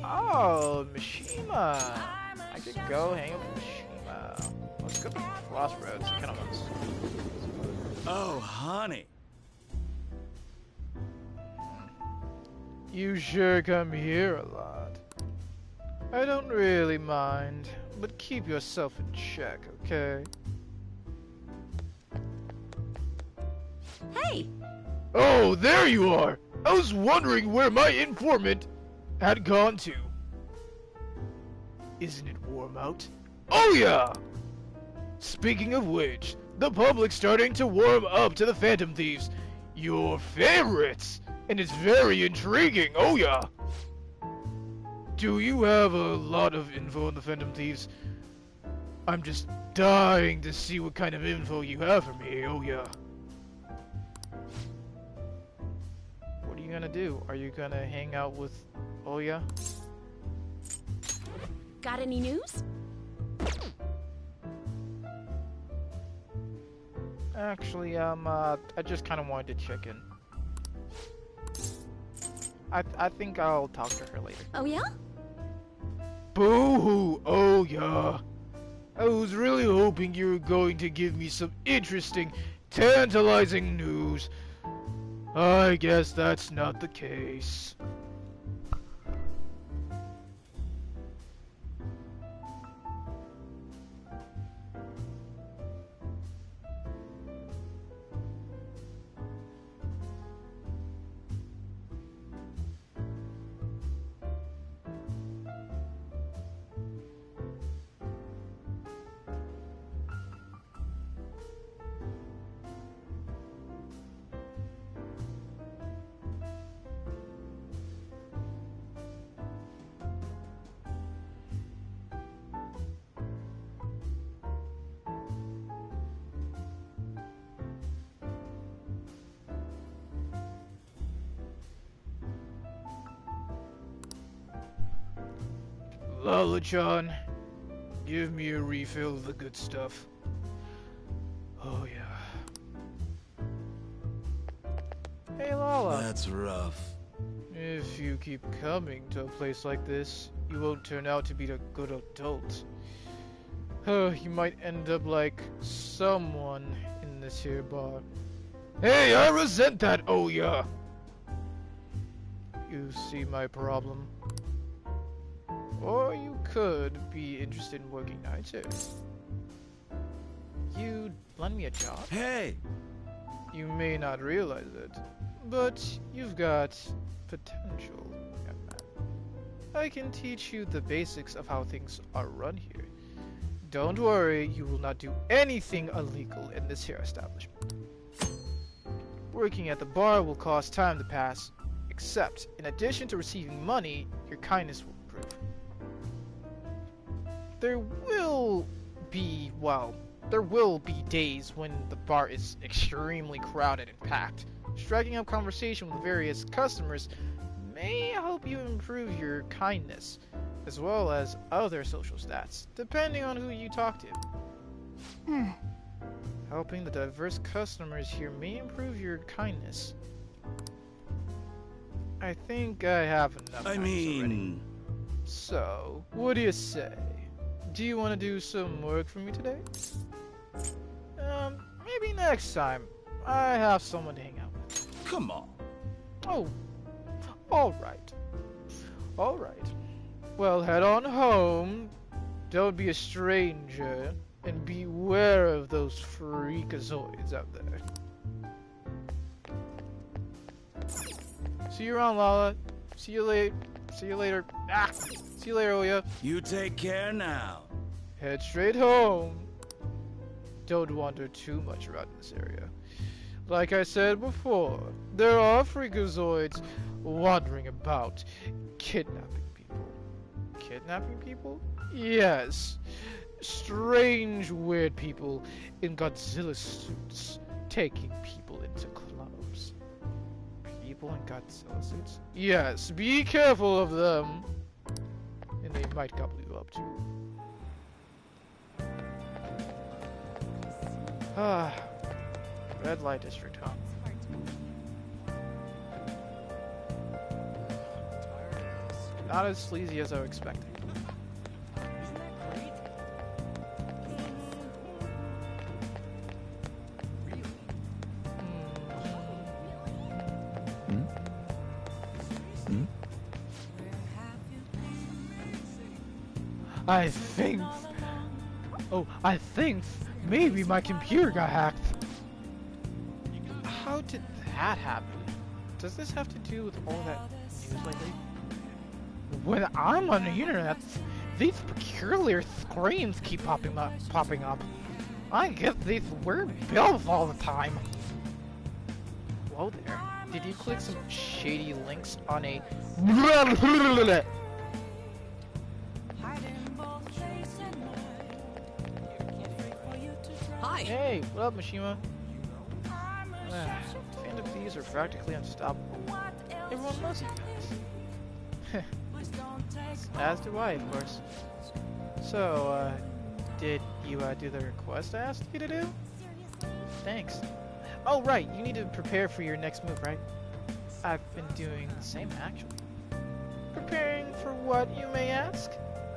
Oh, Mishima! I could go hang out with Mishima. Let's go to Crossroads. Kind of wants. Oh, honey. You sure come here a lot. I don't really mind, but keep yourself in check, okay? Hey! Oh, there you are! I was wondering where my informant had gone to. Isn't it warm out? Oh yeah! Speaking of which, the public's starting to warm up to the Phantom Thieves. Your favorites! And it's very intriguing, oh yeah! Do you have a lot of info on the Phantom Thieves? I'm just dying to see what kind of info you have for me, oh yeah. What are you gonna do? Are you gonna hang out with Oya? Got any news? Actually, I just kind of wanted to check in. I think I'll talk to her later. Oh yeah? Boo-hoo! Oh yeah! I was really hoping you were going to give me some interesting, tantalizing news. I guess that's not the case. Lala-chan, give me a refill of the good stuff. Oh yeah. Hey Lala. That's rough. If you keep coming to a place like this, you won't turn out to be a good adult. You might end up like someone in this here bar. Hey, I resent that, oh yeah! You see my problem? Or you could be interested in working nights here. You'd lend me a job? Hey! You may not realize it, but you've got potential, young man. I can teach you the basics of how things are run here. Don't worry, you will not do anything illegal in this here establishment. Working at the bar will cause time to pass, except, in addition to receiving money, your kindness will improve. There will be days when the bar is extremely crowded and packed. Striking up conversation with various customers may help you improve your kindness, as well as other social stats, depending on who you talk to. Helping the diverse customers here may improve your kindness. I think I have enough already. So, what do you say? Do you want to do some work for me today? Maybe next time. I have someone to hang out with. Come on. Oh, alright. Alright. Well, head on home. Don't be a stranger. And beware of those freakazoids out there. See you around, Lala. See you later. See you later. Ah! See you later, Oya. You take care now. Head straight home. Don't wander too much around this area. Like I said before, there are freakazoids wandering about, kidnapping people. Kidnapping people? Yes. Strange, weird people in Godzilla suits taking people into clubs. People in Godzilla suits? Yes, be careful of them. And they might gobble you up too. Ah, red light district, huh? Not as sleazy as I was expecting. I think maybe my computer got hacked. How did that happen? Does this have to do with all that news lately? When I'm on the internet, these peculiar screens keep popping up. I get these weird bills all the time. Whoa there. Did you click some shady links on a... Hi! Hey, what up, Mishima? Phantom thieves are practically unstoppable. Everyone loves you guys. As do I, of course. So, did you do the request I asked you to do? Thanks. Oh, right, you need to prepare for your next move, right? I've been doing the same, actually. Preparing for what, you may ask?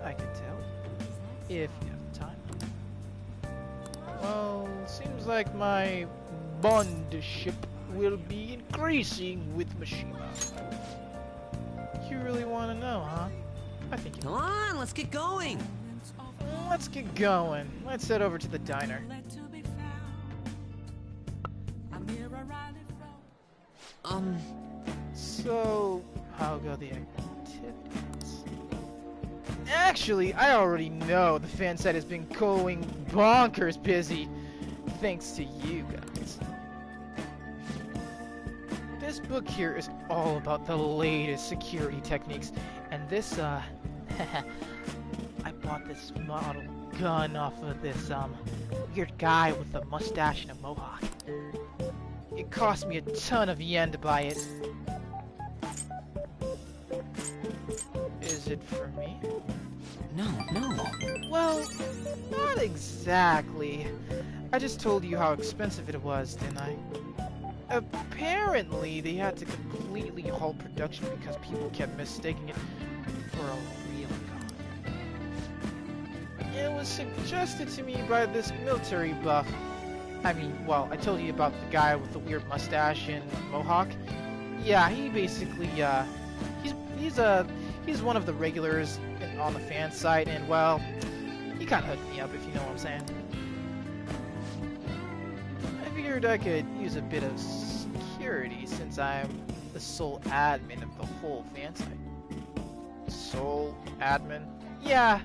I can tell. If you have the time. Well, seems like my bondship will be increasing with Mishima. You really want to know, huh? I think you Come on, let's get going! Let's get going. Let's head over to the diner. So, how go the activities? Actually, I already know the fan site has been going bonkers busy, thanks to you guys. This book here is all about the latest security techniques, and this, I bought this model gun off of this, weird guy with a mustache and a mohawk. It cost me a ton of yen to buy it. Is it for me? No. Well, not exactly. I just told you how expensive it was, didn't I? Apparently, they had to completely halt production because people kept mistaking it for a real gun. It was suggested to me by this military buff. I mean, well, I told you about the guy with the weird mustache and mohawk. Yeah, he basically, he's one of the regulars on the fan site, and well, he kind of hooked me up, if you know what I'm saying. I figured I could use a bit of security since I'm the sole admin of the whole fan site. Sole admin? Yeah,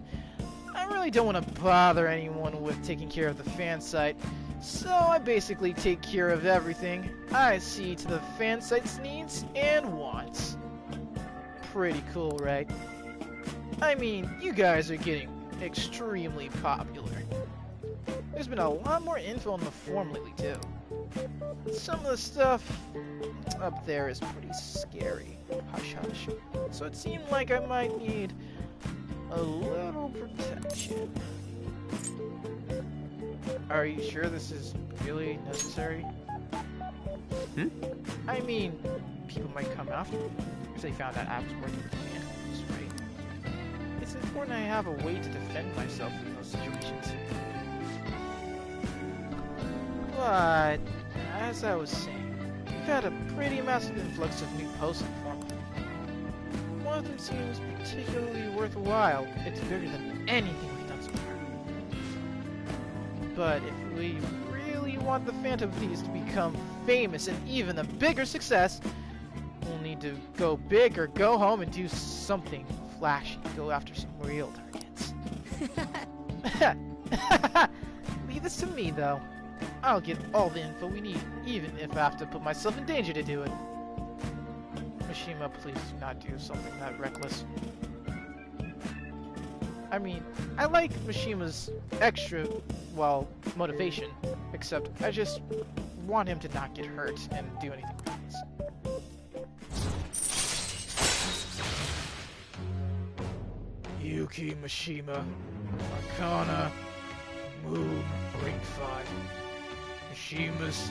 I really don't want to bother anyone with taking care of the fan site, So I basically take care of everything. I see to the fan site's needs and wants. Pretty cool, right? I mean, you guys are getting extremely popular. There's been a lot more info on the forum lately, too. Some of the stuff up there is pretty scary. Hush hush. So it seemed like I might need a little protection. Are you sure this is really necessary? I mean, people might come after me if they found out I was working with animals, right? It's important I have a way to defend myself in those situations. But, as I was saying, we've had a pretty massive influx of new posts in the forum. One of them seems particularly worthwhile. It's bigger than anything we've done so far. But if we really want the Phantom Thieves to become famous and even a bigger success, we'll need to go big or go home and do something flashy. Go after some real targets. Leave this to me, though. I'll get all the info we need, even if I have to put myself in danger to do it. Mishima, please do not do something that reckless. I mean, I like Mishima's extra, well, motivation, except I just want him to not get hurt and do anything reckless. Yuki Mishima, Arcana, Moon, Ring 5. Mishima's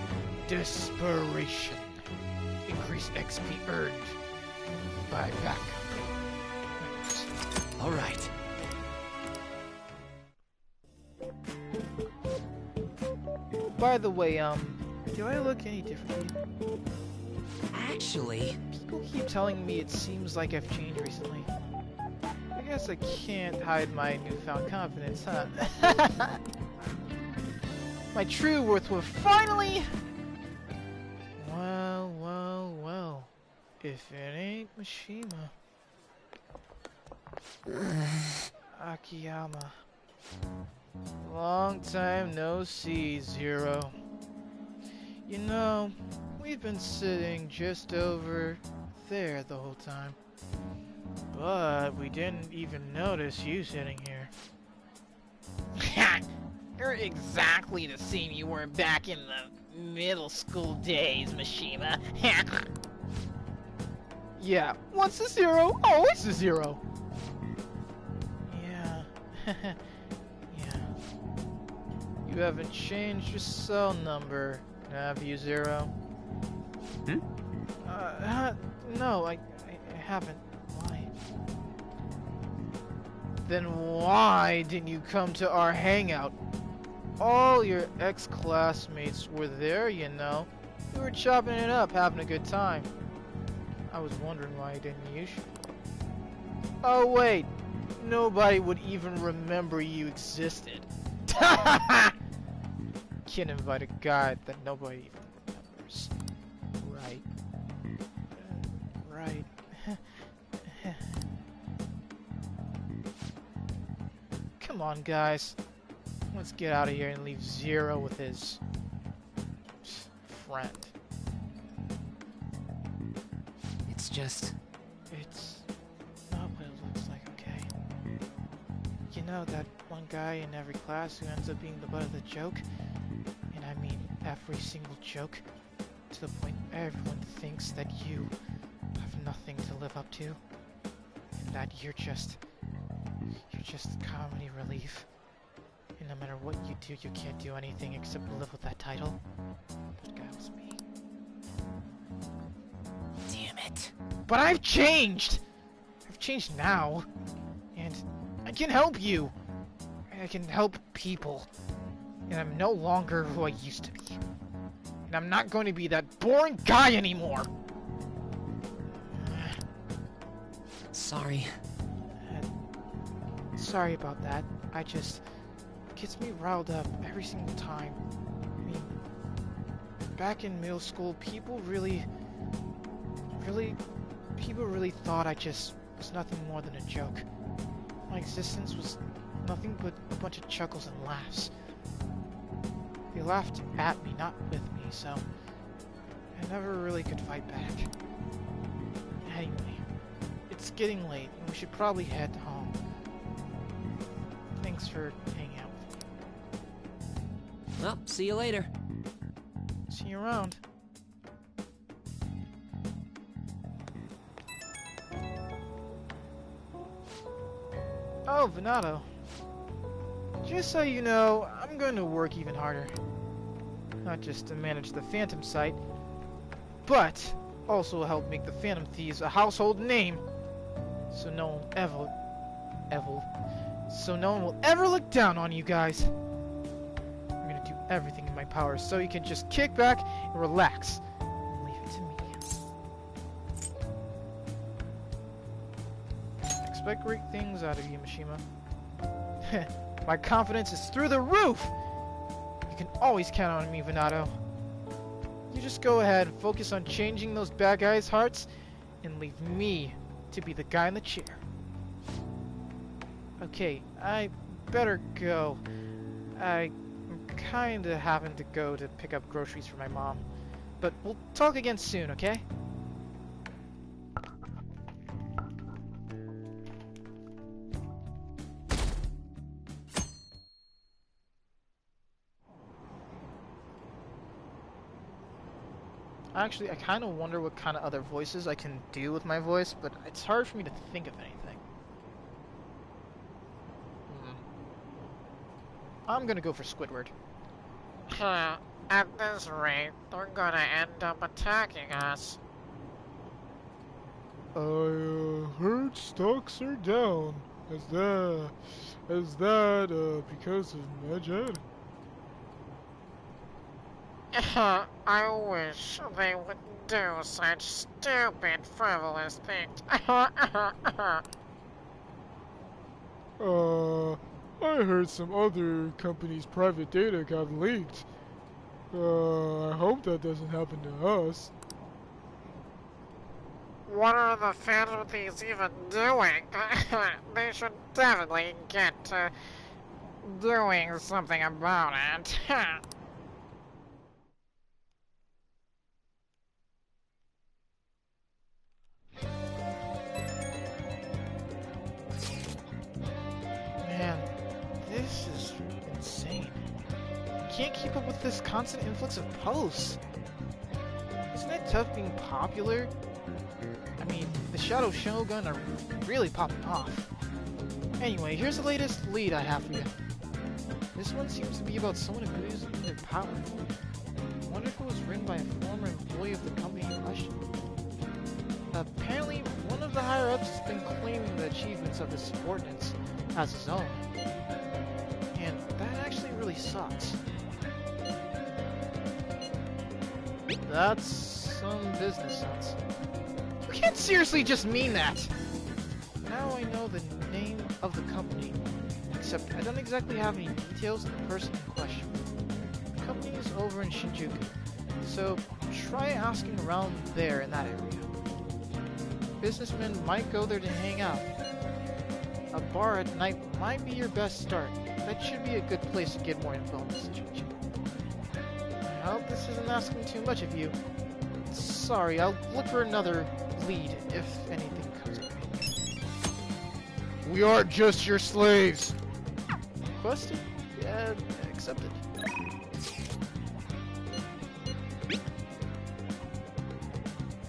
Desperation. Increase XP earned by backup. Alright. By the way, do I look any differently? Actually... People keep telling me it seems like I've changed recently. I guess I can't hide my newfound confidence, huh? My true worth will finally... Well, well, well. If it ain't Mishima. Akiyama. Long time no see, Zero. You know, we've been sitting just over there the whole time. But we didn't even notice you sitting here. You're exactly the same you were back in the middle school days, Mishima. Yeah, once a zero, always a zero. Yeah. Yeah. You haven't changed your cell number, have you, Zero? No, I haven't. Why? Then why didn't you come to our hangout? All your ex-classmates were there, you know. We were chopping it up, having a good time. I was wondering why didn't you show. Oh wait, nobody would even remember you existed. Can't invite a guy that nobody even remembers. Right. Right. Come on, guys. Let's get out of here and leave Zero with his friend. It's just... It's not what it looks like, okay? You know that one guy in every class who ends up being the butt of the joke? And I mean every single joke, to the point everyone thinks that you have nothing to live up to, and that you're just comedy relief. And no matter what you do, you can't do anything except live with that title. That guy was me. Damn it. But I've changed! I've changed now. And I can help you. I can help people. And I'm no longer who I used to be. And I'm not going to be that boring guy anymore! Sorry. Sorry about that. I just... It gets me riled up every single time. I mean... Back in middle school, people really thought I just was nothing more than a joke. My existence was nothing but a bunch of chuckles and laughs. They laughed at me, not with me, so I never really could fight back. Anyway, it's getting late, and we should probably head home. Thanks for hanging out with me. Well, see you later. See you around. Oh, Venato. Just so you know, I'm going to work even harder. Not just to manage the Phantom site, but also help make the Phantom Thieves a household name. So no one will ever look down on you guys. I'm gonna do everything in my power so you can just kick back and relax. And leave it to me. Expect great things out of you, Mishima. My confidence is through the roof! You can always count on me, Venato. You just go ahead and focus on changing those bad guys' hearts and leave me to be the guy in the chair. Okay, I better go. I'm kinda having to go to pick up groceries for my mom. But we'll talk again soon, okay? Actually, I kind of wonder what kind of other voices I can do with my voice, but it's hard for me to think of anything. I'm gonna go for Squidward. At this rate, they're gonna end up attacking us. I heard stocks are down. Is that because of Medjed? I wish they wouldn't do such stupid, frivolous things. I heard some other company's private data got leaked. I hope that doesn't happen to us. What are the Phantom Thieves even doing? They should definitely get to doing something about it. Man, this is insane. I can't keep up with this constant influx of posts. Isn't it tough being popular? I mean, the Shadow Shogun are really popping off. Anyway, here's the latest lead I have for you. This one seems to be about someone abusing their power. I wonder if it was written by a former employee of the company in question. Apparently, one of the higher-ups has been claiming the achievements of his subordinates as his own. And that actually really sucks. That's some business sense. You can't seriously just mean that! Now I know the name of the company, except I don't exactly have any details of the person in question. The company is over in Shinjuku, so try asking around there in that area. Businessmen might go there to hang out. A bar at night might be your best start. That should be a good place to get more info on the situation. I hope this isn't asking too much of you. Sorry, I'll look for another lead if anything comes up. We aren't just your slaves. Requested? Yeah, accepted.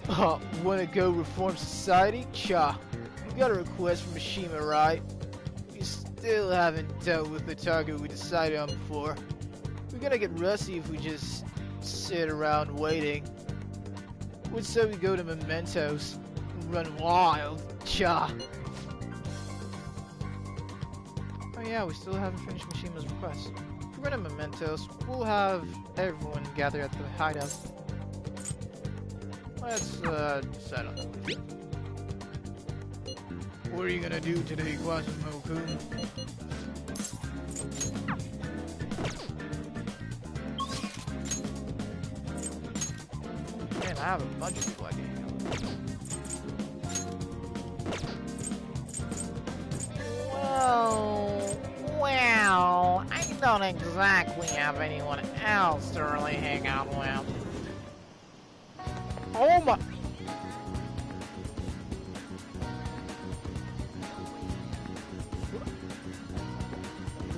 Oh, wanna go reform society? Cha. We got a request from Mishima, right? We still haven't dealt with the target we decided on before. We're gonna get rusty if we just sit around waiting. Would say we go to Mementos and run wild. Cha. Oh yeah, we still haven't finished Mishima's request. If we're going to Mementos, we'll have everyone gather at the hideout. Let's decide on that. What are you gonna do today, Quasimodo-kun? Man, I have a bunch of people I can hang out with. Well, I don't exactly have anyone else to really hang out with. Oh my...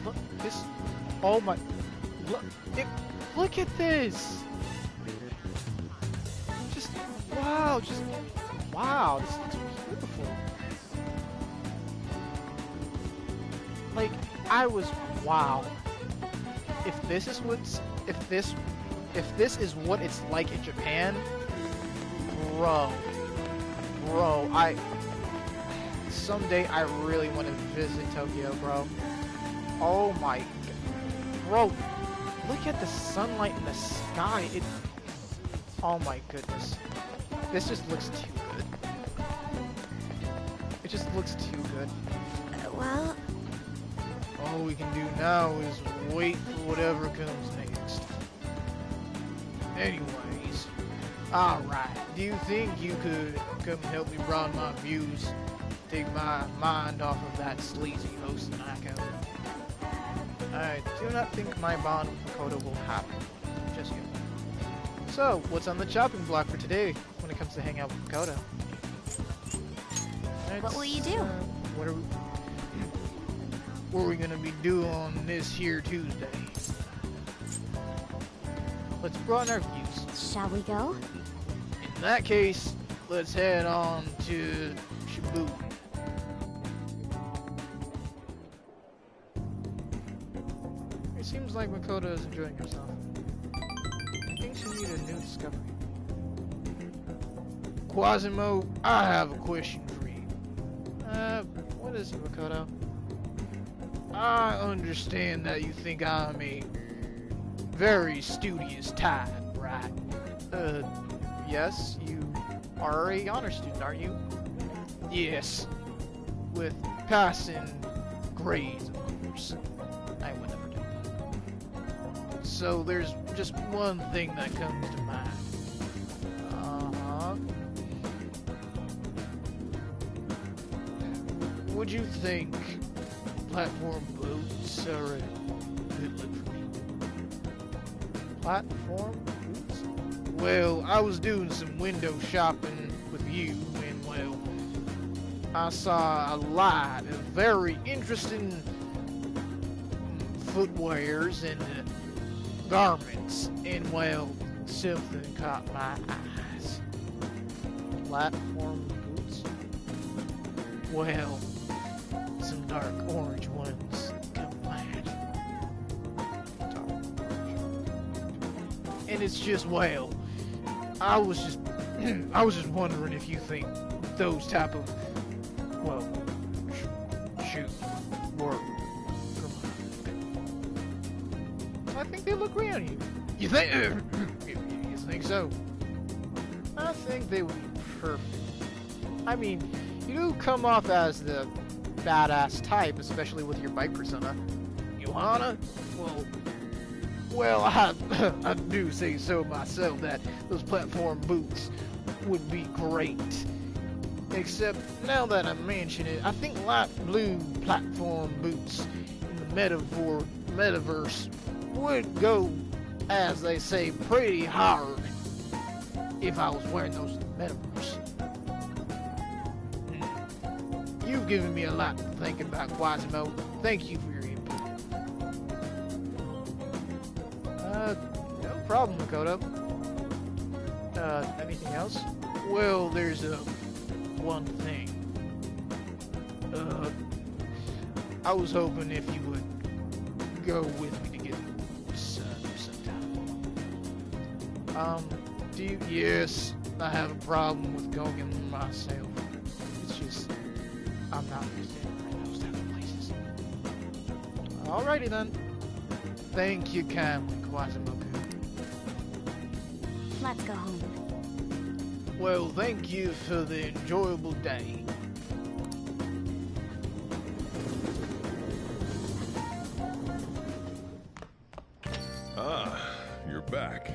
Look, this... Oh my... Look at this! Just... Wow, just... Wow, this looks beautiful. Like, I was... Wow. If this is what's... If this is what it's like in Japan... Bro, someday I really want to visit Tokyo, bro. Oh my, bro, look at the sunlight in the sky. Oh my goodness, this just looks too good. It just looks too good. Well, all we can do now is wait for whatever comes next. Anyways, alright, do you think you could come help me broaden my views? Take my mind off of that sleazy host Nako? I do not think my bond with Makoto will happen just yet. So, what's on the chopping block for today when it comes to hang out with Makoto? What will you do? What are we gonna be doing on this here Tuesday? Let's broaden our views. Shall we go? In that case, let's head on to Shibuya. It seems like Makoto is enjoying herself. I think she needs a new discovery. Quasimo, I have a question for you. What is it, Makoto? I understand that you think I'm a very studious type, right? Yes, you are a honor student, aren't you? Yes. With passing grades, of course. I would never do that. So there's just one thing that comes to mind. Would you think platform boots are a good look for me? Platform boots? Well, I was doing some window shopping with you, and well, I saw a lot of very interesting footwears and garments, and well, something caught my eyes. Platform boots? Well, some dark orange ones come mad. And it's just, well, I was just wondering if you think those type of, well, shoes work for my... I think they look great on you. You think? You think so? I think they would be perfect. I mean, you do come off as the badass type, especially with your bike persona. Johanna? Well, I do say so myself that those platform boots would be great. Except, now that I mention it, I think light blue platform boots in the metaverse would go, as they say, pretty hard if I was wearing those in the metaverse. You've given me a lot to think about, Quasimo. Thank you for your input. No problem, Makoto. Anything else? Well, there's one thing. I was hoping if you would go with me to get sometime. Do you? Yes, I have a problem with going myself. It's just, I'm not used to those type of places. Alrighty then. Thank you kindly, Quasimoku. Let's go home. Well, thank you for the enjoyable day. Ah, you're back.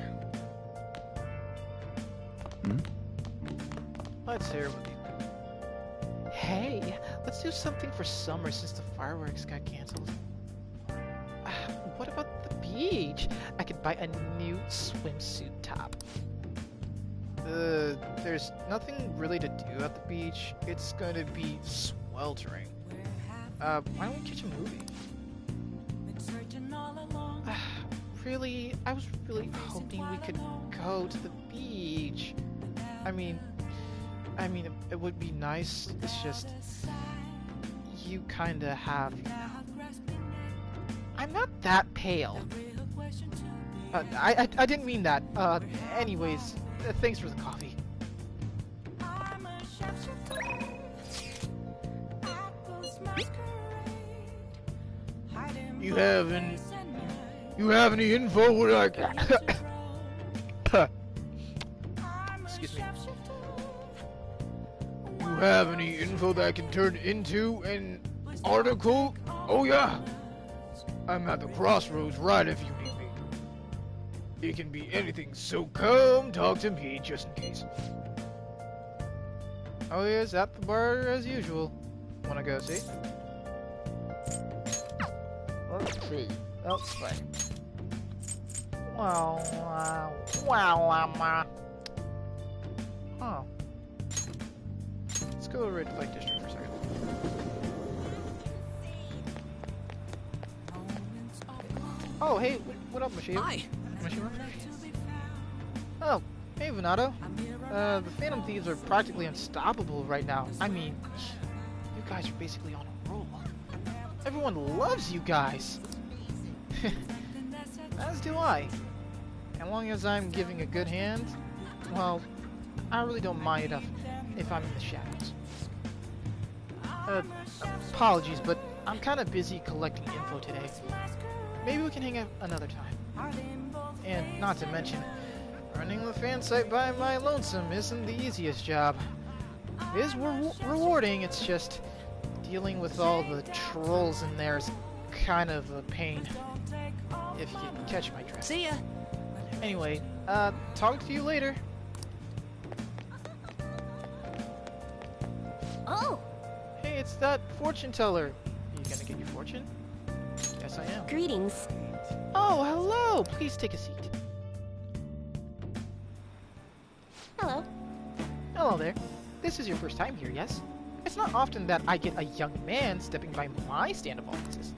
Let's hear what you do. Hey, let's do something for summer since the fireworks got canceled. what about the beach? I could buy a new swimsuit top. There's nothing really to do at the beach. It's going to be sweltering. Why don't we catch a movie? Really? I was really hoping we could go to the beach. I mean, it would be nice. It's just, you kinda have, you know. I'm not that pale. I didn't mean that. Anyways, thanks for the coffee. You have any info where I can... Excuse me. You have any info that I can turn into an article? Oh yeah! I'm at the crossroads right if you need me. It can be anything, so come talk to me just in case. Oh yes, at the bar as usual. Wanna go see? Let's see. That's fine. Well, huh. Let's go to Red Light District for a second. Oh, hey, what up, Machine? Hi. Oh, hey, Venato. The Phantom Thieves are practically unstoppable right now. I mean, you guys are basically on a roll. Everyone loves you guys. As do I. As long as I'm giving a good hand, well, I really don't mind if I'm in the shadows. Apologies, but I'm kind of busy collecting info today. Maybe we can hang out another time. And not to mention, running the fan site by my lonesome isn't the easiest job. It is rewarding, it's just dealing with all the trolls in there is kind of a pain. If you catch my drift. See ya! Anyway, talk to you later. Oh! Hey, it's that fortune teller. You gonna get your fortune? Yes, I am. Greetings. Oh, hello! Please take a seat. Hello. Hello there. This is your first time here, yes? It's not often that I get a young man stepping by my stand of offices.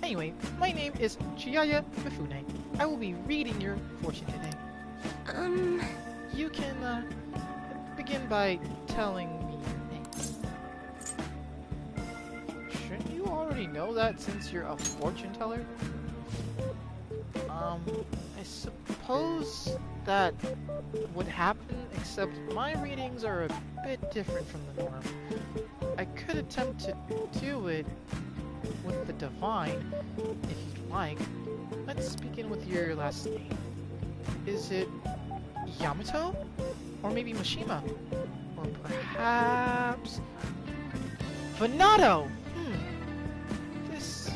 Anyway, my name is Chiyaya Mifune. I will be reading your fortune today. You can, begin by telling me your name. Shouldn't you already know that since you're a fortune teller? I suppose that would happen, except my readings are a bit different from the norm. I could attempt to do it with the divine, if you'd like. Let's begin with your last name. Is it Yamato? Or maybe Mishima? Or perhaps... Venato! This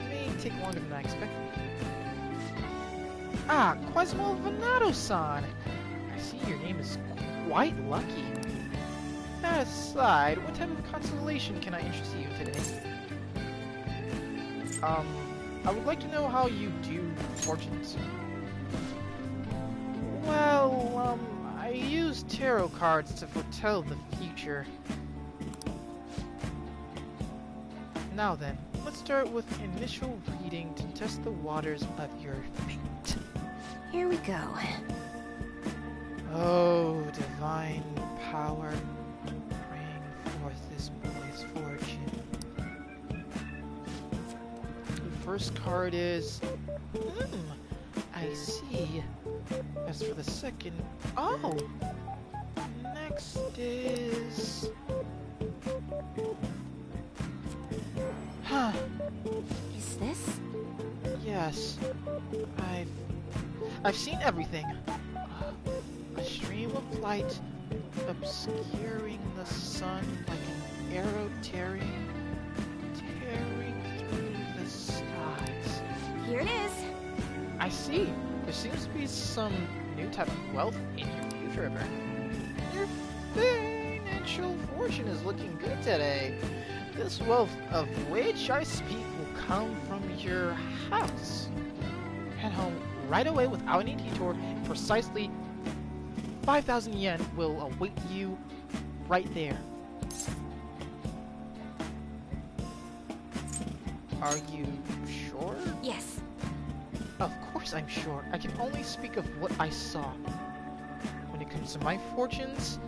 may take longer than I expected. Ah, Quasimo Venato-san! I see your name is quite lucky. That aside, what type of constellation can I interest you today? I would like to know how you do fortunes. Well, I use tarot cards to foretell the future. Now then, let's start with initial reading to test the waters of your fate. Here we go. Oh, divine power, bring forth this boy's fortune. The first card is... I see. As for the second... Oh! Next is... Huh. Is this? Yes. I've seen everything. A stream of light obscuring the sun like an arrow tearing through the skies. Here it is. I see. There seems to be some new type of wealth in your future, River. Your financial fortune is looking good today. This wealth of which I speak will come from your house. Head home right away without any detour. Precisely 5,000 yen will await you right there. Are you sure? Yes. Of course I'm sure. I can only speak of what I saw. When it comes to my fortunes,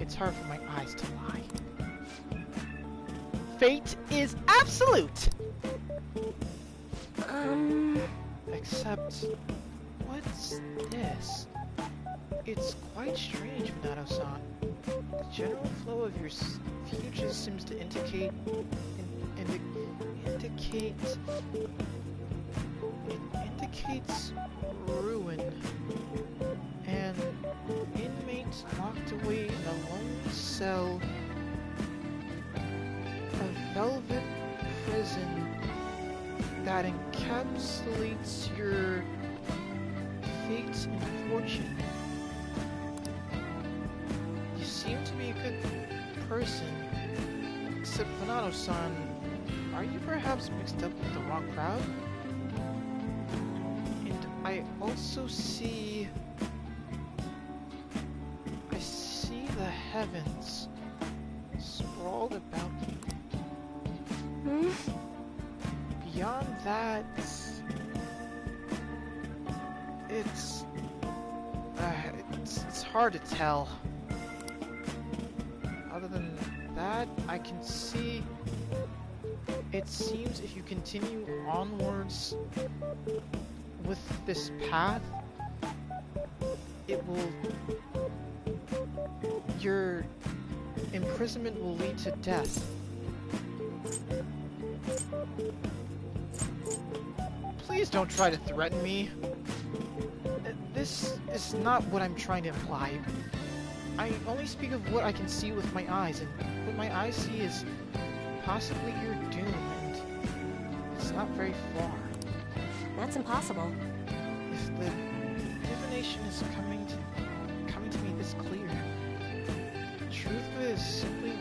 it's hard for my eyes to lie. Fate is absolute! Except, what's this? It's quite strange, Minato-san. The general flow of your futures seems to indicate indicates ruin. An inmate locked away in a lone cell, a velvet prison that encapsulates your fate and fortune. You seem to be a good person, except Minato-san, are you perhaps mixed up with the wrong crowd? And I also see the heavens sprawled about you. Beyond that, it's hard to tell. Other than that, I can see. It seems if you continue onwards with this path, your imprisonment will lead to death. Please don't try to threaten me. This is not what I'm trying to imply. I only speak of what I can see with my eyes, and what my eyes see is possibly your doom, and it's not very far. That's impossible. If the divination is coming to me this clear, the truth of it is simply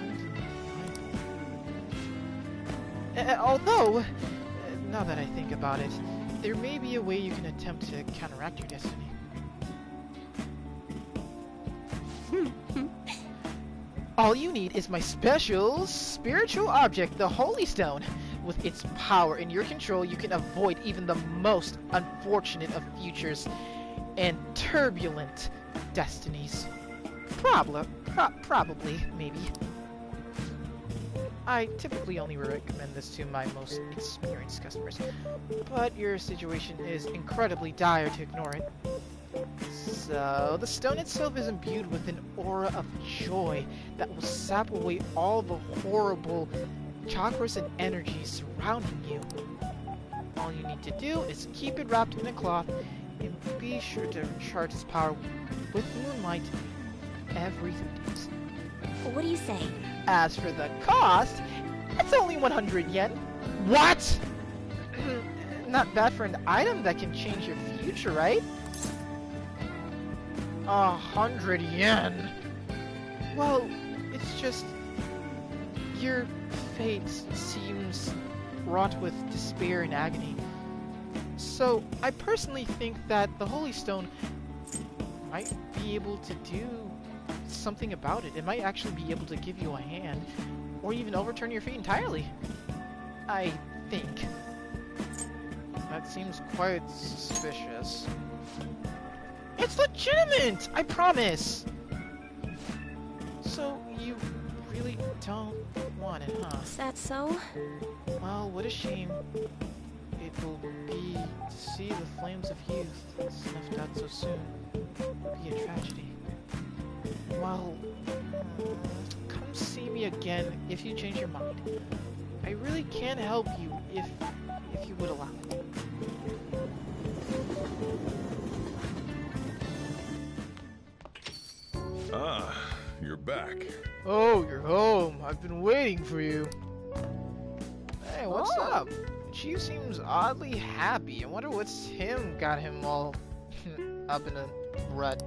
undeniable. Although, now that I think about it, there may be a way you can attempt to counteract your destiny. All you need is my special spiritual object, the Holy Stone. With its power in your control, you can avoid even the most unfortunate of futures and turbulent destinies. Probably, maybe. I typically only recommend this to my most experienced customers, but your situation is incredibly dire to ignore it. So, the stone itself is imbued with an aura of joy that will sap away all the horrible chakras and energies surrounding you. All you need to do is keep it wrapped in a cloth and be sure to recharge its power with moonlight every 3 days. What do you say? As for the cost, it's only 100 yen. What? Not bad for an item that can change your future, right? 100 yen. Well, it's just your fate seems wrought with despair and agony. So, I personally think that the Holy Stone might be able to do something about it. It might actually be able to give you a hand, or even overturn your fate entirely. I think. That seems quite suspicious. It's legitimate! I promise! So, you really don't want it, huh? Is that so? Well, what a shame. It will be to see the flames of youth snuffed out so soon. Be a tragedy. Well, come see me again if you change your mind. I really can help you if you would allow it. Ah, you're back. Oh, you're home. I've been waiting for you. Hey, what's up? Chief seems oddly happy. I wonder what's got him all up in a rut.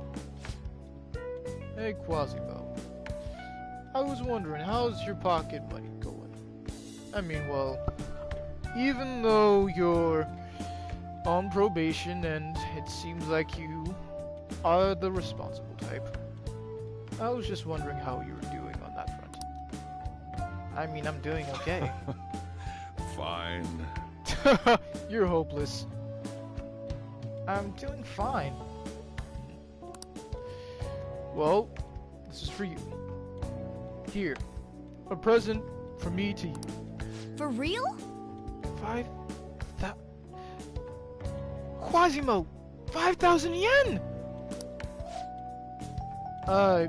Hey, Quasimo. I was wondering, how's your pocket money going? I mean, well, even though you're on probation and it seems like you are the responsible type, I was just wondering how you were doing on that front. I mean, I'm doing okay. Fine. You're hopeless. I'm doing fine. Well, this is for you. Here, a present from me to you. For real? 5,000... Quasimo! 5,000 yen! I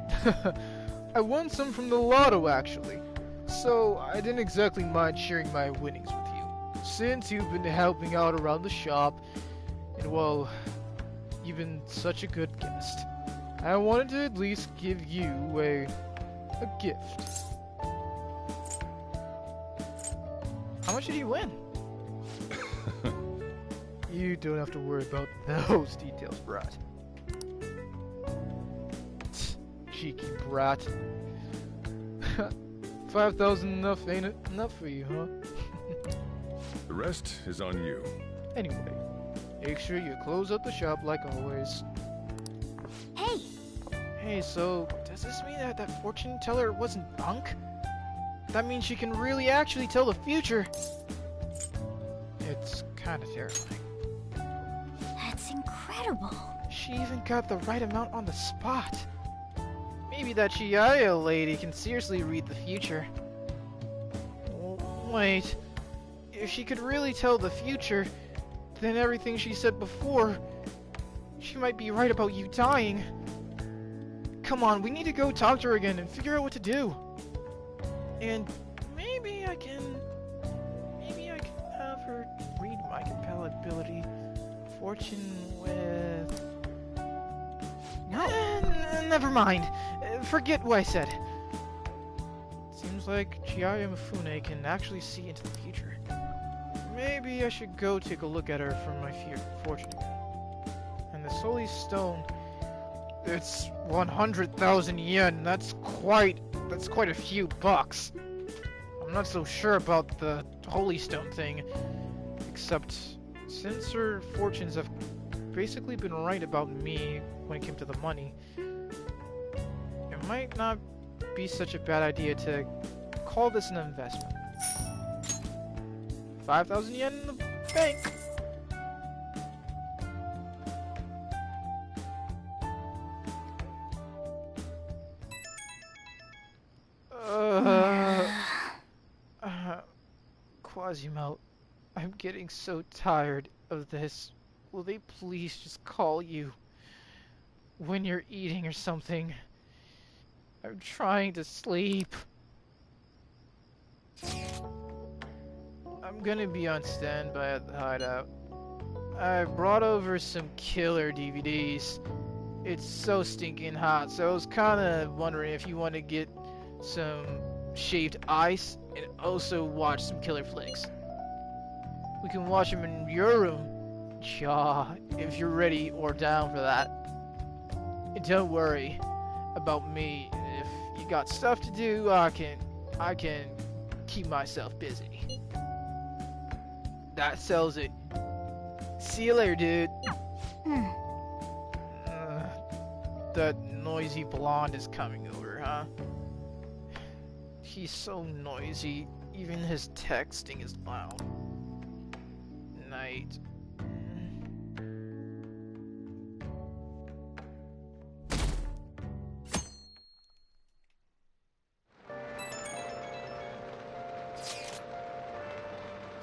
won some from the lotto, actually. So, I didn't exactly mind sharing my winnings with you. Since you've been helping out around the shop, and well, you've been such a good guest, I wanted to at least give you a gift. How much did you win? You don't have to worry about those details, brat. Cheeky brat. 5,000 enough, ain't it? Enough for you, huh? The rest is on you. Anyway, make sure you close up the shop like always. Hey! Hey, so does this mean that that fortune teller wasn't bunk? That means she can really actually tell the future. It's kind of terrifying. That's incredible. She even got the right amount on the spot. Maybe that Chiaya lady can seriously read the future. Wait, if she could really tell the future, then everything she said before, she might be right about you dying. Come on, we need to go talk to her again and figure out what to do. And maybe I can have her read my compatibility fortune with... No, never mind. Forget what I said. Seems like Chiaya Mifune can actually see into the future. Maybe I should go take a look at her from my fortune again. And this holy stone, it's 100,000 yen. That's quite a few bucks. I'm not so sure about the holy stone thing, except since her fortunes have basically been right about me when it came to the money, it might not be such a bad idea to call this an investment. 5,000 yen in the bank. Quasimo, I'm getting so tired of this. Will they please just call you when you're eating or something? I'm trying to sleep. I'm gonna be on standby at the hideout. I brought over some killer DVDs. It's so stinking hot, so I was kinda wondering if you want to get some shaved ice and also watch some killer flicks. We can watch them in your room, Cha, if you're ready or down for that. And don't worry about me. If you got stuff to do, I can keep myself busy. That sells it. See you later, dude. That noisy blonde is coming over, huh? He's so noisy, even his texting is loud. Night.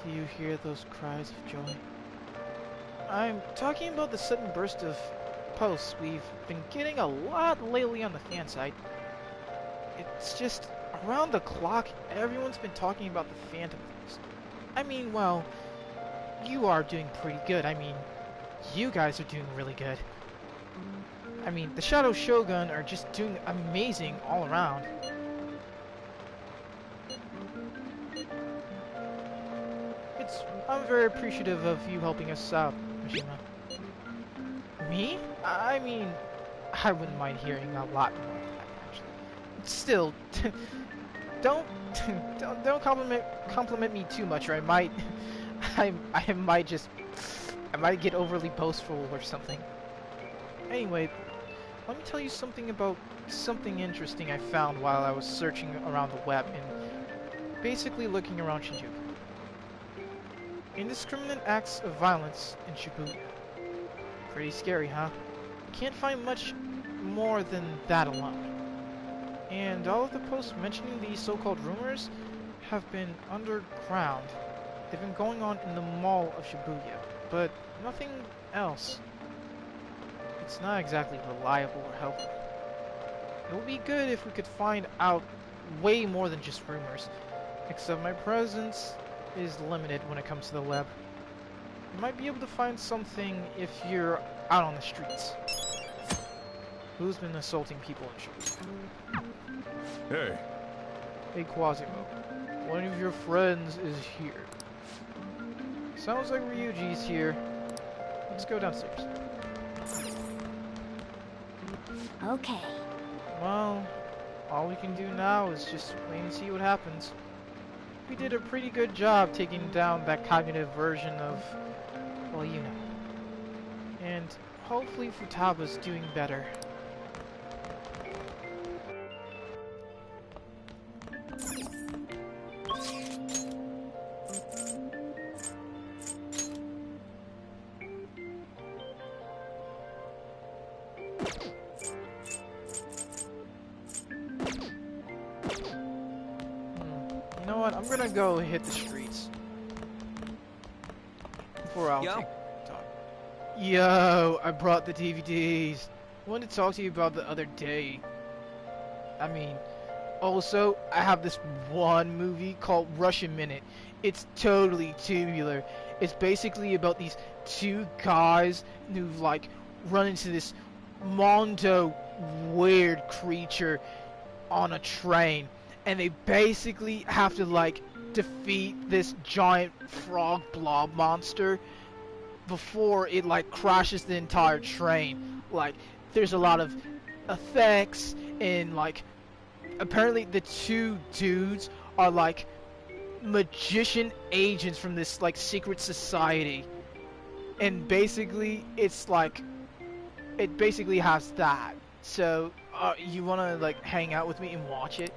Do you hear those cries of joy? I'm talking about the sudden burst of posts we've been getting a lot lately on the fan site. It's just around the clock, everyone's been talking about the Phantom Thieves. I mean, well, you are doing pretty good. I mean, you guys are doing really good. I mean, the Shadow Shogun are just doing amazing all around. I'm very appreciative of you helping us out, Mishima. Me? I mean, I wouldn't mind hearing a lot more of that, actually. Still, don't don't compliment me too much, or I might I might get overly boastful or something. Anyway, let me tell you something about something interesting I found while I was searching around the web and basically looking around Shinjuku. Indiscriminate acts of violence in Shibuya. Pretty scary, huh? Can't find much more than that alone. And all of the posts mentioning these so-called rumors have been underground. They've been going on in the mall of Shibuya, but nothing else. It's not exactly reliable or helpful. It would be good if we could find out way more than just rumors, except my presence is limited when it comes to the web. You might be able to find something if you're out on the streets. Who's been assaulting people in Shibuya? Hey. Hey Quasimo, one of your friends is here. Sounds like Ryuji's here. Let's go downstairs. Okay. Well, all we can do now is just wait and see what happens. We did a pretty good job taking down that cognitive version of, well, you know. And hopefully Futaba's doing better. You know what? I'm gonna go hit the streets before I'll talk. Yo, I brought the DVDs. I wanted to talk to you about the other day. I mean, also, I have this one movie called Russian Minute. It's totally tubular. It's basically about these two guys who, like, run into this mondo weird creature on a train. And they basically have to, like, defeat this giant frog blob monster before it, like, crashes the entire train. Like, there's a lot of effects and, like, apparently the two dudes are, like, magician agents from this, like, secret society. And basically, it's, like, it basically has that. So, you wanna, like, hang out with me and watch it?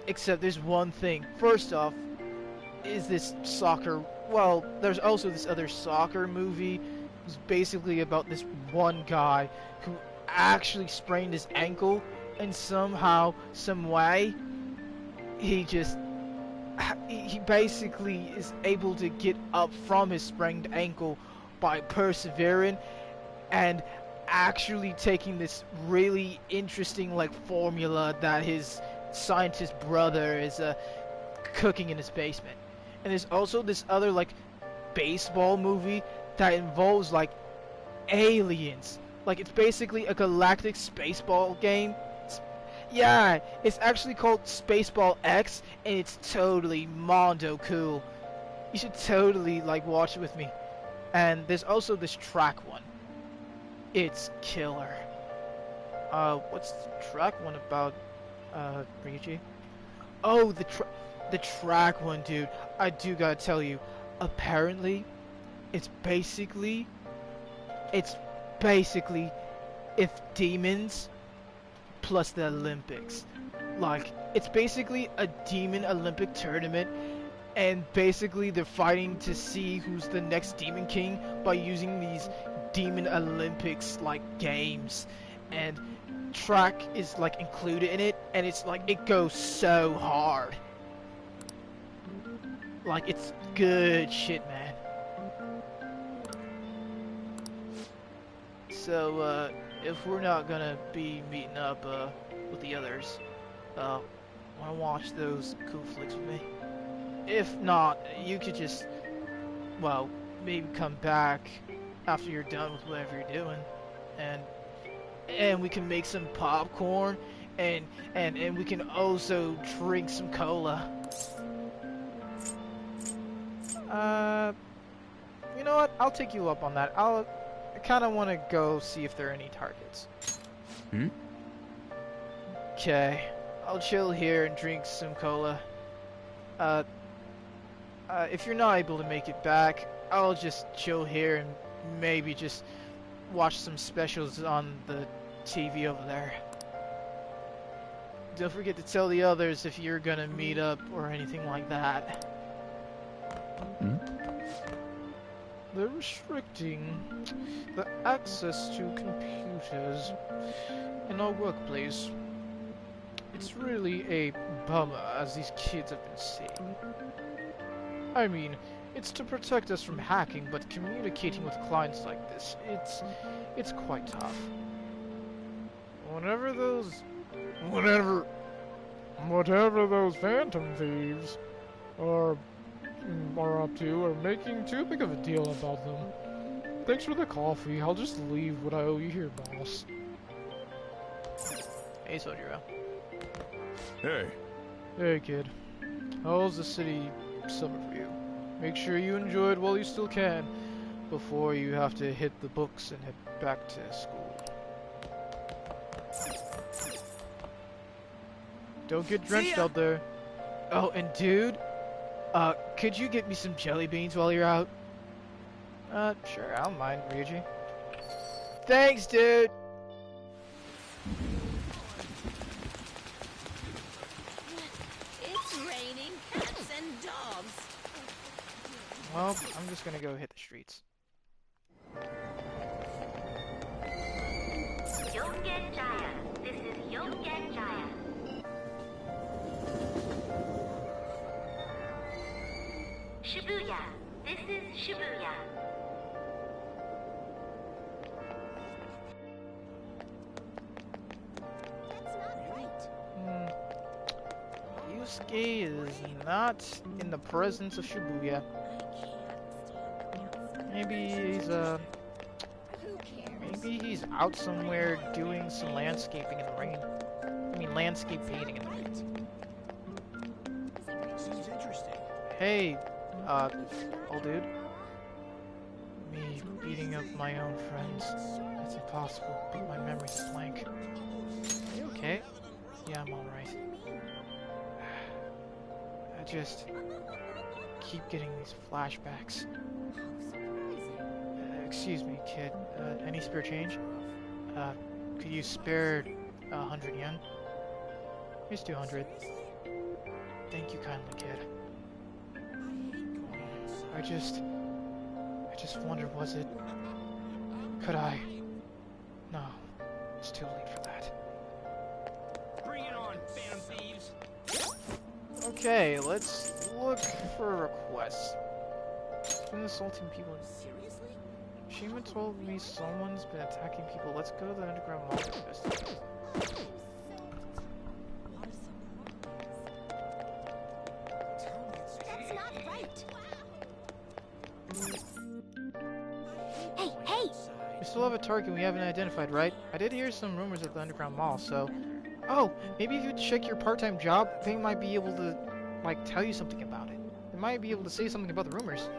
Except there's one thing. First off, is this soccer... Well, there's also this other soccer movie. It's basically about this one guy who actually sprained his ankle, and somehow, some way, he basically is able to get up from his sprained ankle by persevering and actually taking this really interesting, like, formula that his scientist brother is cooking in his basement. And there's also this other, like, baseball movie that involves, like, aliens. Like, it's basically a galactic spaceball game. Yeah, it's actually called Spaceball X, and it's totally mondo cool. You should totally, like, watch it with me. And there's also this track one. It's killer. What's the track one about? Ryuji? Oh, the track one, dude. I do gotta tell you. Apparently, it's basically if demons plus the Olympics. Like, it's basically a demon Olympic tournament, and basically they're fighting to see who's the next demon king by using these demon Olympics, like, games. And track is, like, included in it, and it's like, it goes so hard. Like, it's good shit, man. So, if we're not gonna be meeting up, with the others, wanna watch those cool flicks with me? If not, you could just, well, maybe come back after you're done with whatever you're doing, and we can make some popcorn, and we can also drink some cola. You know what? I'll take you up on that. I kind of want to go see if there are any targets. Hmm? Okay. I'll chill here and drink some cola. If you're not able to make it back, I'll just chill here and maybe just watch some specials on the TV over there. Don't forget to tell the others if you're gonna meet up or anything like that. They're restricting the access to computers in our workplace. It's really a bummer, as these kids have been saying. I mean, it's to protect us from hacking, but communicating with clients like this, it's quite tough. Whatever those phantom thieves are up to, are making too big of a deal about them. Thanks for the coffee. I'll just leave what I owe you here, boss. Hey, Sojiro. Hey. Hey, kid. How's the city summer for you? Make sure you enjoy it while you still can, before you have to hit the books and head back to school. Don't get drenched out there. Oh, and dude, could you get me some jelly beans while you're out? Sure, I don't mind, Ryuji. Thanks, dude! It's raining cats and dogs. Well, I'm just gonna go hit the streets. Yongen Jaya. This is Yongen Jaya. Shibuya. This is Shibuya. Yusuke is not in the presence of Shibuya. Maybe he's out somewhere doing some landscaping in the rain. I mean, landscape painting in the rain. Seems interesting. Hey, old dude. Me beating up my own friends. It's impossible, but my memory's blank. Are you okay? Yeah, I'm alright. I just keep getting these flashbacks. Excuse me, kid. Any spare change? Could you spare 100 yen? Here's 200. Thank you kindly, kid. I just wonder, was it... Could I... No, it's too late for that. Bring it on, phantom thieves! Okay, let's look for requests. Been assaulting people. Seriously? Shima told me someone's been attacking people. Let's go to the underground mall to investigate. That's not right. Hey! We still have a target we haven't identified, right? I did hear some rumors at the underground mall, so... Oh, maybe if you check your part-time job, they might be able to, like, tell you something about it. They might be able to say something about the rumors.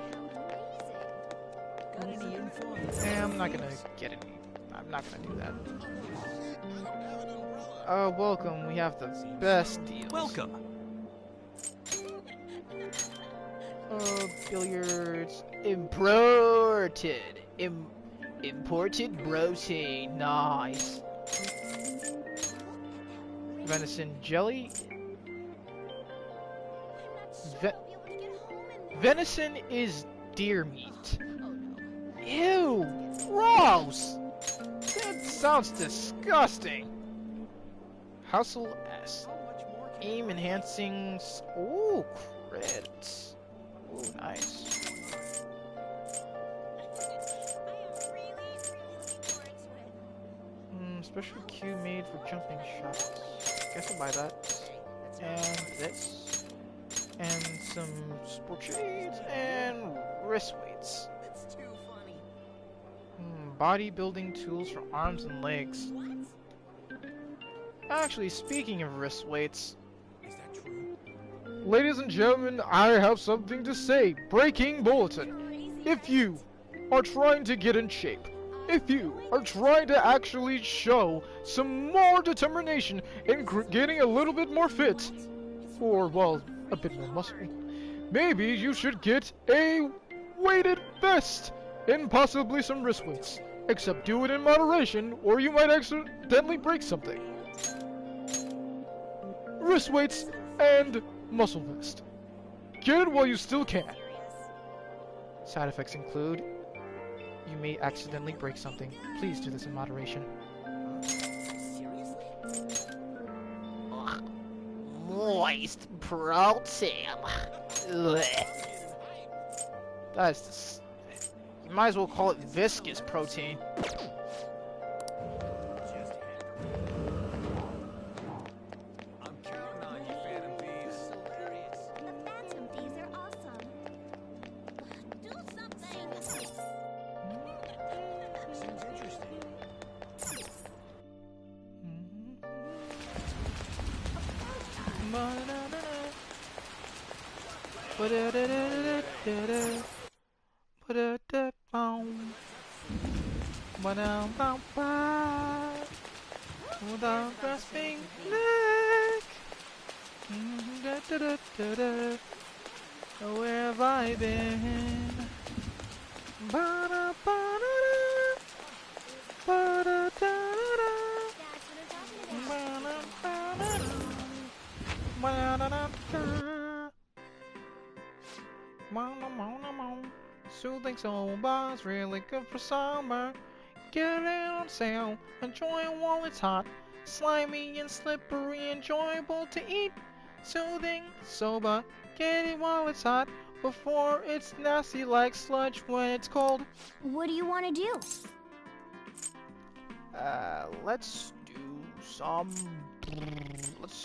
Got any info? I'm not gonna get any. I'm not gonna do that. Welcome. We have the best deals. Welcome. Billiards. Imported. Imported protein. Nice. Venison jelly. Venison is deer meat. Ew! Gross! That sounds disgusting. Hustle S. Aim enhancing. Ooh, crits. Ooh, nice. Special cue made for jumping shots. Guess I'll buy that. And this. And some sport shades and wrist weights. Bodybuilding tools for arms and legs. Actually, speaking of wrist weights, Is that true? Ladies and gentlemen, I have something to say. Breaking bulletin. If you are trying to get in shape, If you are trying to actually show some more determination in getting a little bit more fit, or, well, a bit more muscle, maybe you should get a weighted vest and possibly some wrist weights. Except do it in moderation, or you might accidentally break something. Wrist weights and muscle vest. Get it while you still can. Side effects include: you may accidentally break something. Please do this in moderation. Moist protein. Ugh. That is just... You might as well call it viscous protein. I'm counting on you, Phantom Thieves. The Phantom Thieves are awesome. Do something. Seems interesting. Without grasping neck. Where have I been? Soothing soul bars really good for summer. Get it on sale, enjoy it while it's hot. Slimy and slippery, enjoyable to eat. Soothing, soba, get it while it's hot. Before it's nasty like sludge when it's cold. What do you want to do? Let's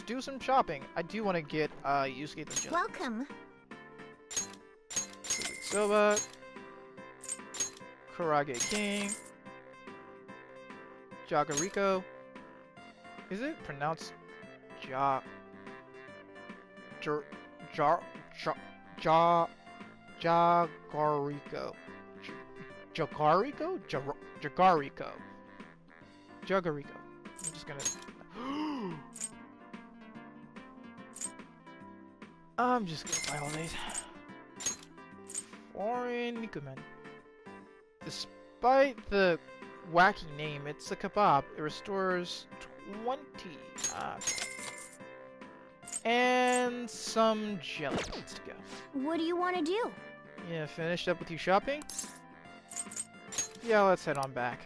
do some shopping. I do want to get Yusuke the Jump. Welcome. Soba, Kurage King, Jagariko. Is it pronounced Jagariko? Jagariko. I'm just gonna... I'm just gonna buy all these. Foreign Nikumen. Despite the wacky name, it's a kebab. It restores 20. And some jelly needs to go. What do you want to do? Yeah, finished up with you shopping? Yeah, let's head on back.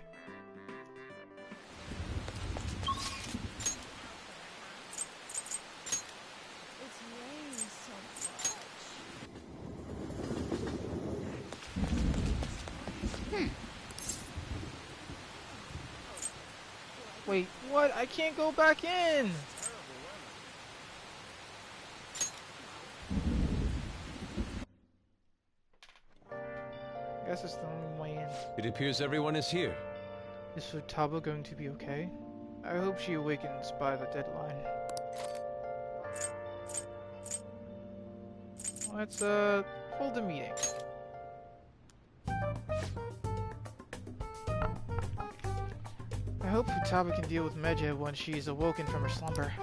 Wait, what? I can't go back in! Guess it's the only way in. It appears everyone is here. Is Futaba going to be okay? I hope she awakens by the deadline. Let's, hold a meeting. I hope Futaba can deal with Meja when she's awoken from her slumber.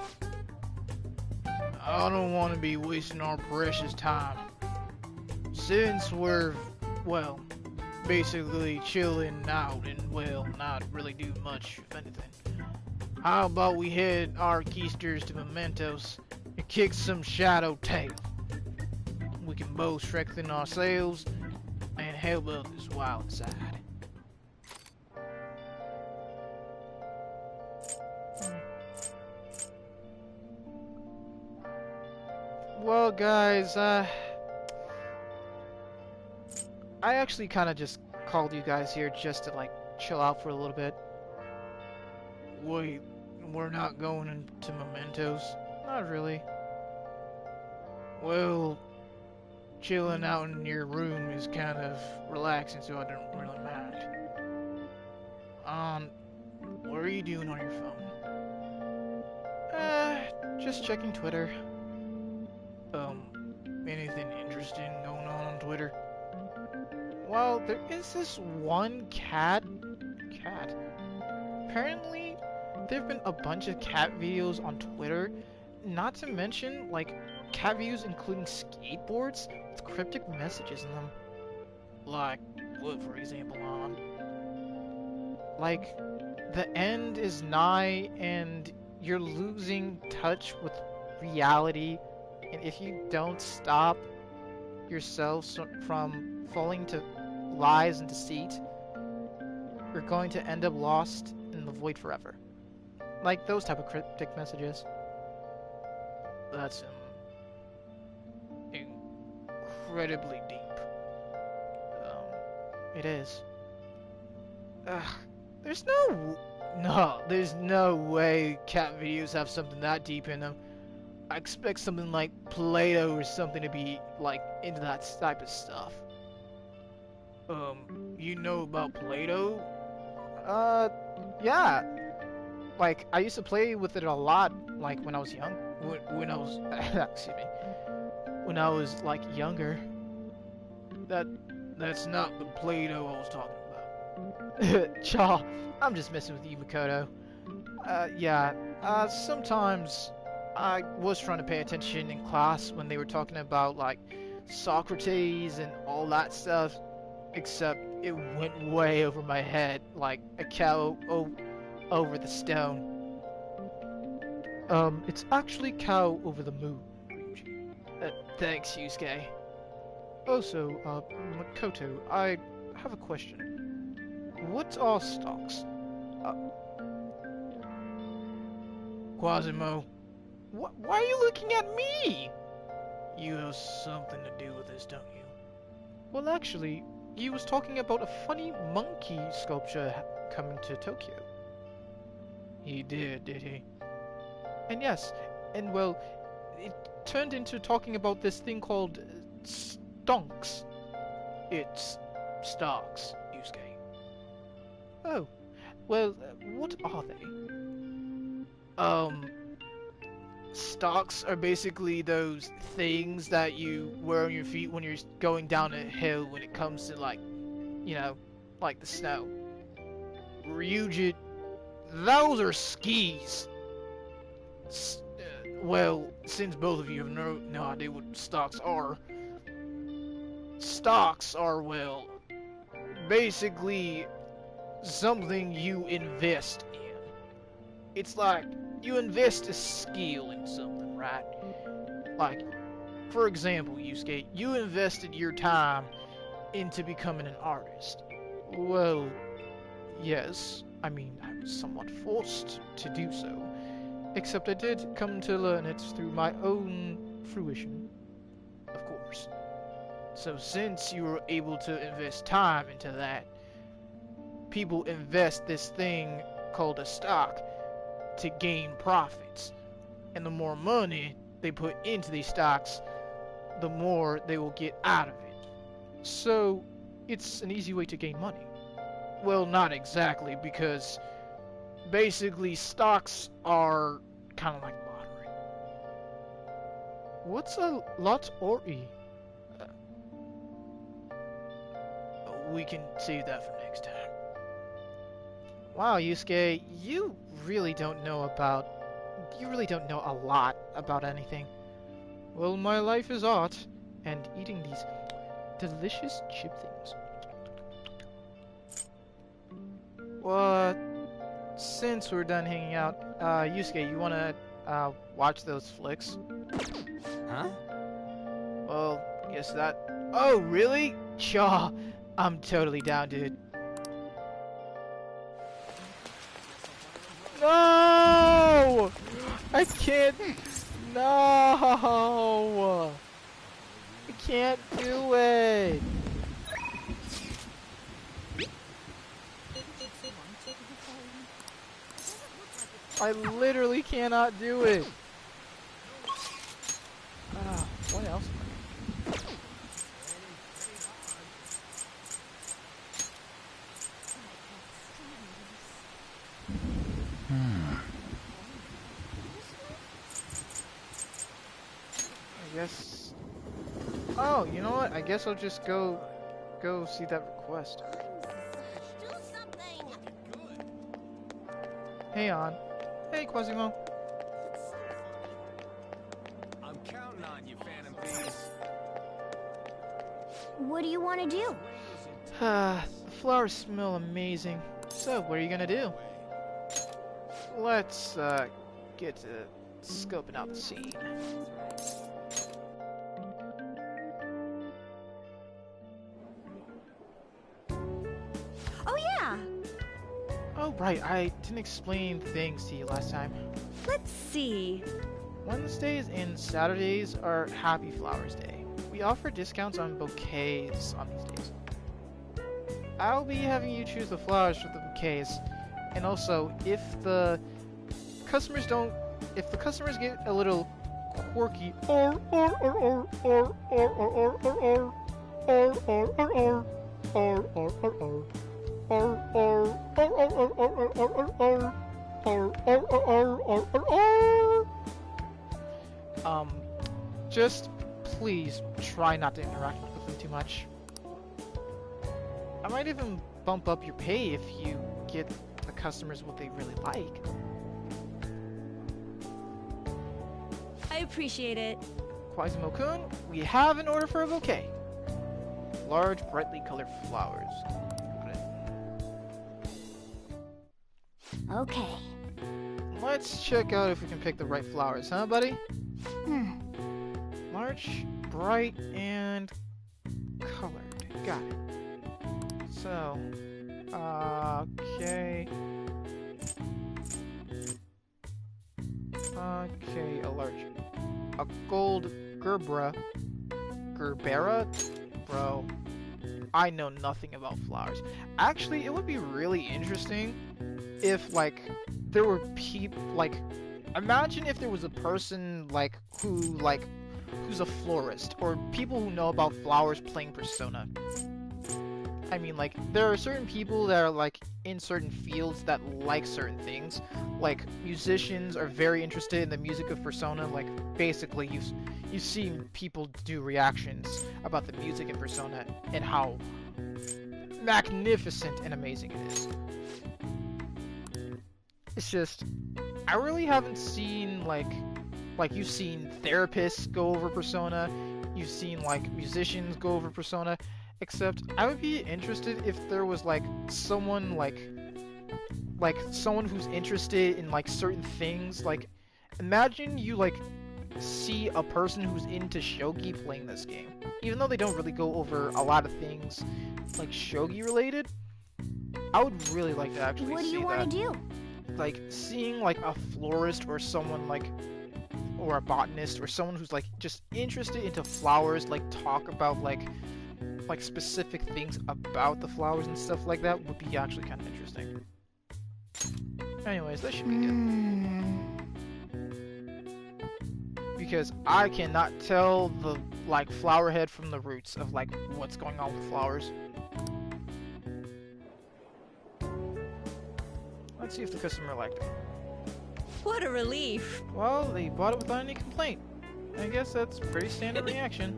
I don't want to be wasting our precious time. Since we're, well, basically chilling out and, well, not really do much, if anything. How about we head our keisters to Mementos and kick some shadow tail? We can both strengthen ourselves and help others while inside. Well, guys, I actually kind of just called you guys here just to, like, chill out for a little bit. Wait, we're not going into Mementos? Not really. Well, chilling out in your room is kind of relaxing, so I don't really mind. What are you doing on your phone? Just checking Twitter. Anything interesting going on Twitter? Well, there is this one cat cat. Apparently, there have been a bunch of cat videos on Twitter, not to mention, like, cat videos including skateboards with cryptic messages in them. Like, what, for example, on? Like, the end is nigh and you're losing touch with reality, and if you don't stop yourself from falling to lies and deceit, you're going to end up lost in the void forever. Like those type of cryptic messages. That's incredibly deep. It is. There's no way cat videos have something that deep in them. I expect something like Play-Doh or something to be, like, into that type of stuff. You know about Play-Doh? Yeah. Like, I used to play with it a lot, like, when I was young. When I was, excuse me. When I was, like, younger. That's not the Play-Doh I was talking about. Chaw, I'm just messing with you, Makoto. Yeah, sometimes I was trying to pay attention in class when they were talking about, like, Socrates and all that stuff, except it went way over my head, like a cow over the stone. It's actually cow over the moon, Ryuji. Thanks, Yusuke. Also, Makoto, I have a question. What are stocks? Quasimo, why are you looking at me? You have something to do with this, don't you? Well, actually, he was talking about a funny monkey sculpture coming to Tokyo. He did he? And yes, and well, it turned into talking about this thing called stonks. It's stocks, Yusuke. Oh, well, what are they? Stocks are basically those things that you wear on your feet when you're going down a hill when it comes to, like, you know, like the snow. Ryuji, those are skis. Well, since both of you have no idea what stocks are well, basically something you invest in. It's like you invest a skill in something, right? Like, for example, Yusuke, you invested your time into becoming an artist. Well, yes, I mean, I was somewhat forced to do so. Except I did come to learn it through my own fruition, of course. So since you were able to invest time into that, people invest this thing called a stock to gain profits. And the more money they put into these stocks, the more they will get out of it. So it's an easy way to gain money. Well, not exactly, because basically stocks are kind of like lottery. What's a lottery? We can save that for next time. Wow, Yusuke, you really don't know a lot about anything. Well, my life is art, and eating these delicious chip things. Well, since we're done hanging out, Yusuke, you wanna, watch those flicks? Huh? Well, guess that... Oh, really? Chaw, I'm totally down, dude. No! I can't... No! I can't do it! I literally cannot do it! What else? I guess... Oh, you know what? I guess I'll just go see that request. Hey on. Hey Quasimo. I'm counting on you, Phantom Thieves. What do you want to do? The flowers smell amazing. So, what are you gonna do? Let's, get to scoping out the scene. Oh yeah! Oh, right, I didn't explain things to you last time. Let's see. Wednesdays and Saturdays are Happy Flowers Day. We offer discounts on bouquets on these days. I'll be having you choose the flowers for the bouquets. And also, if the customers get a little quirky just please try not to interact with them too much. I might even bump up your pay if you get the customers what they really like. I appreciate it. Quasimo-kun, we have an order for a bouquet. Large, brightly colored flowers. Okay. Let's check out if we can pick the right flowers, huh, buddy? Large, bright, and colored. Got it. So, okay. Okay, a gold Gerbera? Bro, I know nothing about flowers. Actually, it would be really interesting if, like, there were people, like, imagine if there was a person, like, who's a florist, or people who know about flowers playing Persona. I mean, like, there are certain people that are, like, in certain fields that like certain things. Like, musicians are very interested in the music of Persona. Like, basically, you've seen people do reactions about the music in Persona and how magnificent and amazing it is. It's just, I really haven't seen, like you've seen therapists go over Persona, you've seen, like, musicians go over Persona, except I would be interested if there was, like, someone, like someone who's interested in, like, certain things. Like, imagine you, like, see a person who's into shogi playing this game. Even though they don't really go over a lot of things, like, shogi related, I would really like to actually see that. What do you want to do? Like, seeing, like, a florist or someone, like, or a botanist or someone who's, like, just interested into flowers, like, talk about, like specific things about the flowers and stuff like that would be actually kind of interesting. Anyways, that should be good. Because I cannot tell the, like, flower head from the roots of, like, what's going on with flowers. Let's see if the customer liked it. What a relief. Well, they bought it without any complaint. I guess that's pretty standard reaction.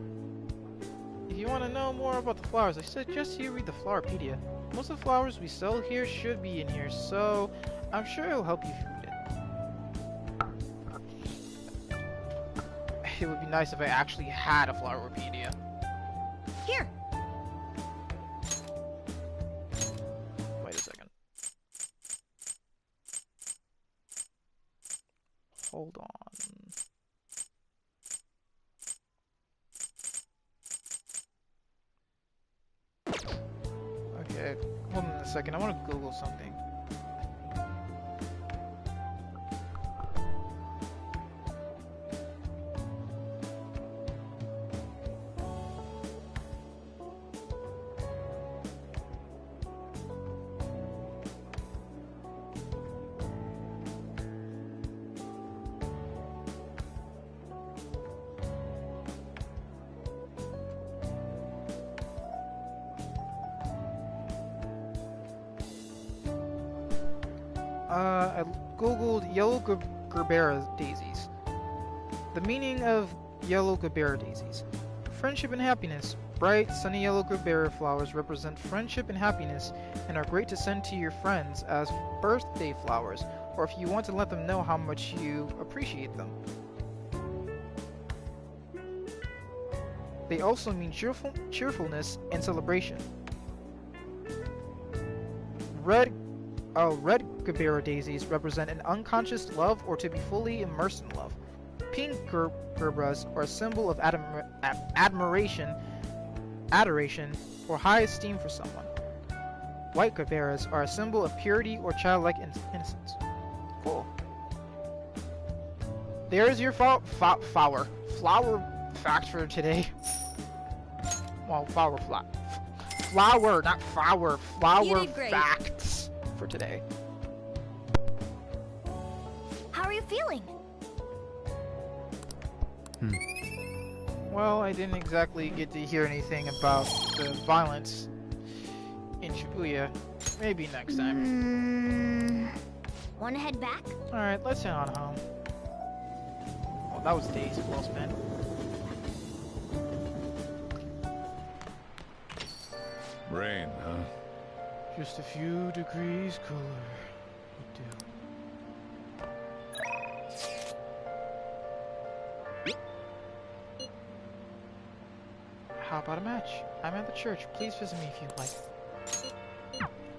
If you want to know more about the flowers, I suggest you read the Flowerpedia. Most of the flowers we sell here should be in here, so I'm sure it'll help you read it. It would be nice if I actually had a Flowerpedia. Here. Wait a second. Hold on. Okay, hold on a second. I want to Google something. I googled yellow Gerbera daisies. The meaning of yellow Gerbera daisies. Friendship and happiness. Bright, sunny yellow Gerbera flowers represent friendship and happiness and are great to send to your friends as birthday flowers. or if you want to let them know how much you appreciate them. They also mean cheerfulness and celebration. Red Gerbera daisies represent an unconscious love or to be fully immersed in love. Pink Gerberas are a symbol of adoration, or high esteem for someone. White Gerberas are a symbol of purity or childlike innocence. Cool. There's your flower fact for today. Well, flower, not flower. Flower facts for today. How are you feeling? Well, I didn't exactly get to hear anything about the violence in Shibuya. Maybe next time. Wanna head back? Alright, let's head on home. Well, that was days well spent. Rain, huh? Just a few degrees cooler would do. How about a match? I'm at the church. Please visit me if you'd like.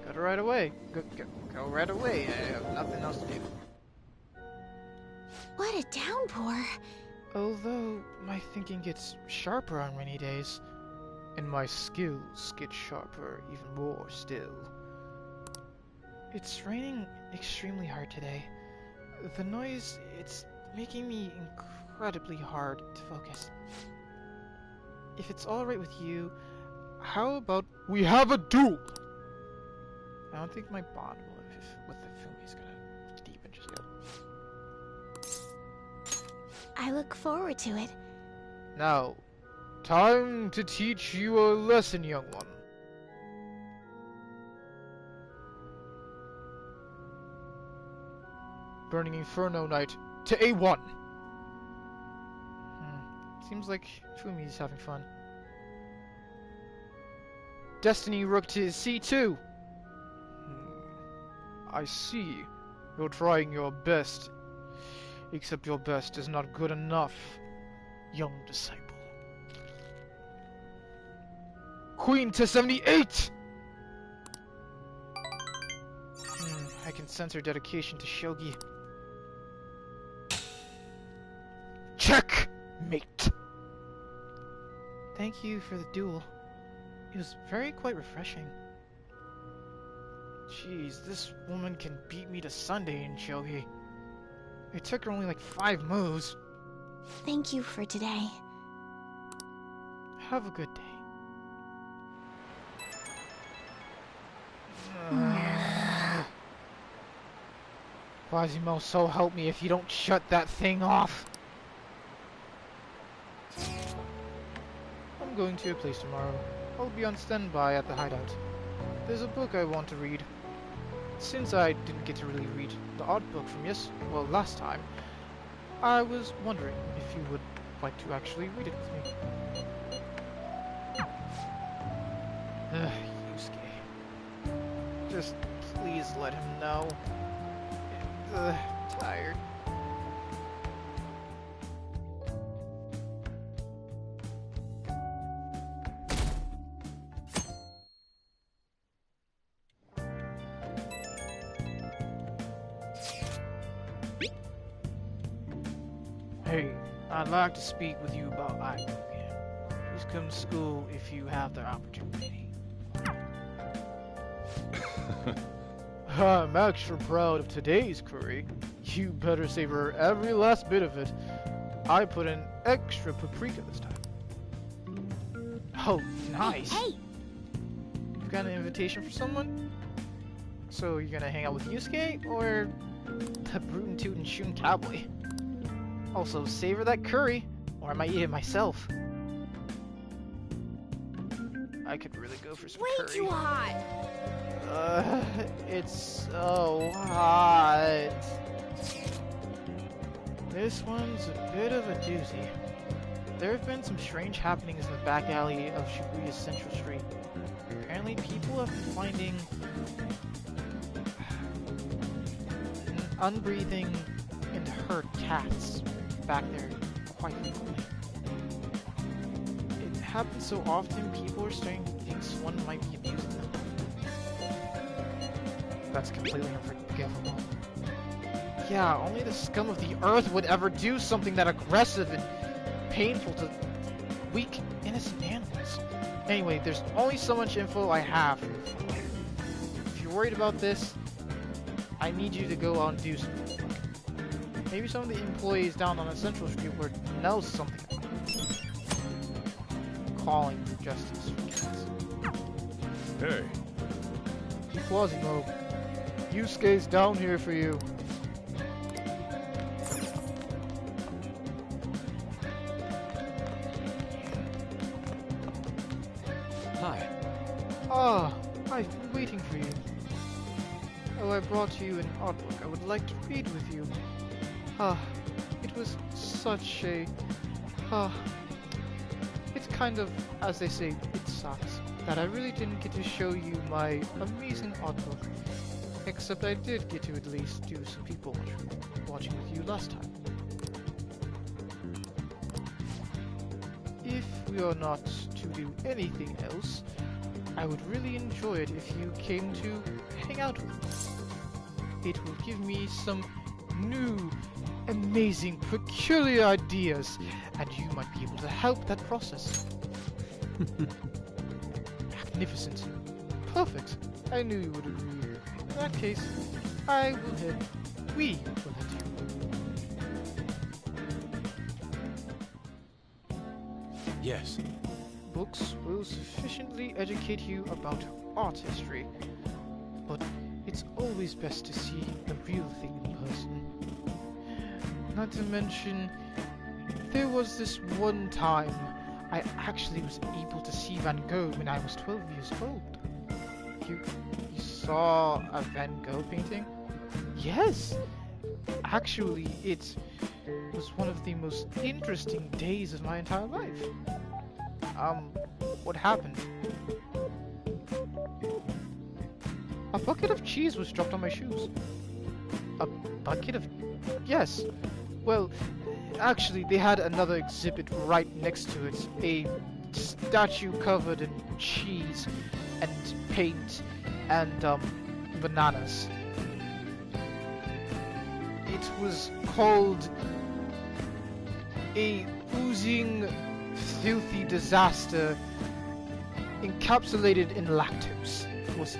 Go right away. Go right away. I have nothing else to do. What a downpour. Although my thinking gets sharper on rainy days, and my skills get sharper even more still. It's raining extremely hard today. The noise, it's making me incredibly hard to focus. If it's alright with you, how about we have a duel? I don't think my bond with the Fumi is gonna deepen just yet. I look forward to it. Now, time to teach you a lesson, young one. Burning Inferno Knight to A1. Seems like Fumi's having fun. Destiny Rook to C2. I see. You're trying your best. Except your best is not good enough, young disciple. Queen to 78! I can sense her dedication to Shogi. Checkmate! Thank you for the duel. It was quite refreshing. Jeez, this woman can beat me to Sunday in Shogi. It took her only like 5 moves. Thank you for today. Have a good day. Quasimo, so help me if you don't shut that thing off. I'm going to your place tomorrow. I'll be on standby at the hideout. There's a book I want to read. Since I didn't get to really read the odd book from last time, I was wondering if you would like to actually read it with me. Yusuke. Just please let him know. Tired. Hey, I'd like to speak with you about Aigo again. Please come to school if you have the opportunity. I'm extra proud of today's curry. You better savor every last bit of it. I put in extra paprika this time. Oh, nice. Hey! You got an invitation for someone? So you're gonna hang out with Yusuke or the Brutin Tootin' Shun Cowboy? Also, savor that curry, or I might eat it myself. I could really go for some curry. Way too hot! It's so hot. This one's a bit of a doozy. There have been some strange happenings in the back alley of Shibuya's Central Street. Apparently people have been finding unbreathing and hurt cats back there quite frequently. It happens so often, people are starting to think someone might be abusing them. That's completely unforgivable. Yeah, only the scum of the earth would ever do something that aggressive and painful to weak, innocent animals. Anyway, there's only so much info I have. If you're worried about this, I need you to go out and do something. Maybe some of the employees down on the Central Street would know something about it. Calling for justice for cats. Hey. Quasimo, Yusuke's down here for you. Hi. Ah, I've been waiting for you. Oh, I brought you an artwork I would like to read with you. Ah, it was such a... it's kind of, as they say, it sucks, that I really didn't get to show you my amazing artwork. Except I did get to at least do some people watching with you last time. If we are not to do anything else, I would really enjoy it if you came to hang out with me. It will give me some new, amazing, peculiar ideas, and you might be able to help that process. Magnificent. Perfect. I knew you would agree. In that case, we will head you. Yes. Books will sufficiently educate you about art history, but it's always best to see the real thing in person. Not to mention, there was this one time I actually was able to see Van Gogh when I was 12 years old. You saw a Van Gogh painting? Yes! Actually, it was one of the most interesting days of my entire life. What happened? A bucket of cheese was dropped on my shoes. A bucket of... Yes. Well, actually, they had another exhibit right next to it. A statue covered in cheese and paint and, bananas. It was called a oozing, filthy disaster encapsulated in lactose.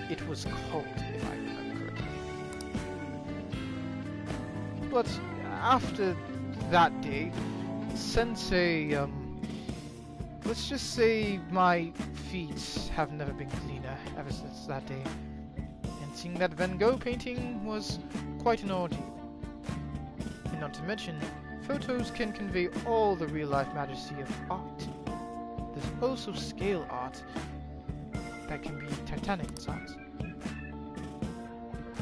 It was called, if I remember correctly. But after that day, Sensei, let's just say my feet have never been cleaner ever since that day. And seeing that Van Gogh painting was quite an ordeal. And not to mention, photos can convey all the real-life majesty of art. There's also scale art that can be titanic in size.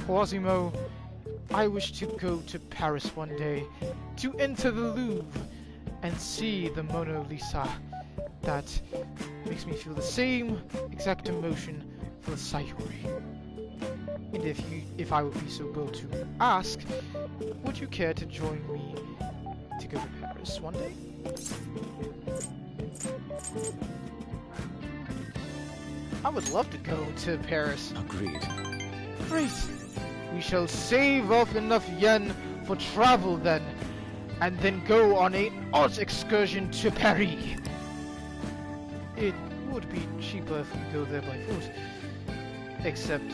Quasimo, I wish to go to Paris one day, to enter the Louvre, and see the Mona Lisa. That makes me feel the same exact emotion for the Sayuri. And if I would be so bold to ask, would you care to join me to go to Paris one day? I would love to go to Paris. Agreed. Great! We shall save up enough yen for travel then, and then go on an art excursion to Paris. It would be cheaper if we go there by foot. Except,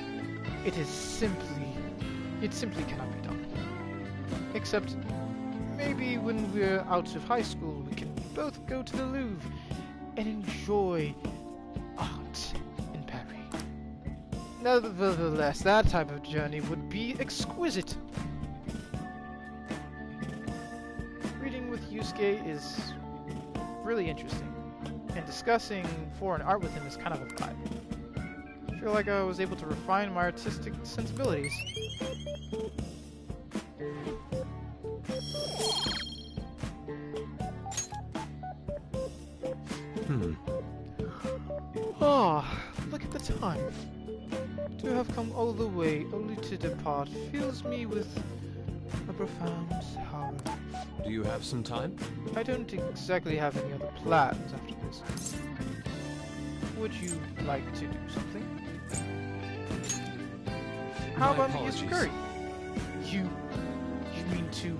it simply cannot be done. Except, maybe when we're out of high school, we can both go to the Louvre and enjoy art in Paris. Nevertheless, that type of journey would be exquisite. Reading with Yusuke is really interesting, and discussing foreign art with him is kind of a vibe. I feel like I was able to refine my artistic sensibilities. Look at the time. To have come all the way only to depart fills me with profound horror. Do you have some time? I don't exactly have any other plans after this. Would you like to do something? How My about me as apologies. curry? You mean to...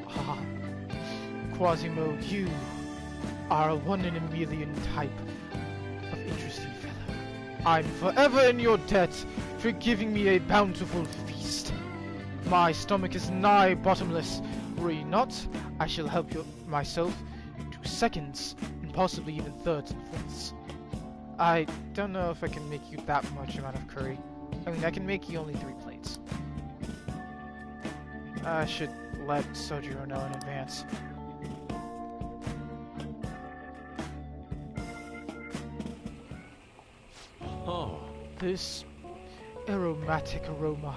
Ah, Quasimo, you are a one in a million type of interesting fellow. I'm forever in your debt for giving me a bountiful feast. My stomach is nigh bottomless. Were you not, I shall help myself to seconds, and possibly even thirds and fourths. I don't know if I can make you that much amount of curry. I mean, I can make you only 3 plates. I should let Sojiro know in advance. Oh. This aromatic aroma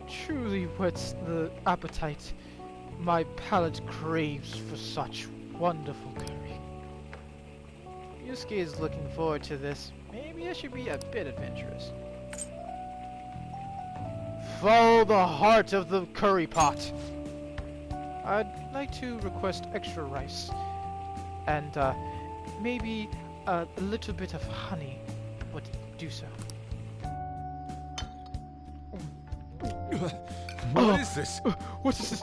truly whets the appetite. My palate craves for such wonderful curry. Yusuke is looking forward to this. Maybe I should be a bit adventurous. Follow the heart of the curry pot. I'd like to request extra rice. And maybe a little bit of honey would do so. What is this? What is this?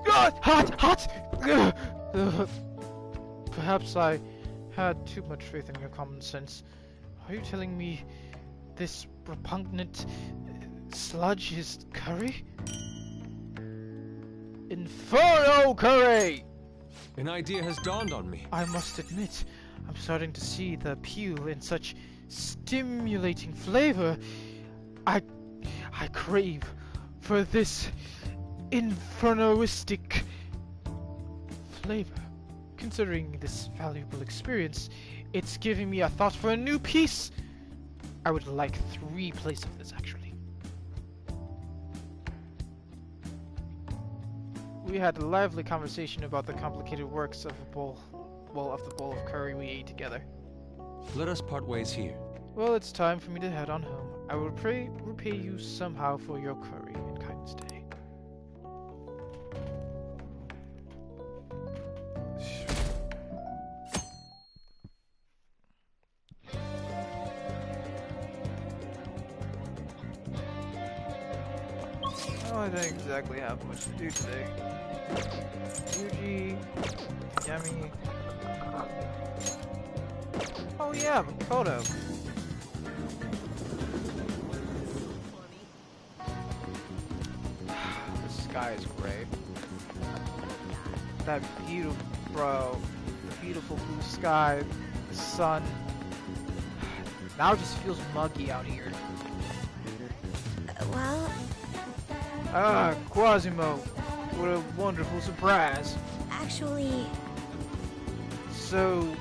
Hot! Perhaps I had too much faith in your common sense. Are you telling me this repugnant sludge is curry? Inferno curry! An idea has dawned on me. I must admit, I'm starting to see the appeal in such stimulating flavor. I crave for this infernoistic flavor. Considering this valuable experience, it's giving me a thought for a new piece. I would like 3 plates of this, actually. We had a lively conversation about the complicated works of the bowl of curry we ate together. Let us part ways here. Well, it's time for me to head on home. I will repay you somehow for your curry and kindness today. Oh, I don't exactly have much to do today. Yuji, Yami. Oh yeah, Makoto. The sky is great. That beautiful blue sky, the sun. Now it just feels muggy out here. Well... Ah, Quasimo. What a wonderful surprise. Actually... So,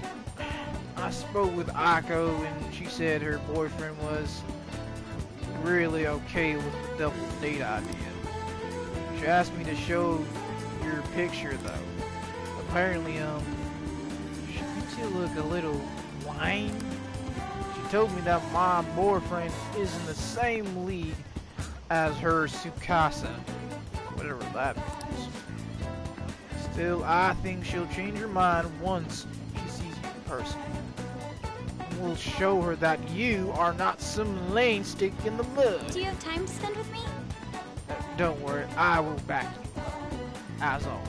I spoke with Aiko and she said her boyfriend was really okay with the double date idea. She asked me to show your picture though. Apparently, she thinks you look a little whiny. She told me that my boyfriend is in the same league as her Tsukasa, whatever that means. Still, I think she'll change her mind once she sees you in person. We'll show her that you are not some lane stick in the mud. Do you have time to spend with me? Don't worry, I will back you up, as always.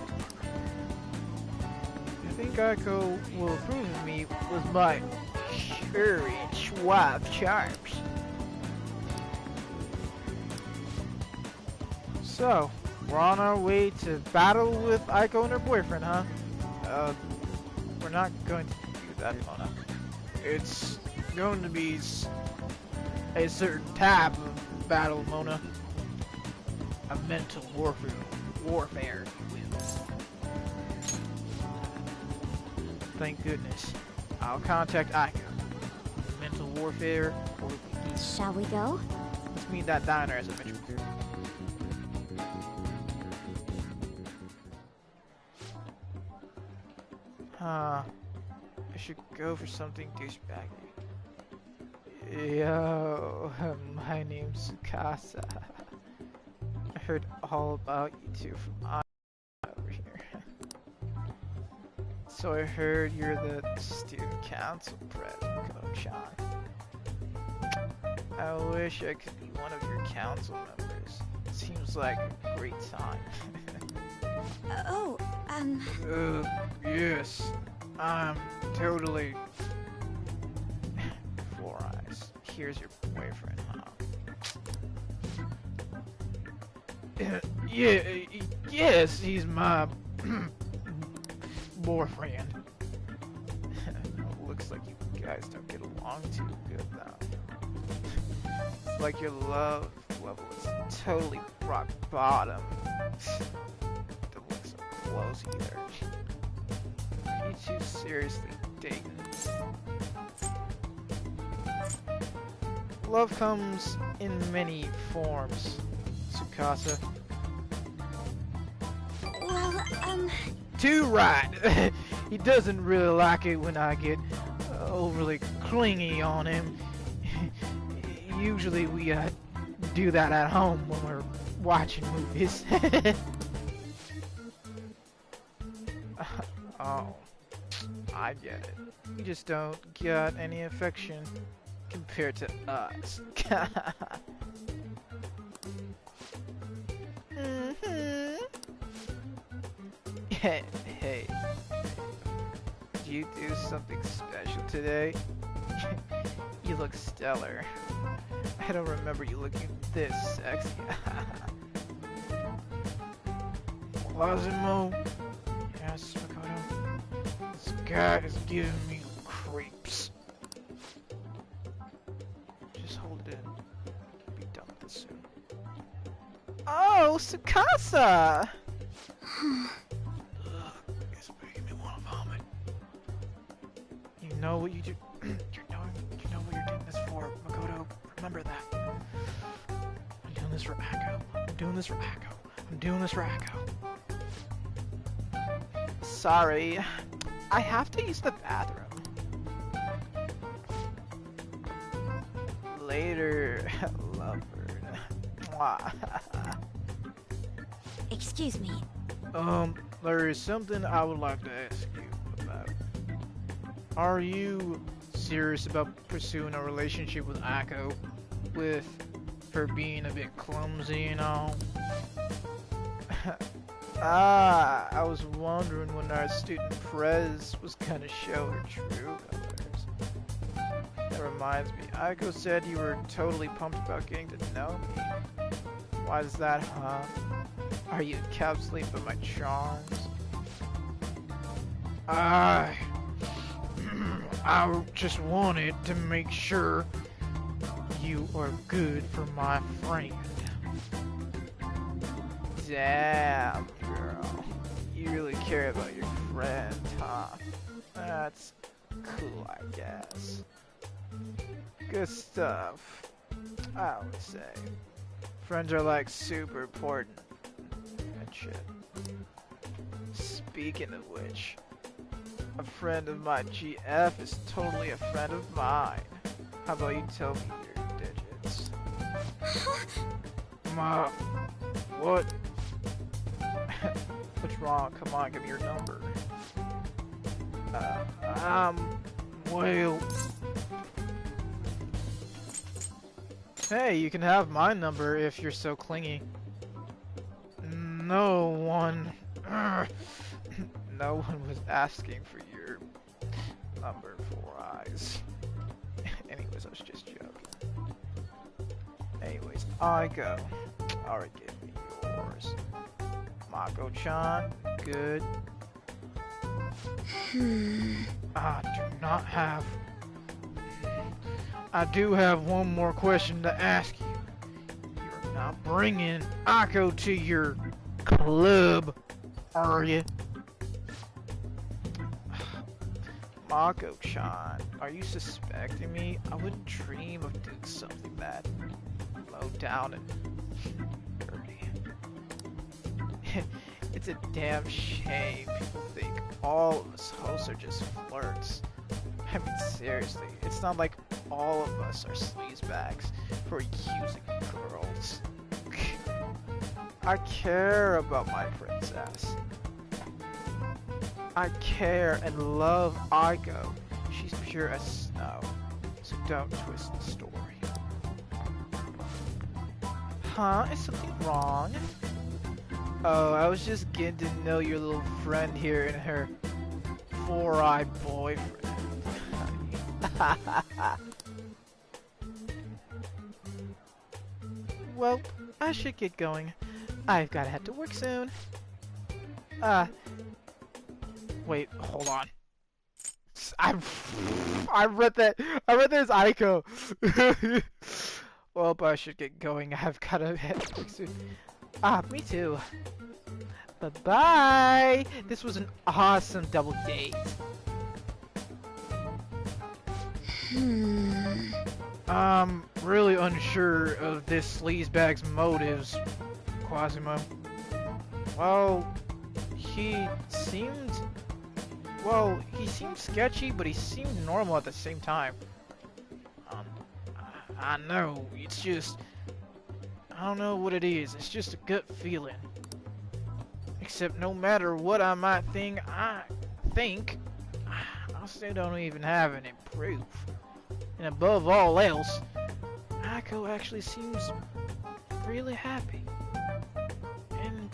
I think Aiko will approve of me with my sure and suave charms. So, we're on our way to battle with Aiko and her boyfriend, huh? We're not going to do that, Mona. It's going to be a certain type of battle, Mona. A mental warfare, if you will. Thank goodness. I'll contact Aiko. Mental warfare or peace. Shall we go? Let's meet that diner as I mentioned. I should go for something douchebaggy. Yo, my name's Tsukasa. heard all about you two from over here. So I heard you're the student council president, Ko-chan. I wish I could be one of your council members. Seems like a great time. Yes. I'm totally... Four Eyes. Here's your boyfriend, huh? Yes, he's my... boyfriend. Looks like you guys don't get along too good, though. It's like your love level is totally rock bottom. Don't look so close either. Are you two seriously dating? Love comes in many forms, Tsukasa. Well, Too right! He doesn't really like it when I get overly clingy on him. Usually we do that at home when we're watching movies. Oh, I get it. You just don't got any affection compared to us. Hey, did you do something special today? You look stellar. I don't remember you looking this sexy. Quasimo? Yes, Makoto? This guy is giving me creeps. Just hold it in. Be done with this soon. Oh, Tsukasa! It's making me want to vomit. You know what you do? You know what you're doing this for, Makoto. Remember that. I'm doing this for Akko. I'm doing this for Akko. I'm doing this for Akko. Sorry. I have to use the bathroom. Later, lovebird. Mwah. Excuse me. There is something I would like to ask you about. Are you serious about pursuing a relationship with Akko? With her being a bit clumsy and all? I was wondering when our student Prez was gonna show her true colors. That reminds me, Akko said you were totally pumped about getting to know me. Why is that, huh? Are you encapsulated by my charms? I just wanted to make sure you are good for my friend. Damn, girl. You really care about your friend, huh? That's cool, I guess. Good stuff, I would say. Friends are like super important and shit. Speaking of which, a friend of my GF is totally a friend of mine. How about you tell me your digits? What? What's wrong? Come on, give me your number. Well... Hey, you can have my number if you're so clingy. No one was asking for your number, Four Eyes. Anyways, I was just joking. Anyways, I go. Alright, give me yours. Mako-chan, good. I do have one more question to ask you. You're not bringing Akko to your club, are you? Mako-chan, are you suspecting me? I wouldn't dream of doing something that low down and dirty. It's a damn shame people think all of us hosts are just flirts. I mean, seriously, it's not like all of us are sleazebags for using girls. I care about my princess. I care and love Aiko. She's pure as snow, so don't twist the story. Huh? Is something wrong? Oh, I was just getting to know your little friend here and her four-eyed boyfriend. Well, I should get going. I've gotta head to work soon. Wait, hold on. I read that as Aiko. Well, but I should get going. I've gotta head to work soon. Me too. Bye-bye! This was an awesome double date. I'm really unsure of this sleazebag's motives, Quasimo. Well, he seemed sketchy, but he seemed normal at the same time. I know, it's just... I don't know what it is, it's just a gut feeling. Except no matter what I might think, I still don't even have any proof. And above all else, Aiko actually seems really happy. And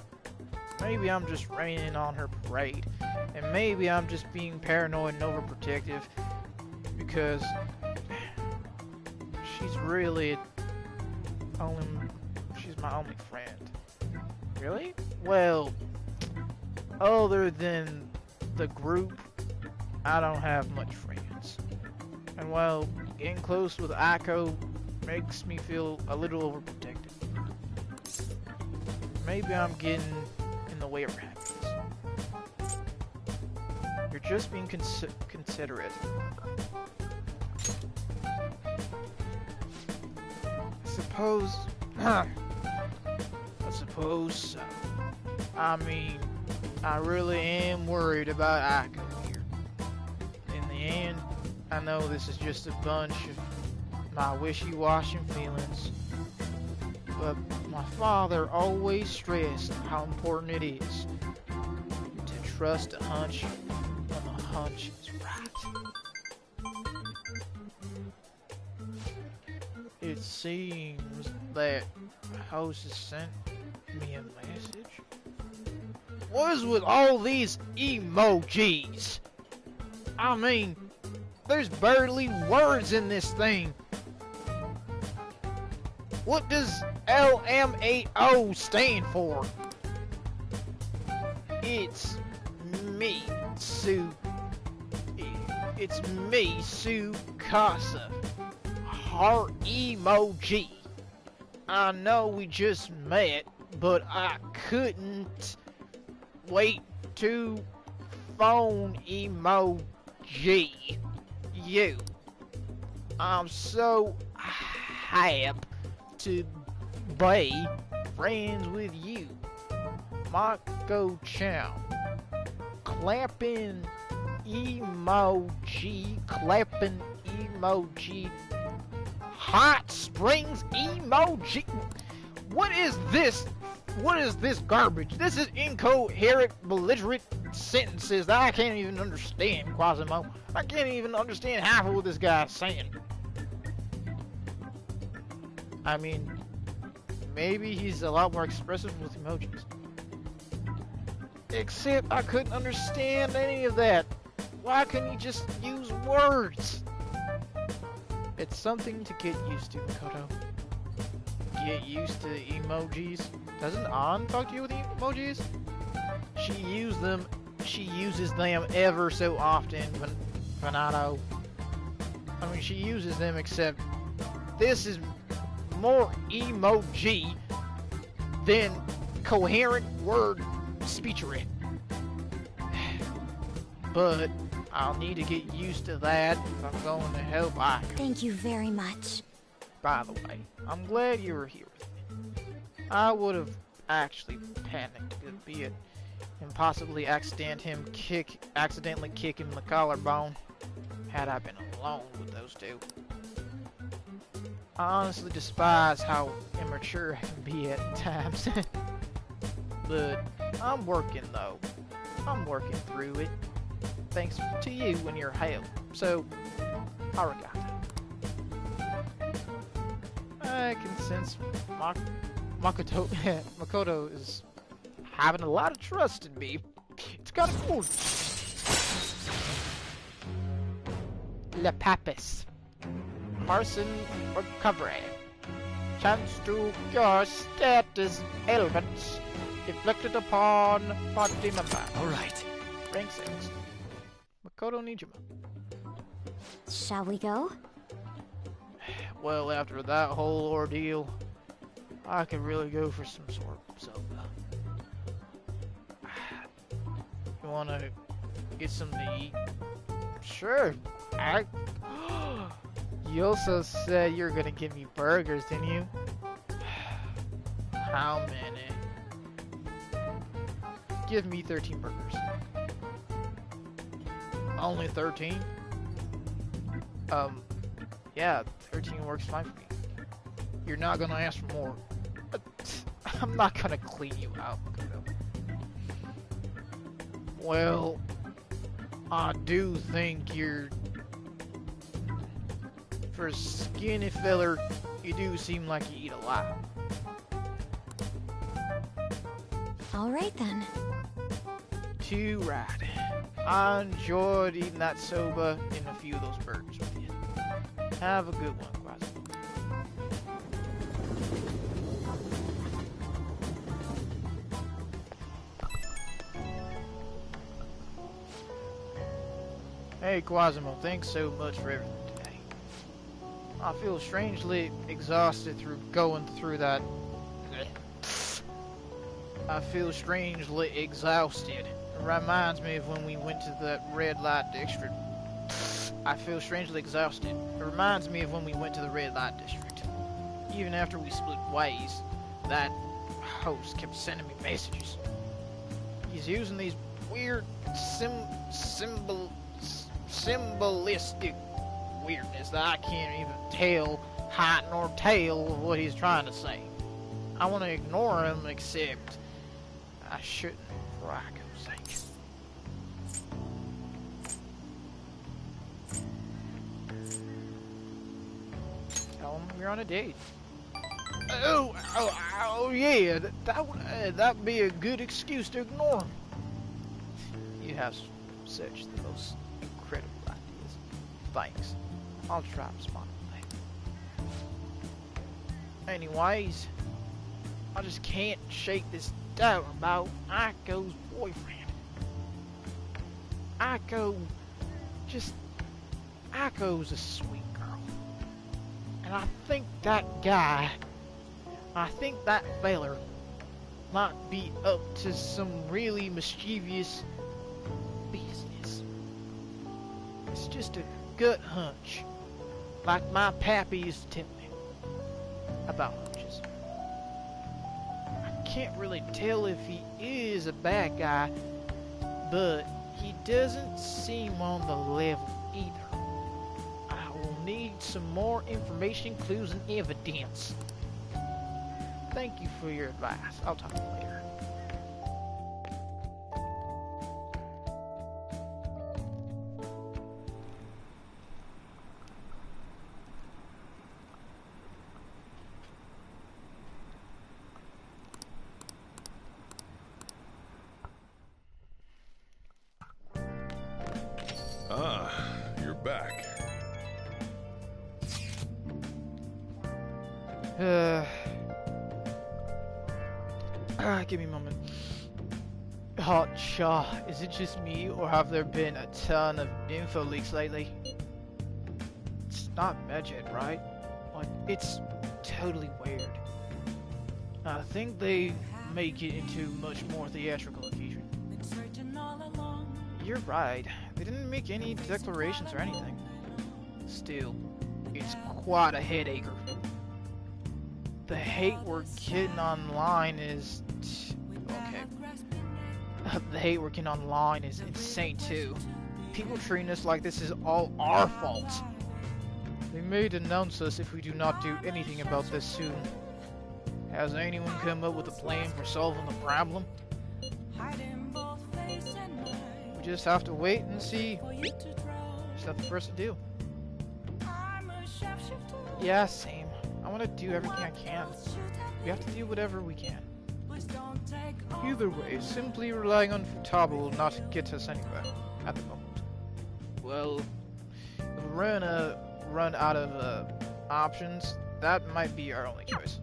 maybe I'm just raining on her parade. And maybe I'm just being paranoid and overprotective. Because she's really she's my only friend. Really? Well, other than the group, I don't have much friends. And well, getting close with Aiko makes me feel a little overprotective. Maybe I'm getting in the way of her happiness. You're just being considerate. I suppose so. I mean, I really am worried about Aiko here. In the end, I know this is just a bunch of my wishy-washy feelings, but my father always stressed how important it is to trust a hunch when the hunch is right. It seems that host has sent me a message. What is with all these emojis? I mean, there's barely words in this thing. What does LMAO stand for? It's me, Sue. It's me, Sue Casa. Heart emoji. I know we just met, but I couldn't wait to phone emoji you. I'm so hyped to be friends with you. Mako-chan. Clapping emoji. Clapping emoji. Hot springs emoji. What is this? What is this garbage? This is incoherent, belligerent sentences that I can't even understand, Quasimo. I can't even understand half of what this guy's saying. I mean, maybe he's a lot more expressive with emojis. Except I couldn't understand any of that. Why couldn't he just use words? It's something to get used to, Makoto. Get used to emojis. Doesn't An talk to you with emojis? She uses them ever so often, Fanato. I mean, she uses them, except this is more emoji than coherent word speechery. But I'll need to get used to that if I'm going to help Aiko. Thank you very much. By the way, I'm glad you were here with me. I would have actually panicked a bit and possibly accidentally kick him in the collarbone had I been alone with those two. I honestly despise how immature I can be at times. but I'm working though. I'm working through it. Thanks to you and your help. So, arigato. I can sense Makoto is having a lot of trust in me. It's kind of cool. Le Papis. Carson recovery. Chance to cure status ailments inflicted upon party member. Alright. Rank 6. Makoto Nijima. Shall we go? Well, after that whole ordeal, I could really go for some sort of soda. You wanna get something to eat? Sure. You also said you were gonna give me burgers, didn't you? How many? Give me 13 burgers. Only 13? Yeah, 13 works fine for me. You're not gonna ask for more. I'm not gonna clean you out, Makoto. Well, I do think you're... For a skinny feller, you do seem like you eat a lot. Alright then. Too right. I enjoyed eating that soba and a few of those burgers with you. Have a good one, Quasimodo. Hey Quasimodo, thanks so much for everything today. I feel strangely exhausted through going through that. I feel strangely exhausted. It reminds me of when we went to that red light district. I feel strangely exhausted. It reminds me of when we went to the red light district. Even after we split ways, that host kept sending me messages. He's using these weird symbolistic weirdness that I can't even tell height nor tail of what he's trying to say. I want to ignore him, except I shouldn't, for Aiko's sake. Tell him you're on a date. Oh yeah, that'd be a good excuse to ignore him. You have such the most incredible ideas. Thanks. I'll try to respond later. Anyways, I just can't shake this doubt about Aiko's boyfriend. Aiko's a sweet girl. And I think that feller might be up to some really mischievous business. It's just a gut hunch, like my pappy used to tell me about hunches. I can't really tell if he is a bad guy, but he doesn't seem on the level either. I will need some more information, clues, and evidence. Thank you for your advice. I'll talk to you later. Ah, you're back. Give me a moment. Hot Shaw, is it just me, or have there been a ton of info leaks lately? It's not Medjed, right? Like, it's totally weird. I think they make it into much more theatrical occasion. You're right. They didn't make any declarations or anything. Still, it's quite a headacher. The hate we're getting online is... okay. The hate we're getting online is insane too. People treating us like this is all our fault. They may denounce us if we do not do anything about this soon. Has anyone come up with a plan for solving the problem? We just have to wait and see. There's nothing for us to do. Yeah, same. I want to do everything I can. We have to do whatever we can. Either way, simply relying on Futaba will not get us anywhere at the moment. Well, if we're gonna run out of options, that might be our only choice.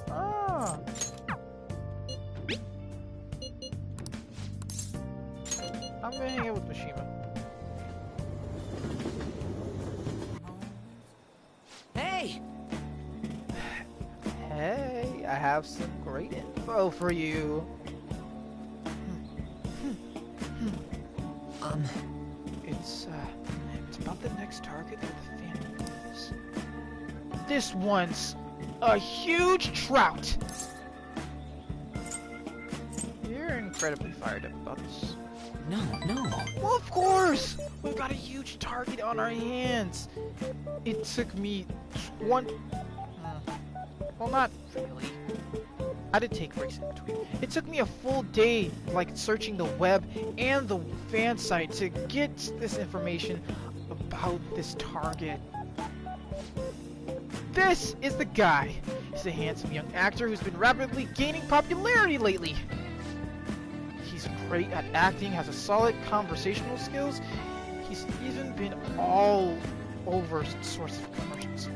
Ah. I'm gonna hang out with Mishima. Hey! Hey, I have some great info for you. It's about the next target for the Phantom Thieves. This one's a huge trout! You're incredibly fired up about this. No. Well, of course! We've got a huge target on our hands. It took me well, not really. I did take breaks in between. It took me a full day, like, searching the web and the fan site to get this information about this target. This is the guy. He's a handsome young actor who's been rapidly gaining popularity lately. He's great at acting, has a solid conversational skills. He's even been all over sorts of commercials.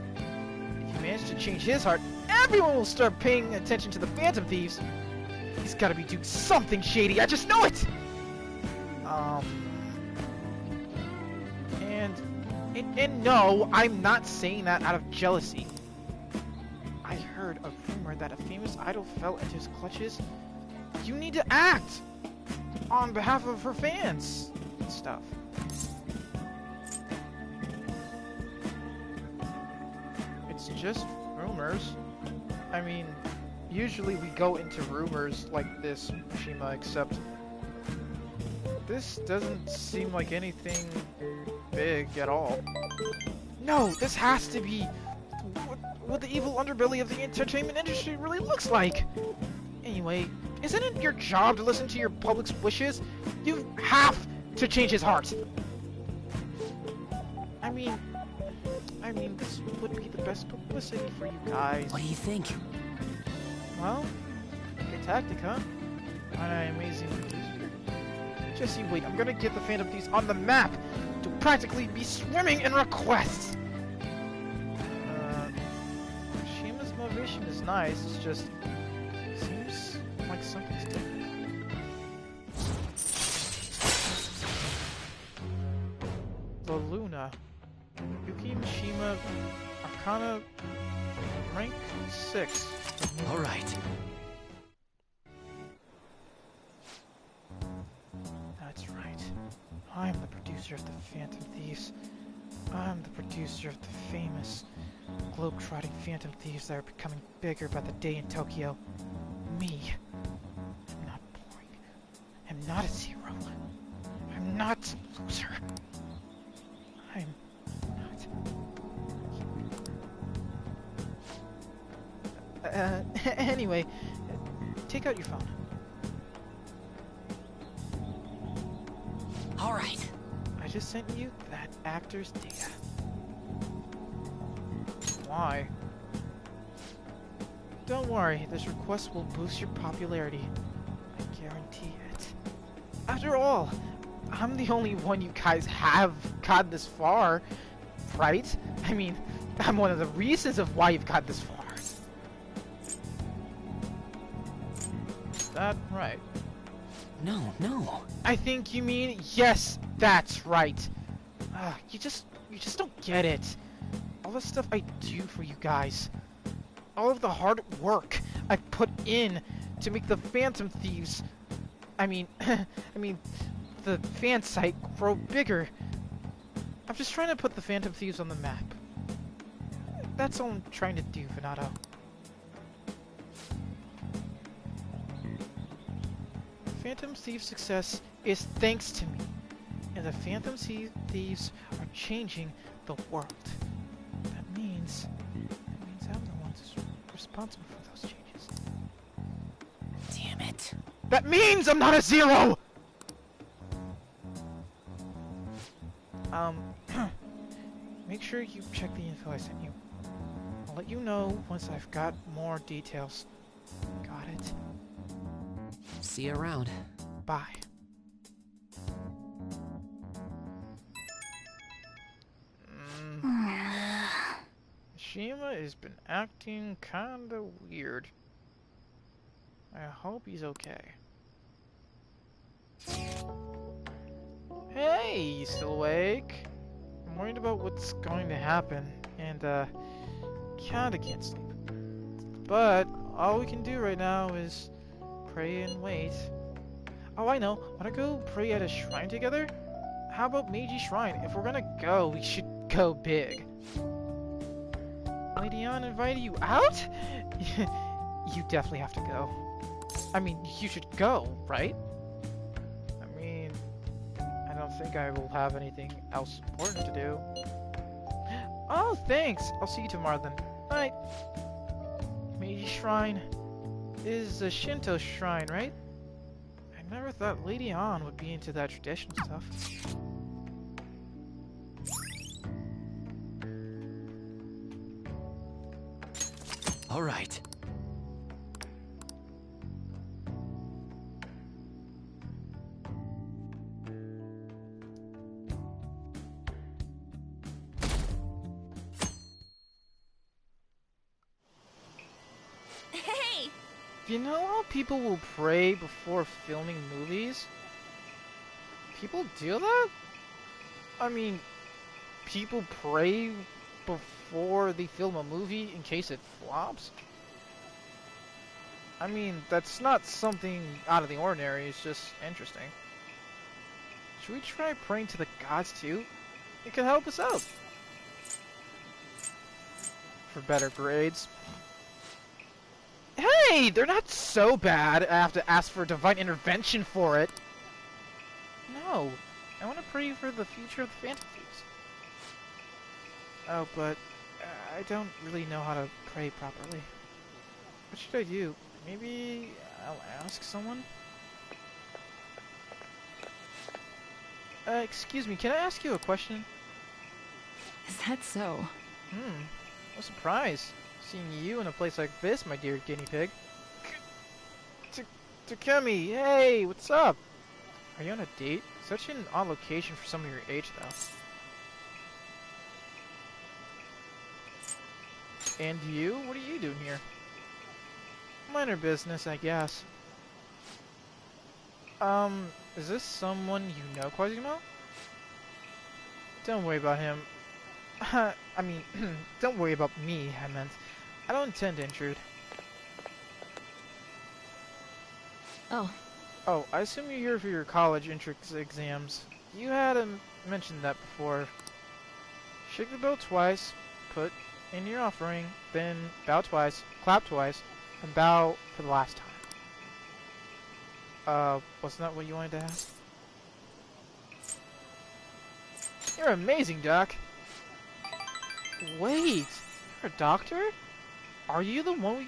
If you manage to change his heart, everyone will start paying attention to the Phantom Thieves. He's got to be doing something shady. I just know it. And no, I'm not saying that out of jealousy. I heard a rumor that a famous idol fell into his clutches. You need to act on behalf of her fans and stuff. It's just rumors. I mean, usually we go into rumors like this, Shima, except this doesn't seem like anything big at all. No, this has to be what the evil underbelly of the entertainment industry really looks like. Anyway, isn't it your job to listen to your public's wishes? You have to change his heart. I mean, this would be the best publicity for you guys. What do you think? Well, good tactic, huh? Aren't I amazing producer? Just you wait, I'm gonna get the Phantom Thieves on the map to practically be swimming in requests! Shima's motivation is nice, it's just... seems like something's different. The Luna. Yuki Mishima, Arcana, rank 6. Alright. That's right. I'm the producer of the Phantom Thieves. I'm the producer of the famous globe-trotting Phantom Thieves that are becoming bigger by the day in Tokyo. Me. I'm not boring. I'm not a zero. I'm not a loser. I'm not. Anyway, take out your phone. Alright. I just sent you that actor's data. Why? Don't worry, this request will boost your popularity. I guarantee it. After all, I'm the only one you guys have got this far, right? I mean, I'm one of the reasons of why you've got this far. Is that right? No. I think you mean yes, that's right. You just don't get it. All the stuff I do for you guys. All of the hard work I put in to make the Phantom Thieves, I mean, the fan site grow bigger. I'm just trying to put the Phantom Thieves on the map. That's all I'm trying to do, Venato. Phantom Thieves' success is thanks to me. and the Phantom Thieves are changing the world. That means I'm the one who's responsible for those changes. Damn it. That means I'm not a zero! Make sure you check the info I sent you. I'll let you know once I've got more details. Got it? See you around. Bye. Shima has been acting kinda weird. I hope he's okay. Hey, you still awake? I'm worried about what's going to happen, and kinda can't sleep. But all we can do right now is pray and wait. Oh, I know. Wanna go pray at a shrine together? How about Meiji Shrine? If we're gonna go, we should go big. Lady Ann invited you out? You definitely have to go. I mean, you should go, right? I mean, I don't think I will have anything else important to do. Oh, thanks! I'll see you tomorrow then. Night. Meiji Shrine is a Shinto shrine, right? I never thought Lady Ann would be into that traditional stuff. All right. Hey! You know how people will pray before filming movies? People do that? I mean, people pray before they film a movie in case it flops? I mean, that's not something out of the ordinary, it's just interesting. Should we try praying to the gods too? It could help us out. For better grades. Hey! They're not so bad I have to ask for divine intervention for it. No. I want to pray for the future of the Phantom Thieves. Oh, but I don't really know how to pray properly. What should I do? Maybe I'll ask someone? Excuse me, can I ask you a question? Is that so? What a surprise. Seeing you in a place like this, my dear guinea pig. Takumi, hey, what's up? Are you on a date? Such an odd location for someone your age, though. And you? What are you doing here? Minor business, I guess. Is this someone you know, Quasimo? Don't worry about him. I mean, don't worry about me, I meant. I don't intend to intrude. Oh. Oh, I assume you're here for your college entrance exams. You had mentioned that before. Shake the bell twice, put in your offering, then bow twice, clap twice, and bow for the last time. Wasn't that what you wanted to ask? You're amazing, Doc. Wait, you're a doctor? Are you the one we...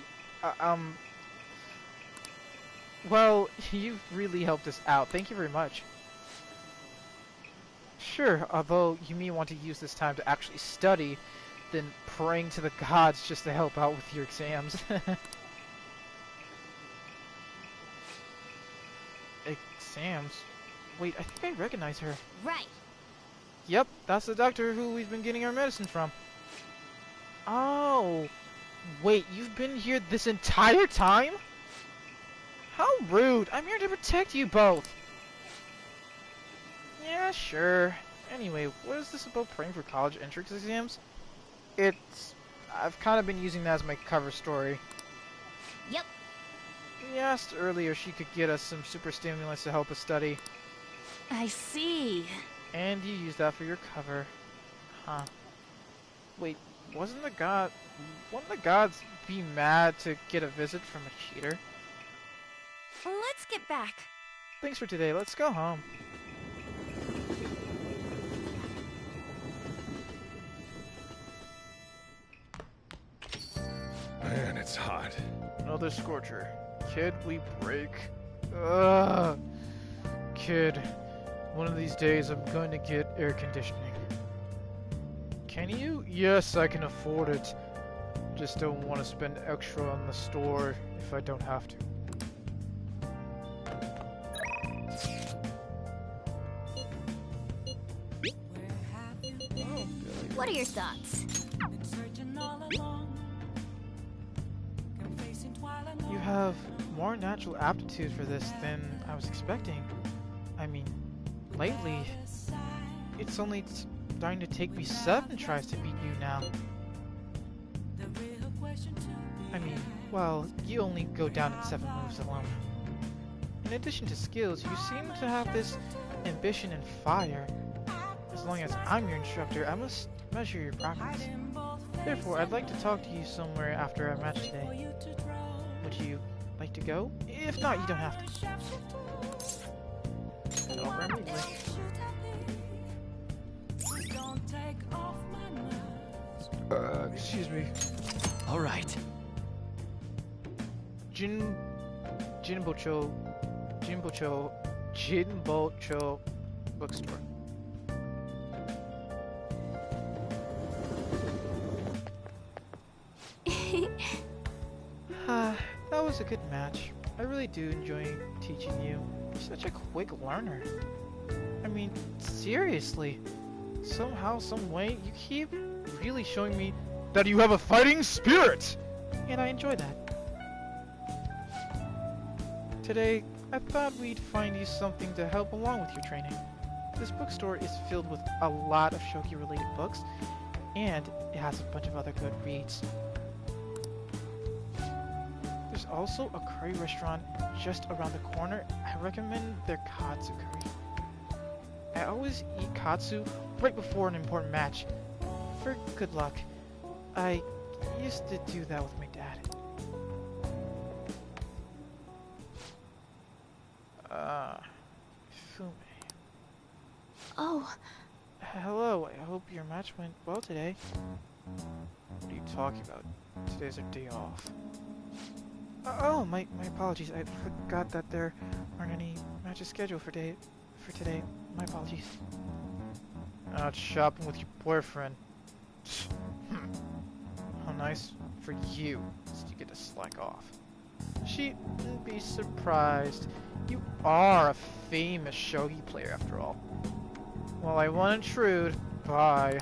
Well, you've really helped us out. Thank you very much. Sure, although you may want to use this time to actually study, than praying to the gods just to help out with your exams. Exams? Wait, I think I recognize her. Right. Yep, that's the doctor who we've been getting our medicine from. Oh, wait, you've been here this entire time? How rude! I'm here to protect you both! Yeah, sure. Anyway, what is this about praying for college entrance exams? I've kind of been using that as my cover story. Yep. We asked earlier if she could get us some super stimulants to help us study. I see. And you used that for your cover. Huh. Wait, wouldn't the gods be mad to get a visit from a cheater? Let's get back. Thanks for today, let's go home. Another scorcher. Kid, we break. Ugh. Kid, one of these days I'm going to get air conditioning. Can you? Yes, I can afford it. Just don't want to spend extra on the store if I don't have to. What are your thoughts? You have more natural aptitude for this than I was expecting. I mean, lately, it's only starting to take me 7 tries to beat you now. I mean, well, you only go down in 7 moves alone. In addition to skills, you seem to have this ambition and fire. As long as I'm your instructor, I must measure your progress. Therefore, I'd like to talk to you somewhere after our match today. Would you like to go? If not, you don't have to. And over immediately. Excuse me. All right. Jinbocho bookstore. That was a good match. I really do enjoy teaching you. You're such a quick learner. I mean, seriously. Somehow, some way, you keep really showing me that you have a fighting spirit! And I enjoy that. Today, I thought we'd find you something to help along with your training. This bookstore is filled with a lot of shogi-related books, and it has a bunch of other good reads. There's also a curry restaurant just around the corner. I recommend their katsu curry. I always eat katsu right before an important match. For good luck. I used to do that with my dad. Fume. Oh. Hello, I hope your match went well today. What are you talking about? Today's our day off. Oh, my apologies. I forgot that there aren't any matches scheduled for today. My apologies. Out shopping with your boyfriend. How nice for you. You get to slack off. She'd be surprised. You are a famous shogi player after all. Well, I won't intrude. Bye.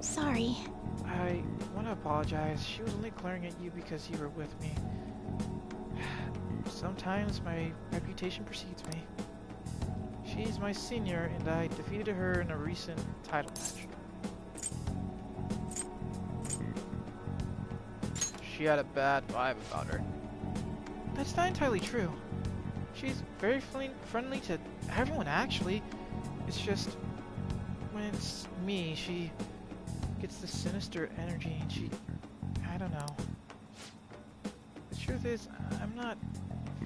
Sorry. I want to apologize. She was only glaring at you because you were with me. Sometimes my reputation precedes me. She's my senior, and I defeated her in a recent title match. She had a bad vibe about her. That's not entirely true. She's very friendly to everyone, actually. It's just, when it's me, she gets the sinister energy, and I don't know. The truth is, I'm not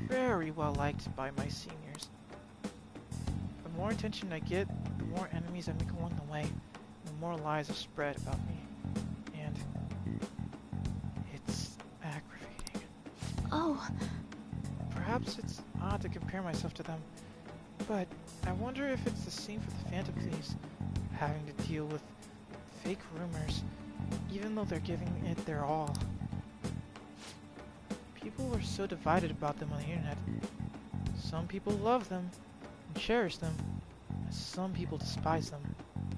very well liked by my seniors. The more attention I get, the more enemies I make along the way, the more lies are spread about me. And it's aggravating. Oh. Perhaps it's odd to compare myself to them, but I wonder if it's the same for the Phantom Thieves, having to deal with fake rumors, even though they're giving it their all. People are so divided about them on the internet. Some people love them and cherish them, and some people despise them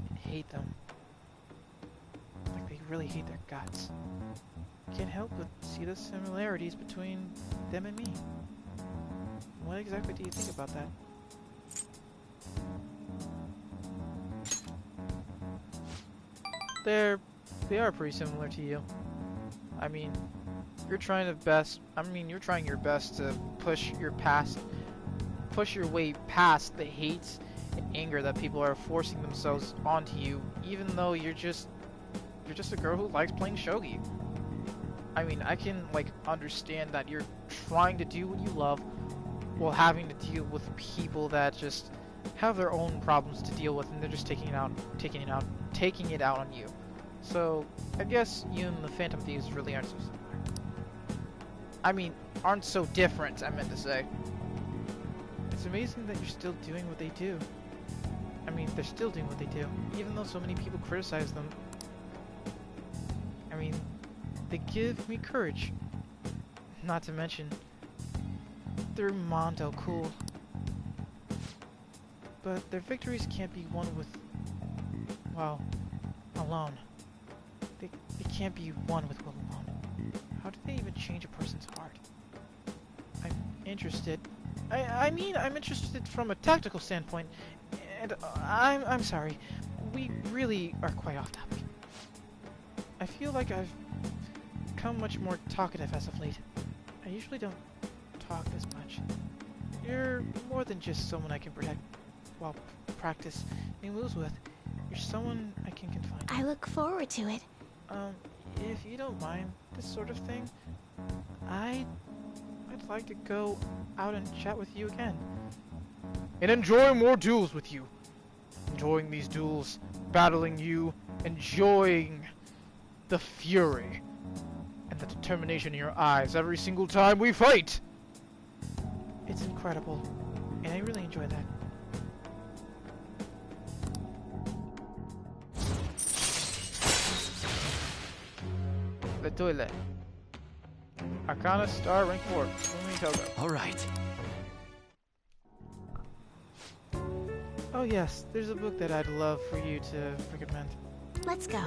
and hate them. Like they really hate their guts. Can't help but see the similarities between them and me. What exactly do you think about that? They are pretty similar to you. I mean, you're trying your best to push your way past the hate and anger that people are forcing themselves onto you, even though you're just a girl who likes playing shogi. I mean, I can understand that you're trying to do what you love while having to deal with people that just have their own problems to deal with, and they're just taking it out on you. So I guess you and the Phantom Thieves really aren't so similar. I mean, aren't so different, I meant to say. It's amazing that you're still doing what they do. I mean, they're still doing what they do, even though so many people criticize them. I mean, they give me courage. Not to mention, they're Mondo cool. But their victories can't be won with, well, alone. They can't be won with will alone. How do they even change a person's heart? I'm interested. I mean, I'm interested from a tactical standpoint, and I'm sorry. We really are quite off topic. I feel like I've become much more talkative as of late. I usually don't talk this much. You're more than just someone I can practice new moves with. You're someone I can confide in. I look forward to it. If you don't mind this sort of thing, I'd like to go out and chat with you again. And enjoy more duels with you. Enjoying these duels, battling you, enjoying the fury and the determination in your eyes every single time we fight. It's incredible, and I really enjoy that. The toilet. Arcana Star Rank 4. Alright. Oh yes, there's a book that I'd love for you to recommend. Let's go.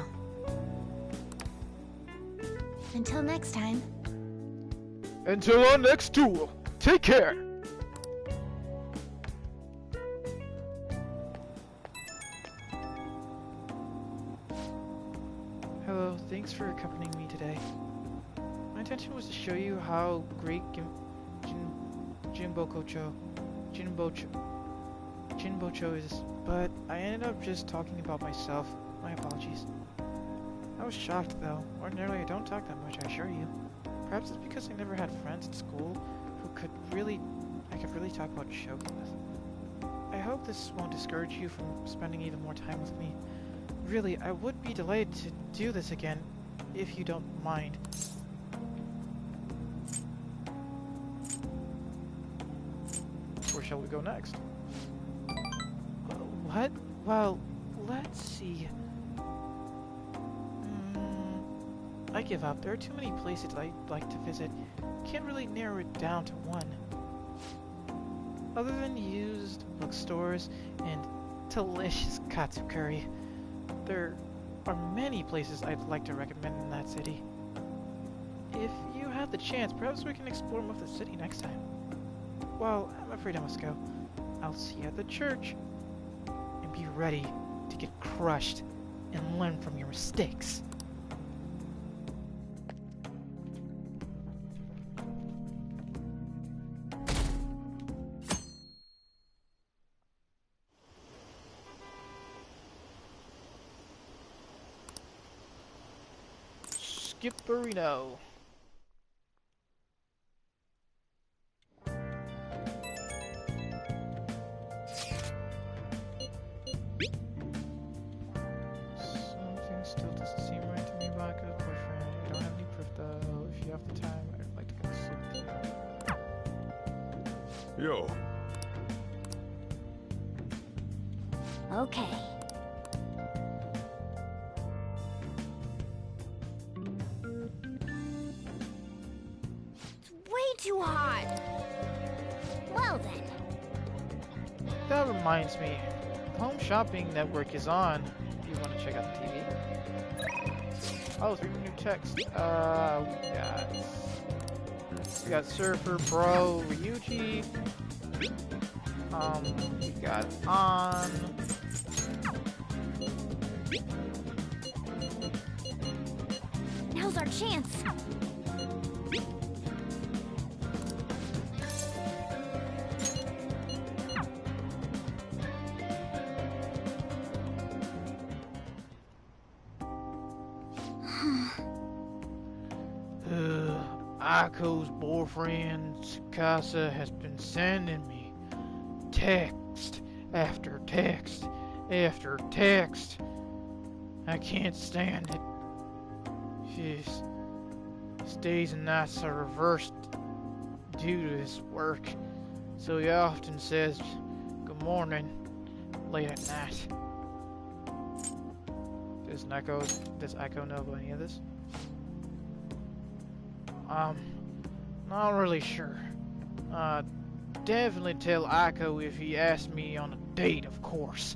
Until next time. Until our next duel, take care! Hello, thanks for accompanying me today. My intention was to show you how great Jinbocho is, but I ended up just talking about myself. My apologies. I was shocked though. Ordinarily I don't talk that much, I assure you. Perhaps it's because I never had friends at school who I could really talk about Shogun with. I hope this won't discourage you from spending even more time with me. Really, I would be delighted to do this again, if you don't mind. Where shall we go next? What? Well, let's see. I give up. There are too many places I'd like to visit. Can't really narrow it down to one. Other than used bookstores and delicious katsu curry, there are many places I'd like to recommend in that city. If you have the chance, perhaps we can explore more of the city next time. Well, I'm afraid I must go. I'll see you at the church. And be ready to get crushed and learn from your mistakes. Skipperino. Something still doesn't seem right to me about a boyfriend. I don't have any proof though. If you have the time, I'd like to consult you. Yo. Okay. Too hot. Well then. That reminds me. Home Shopping Network is on. If you want to check out the TV. Oh, 3 new text. We got Surfer, Bro, Ryuji. We got On. Now's our chance. Aiko's boyfriend, Tsukasa, has been sending me text after text after text. I can't stand it. His days and nights are reversed due to his work, so he often says good morning late at night. Does Echo know about any of this? Not really sure. Definitely tell Echo if he asks me on a date, of course.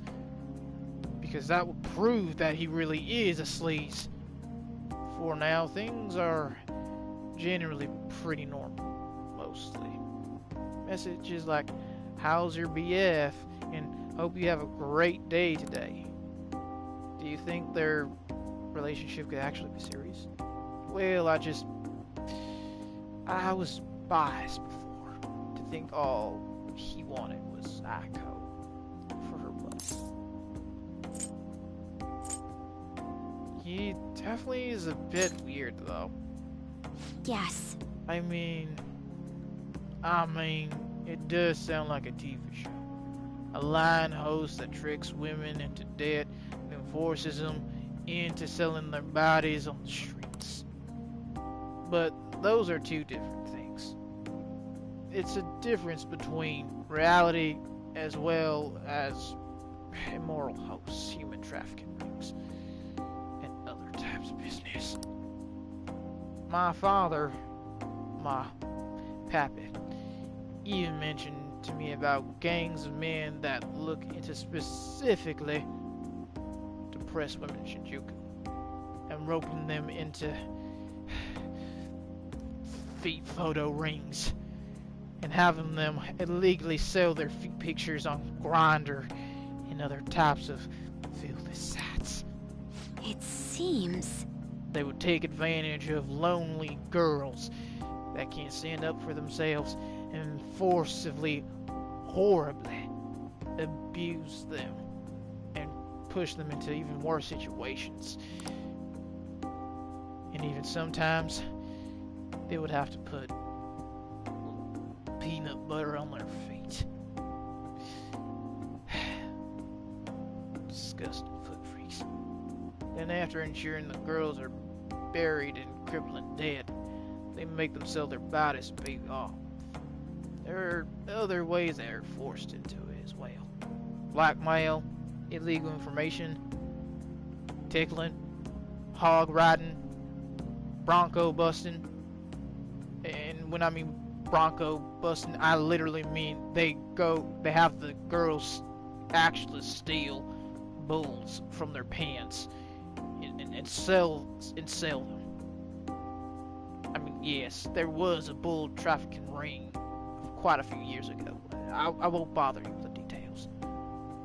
Because that would prove that he really is a sleaze. For now, things are generally pretty normal, mostly. Messages like, how's your BF, and hope you have a great day today. Do you think their relationship could actually be serious? Well, I was biased before to think all he wanted was Echo for her blood. He definitely is a bit weird, though. Yes. I mean, it does sound like a TV show. A lying host that tricks women into debt and forces them into selling their bodies on the streets. But those are two different things. It's a difference between reality as well as immoral hosts, human trafficking rings, and other types of business. My father, my pappy, even mentioned to me about gangs of men that look into specifically depressed women in Shinjuku and roping them into feet photo rings and having them illegally sell their feet pictures on Grindr and other types of filthy sites. It seems they would take advantage of lonely girls that can't stand up for themselves and forcibly, horribly abuse them and push them into even worse situations. And even sometimes they would have to put peanut butter on their feet. Disgusting foot freaks. Then after ensuring the girls are buried in crippling debt, they make them sell their bodies to pay off. There are other ways they are forced into it as well. Blackmail, illegal information, tickling, hog riding, bronco busting. And when I mean bronco busting, I literally mean they have the girls actually steal bulls from their pants and sell them. I mean, yes, there was a bull trafficking ring quite a few years ago. I won't bother you with the details.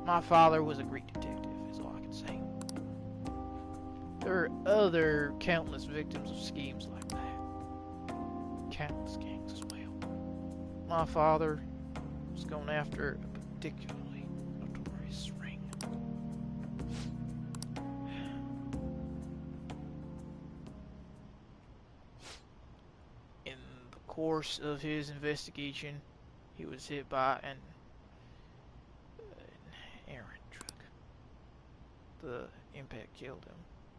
My father was a great detective, is all I can say. There are other countless victims of schemes like that. Countless gangs as well. My father was going after a particularly notorious ring. In the course of his investigation, he was hit by an errant truck. The impact killed him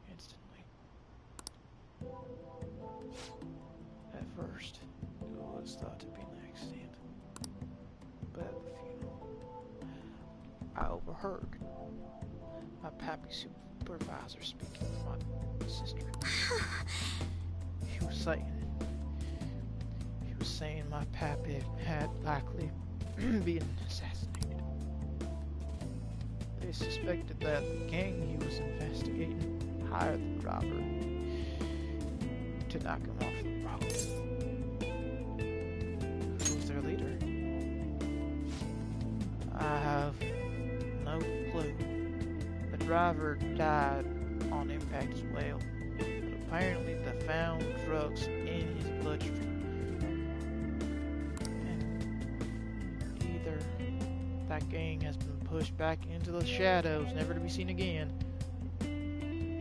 instantly. At first, it was thought to be an accident, but at the funeral, I overheard my pappy supervisor speaking with my sister. He was saying my pappy had likely been assassinated. They suspected that the gang he was investigating hired the driver to knock him off the road. Who was their leader? I have no clue. The driver died on impact as well, but apparently they found drugs in his bloodstream. And either that gang has been pushed back into the shadows, never to be seen again,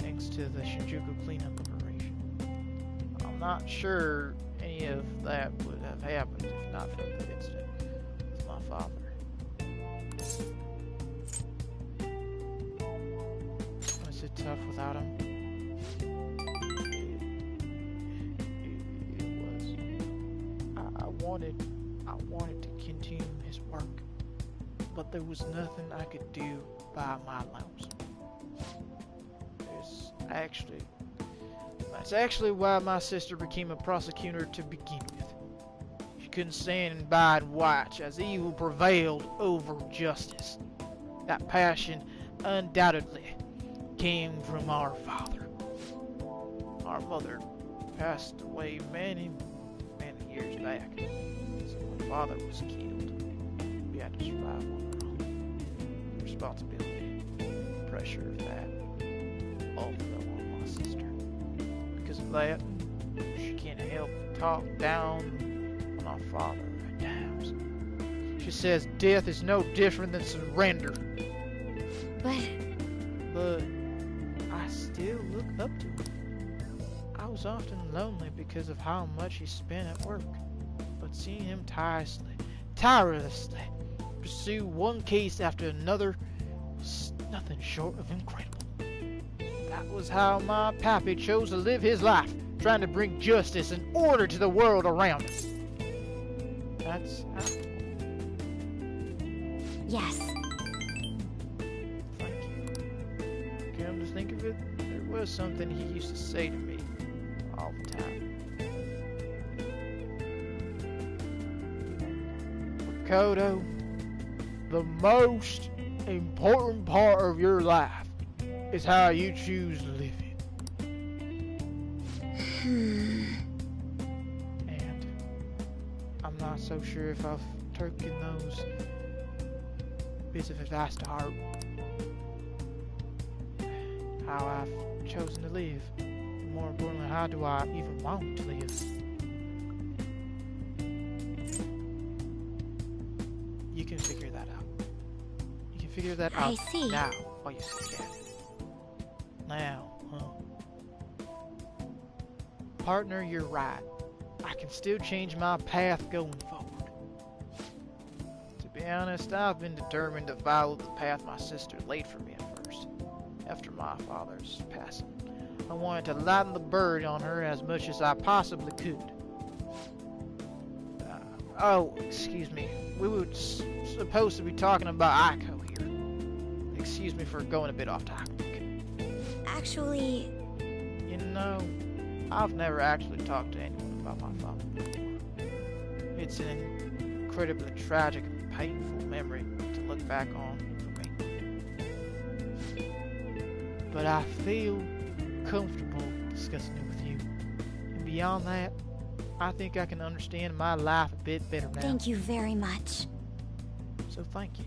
thanks to the Shinjuku cleanup operation. I'm not sure any of that would have happened if not for the incident with my father. Was it tough without him? It was. I wanted I wanted to continue his work, but there was nothing I could do by my lonesome. That's actually why my sister became a prosecutor to begin with. She couldn't stand by and watch as evil prevailed over justice. That passion undoubtedly came from our father. Our mother passed away many years back, so my father was killed. We had to survive on our own. The responsibility, the pressure of that, all fell on my sister. Because of that, she can't help but talk down on our father at times. She says death is no different than surrender. But I still look up to him. I was often lonely because of how much he spent at work, but seeing him tirelessly pursue one case after another was nothing short of incredible. That was how my pappy chose to live his life, trying to bring justice and order to the world around us. That's how. Yes. Thank you. Come to think of it, there was something he used to say to me all the time. Makoto, the most important part of your life is how you choose to live it. And I'm not so sure if I've taken those bits of advice to heart. How I've chosen to live. More importantly, how do I even want to live? You can figure that out. You can figure that out now. Oh, yes, you can. Now, partner, you're right. I can still change my path going forward. To be honest, I've been determined to follow the path my sister laid for me at first, after my father's passing. I wanted to lighten the burden on her as much as I possibly could. Oh, excuse me. We were supposed to be talking about Aiko here. Excuse me for going a bit off topic. Actually... You know, I've never actually talked to anyone about my father before. It's an incredibly tragic and painful memory to look back on for me. But I feel comfortable discussing it with you. And beyond that, I think I can understand my life a bit better now. Thank you very much. So thank you.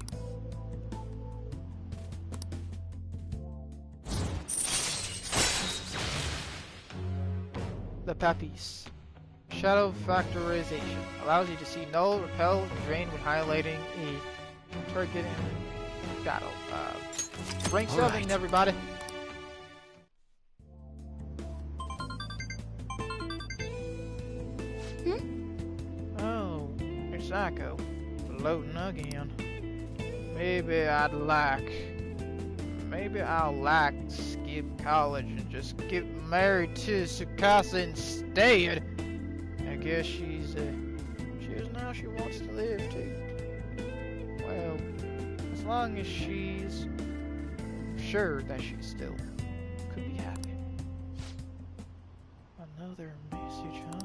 The Papis. Shadow factorization allows you to see null, repel, and drain when highlighting a target in battle. Rank 7, everybody. Oh, it's Aiko. Floating again. Maybe I'll like to skip college and just get married to Tsukasa instead. I guess she's now she wants to live too. Well, as long as she's sure that she still could be happy. Another message, huh?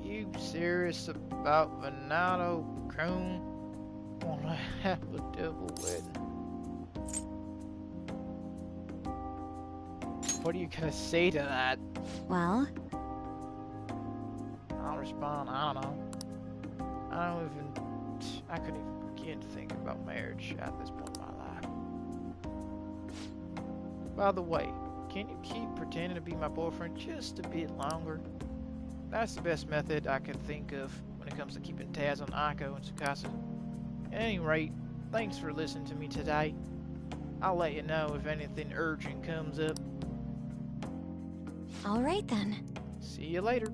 You serious about Venado Kun wanna have a double wedding? What are you gonna say to that? Well? I'll respond, I don't know. I couldn't even begin to think about marriage at this point in my life. By the way, can you keep pretending to be my boyfriend just a bit longer? That's the best method I can think of when it comes to keeping tabs on Aiko and Tsukasa. At any rate, thanks for listening to me today. I'll let you know if anything urgent comes up. Alright then. See you later.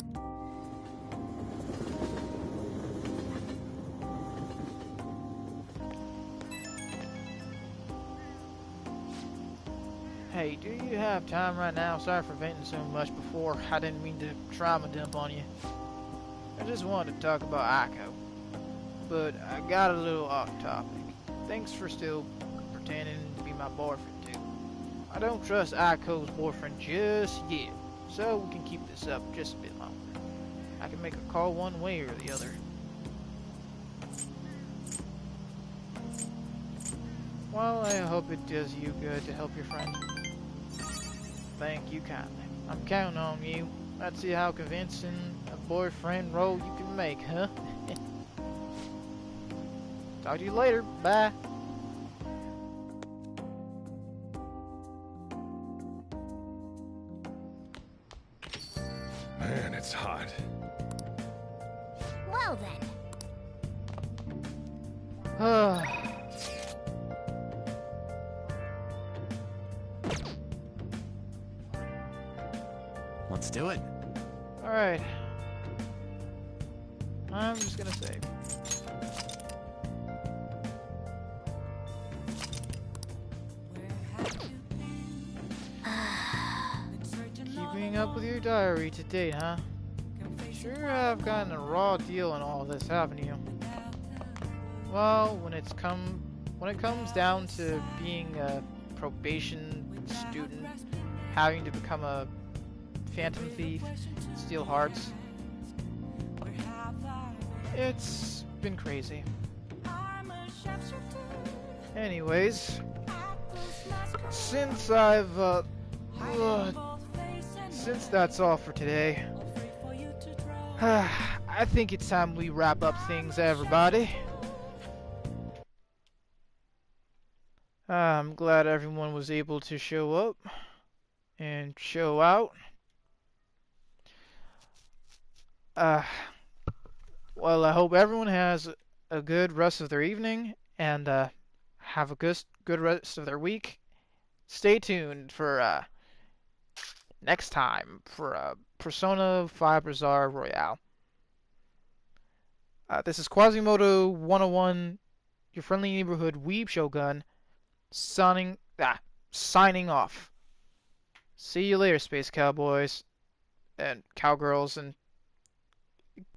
Hey, do you have time right now? Sorry for venting so much before. I didn't mean to trauma dump on you. I just wanted to talk about Aiko, but I got a little off topic. Thanks for still pretending to be my boyfriend too. I don't trust Aiko's boyfriend just yet, so we can keep this up just a bit longer. I can make a call one way or the other. Well, I hope it does you good to help your friend. Thank you kindly. I'm counting on you. Let's see how convincing a boyfriend role you can make, huh? Talk to you later. Bye. Man, it's hot. Well then. Let's do it. Alright. I'm just gonna save. Keeping up with your diary to date, huh? Sure have gotten a raw deal in all this, haven't you? Well, when it comes down to being a probation student, having to become a phantom thief, steal hearts, it's been crazy. Anyways, since since that's all for today, I think it's time we wrap up things, everybody. I'm glad everyone was able to show up and show out. Well, I hope everyone has a good rest of their evening and have a good rest of their week. Stay tuned for next time for Persona 5 Bazaar Royale. This is Quasimodo 101, your friendly neighborhood weeb shogun, signing off. See you later, space cowboys and cowgirls and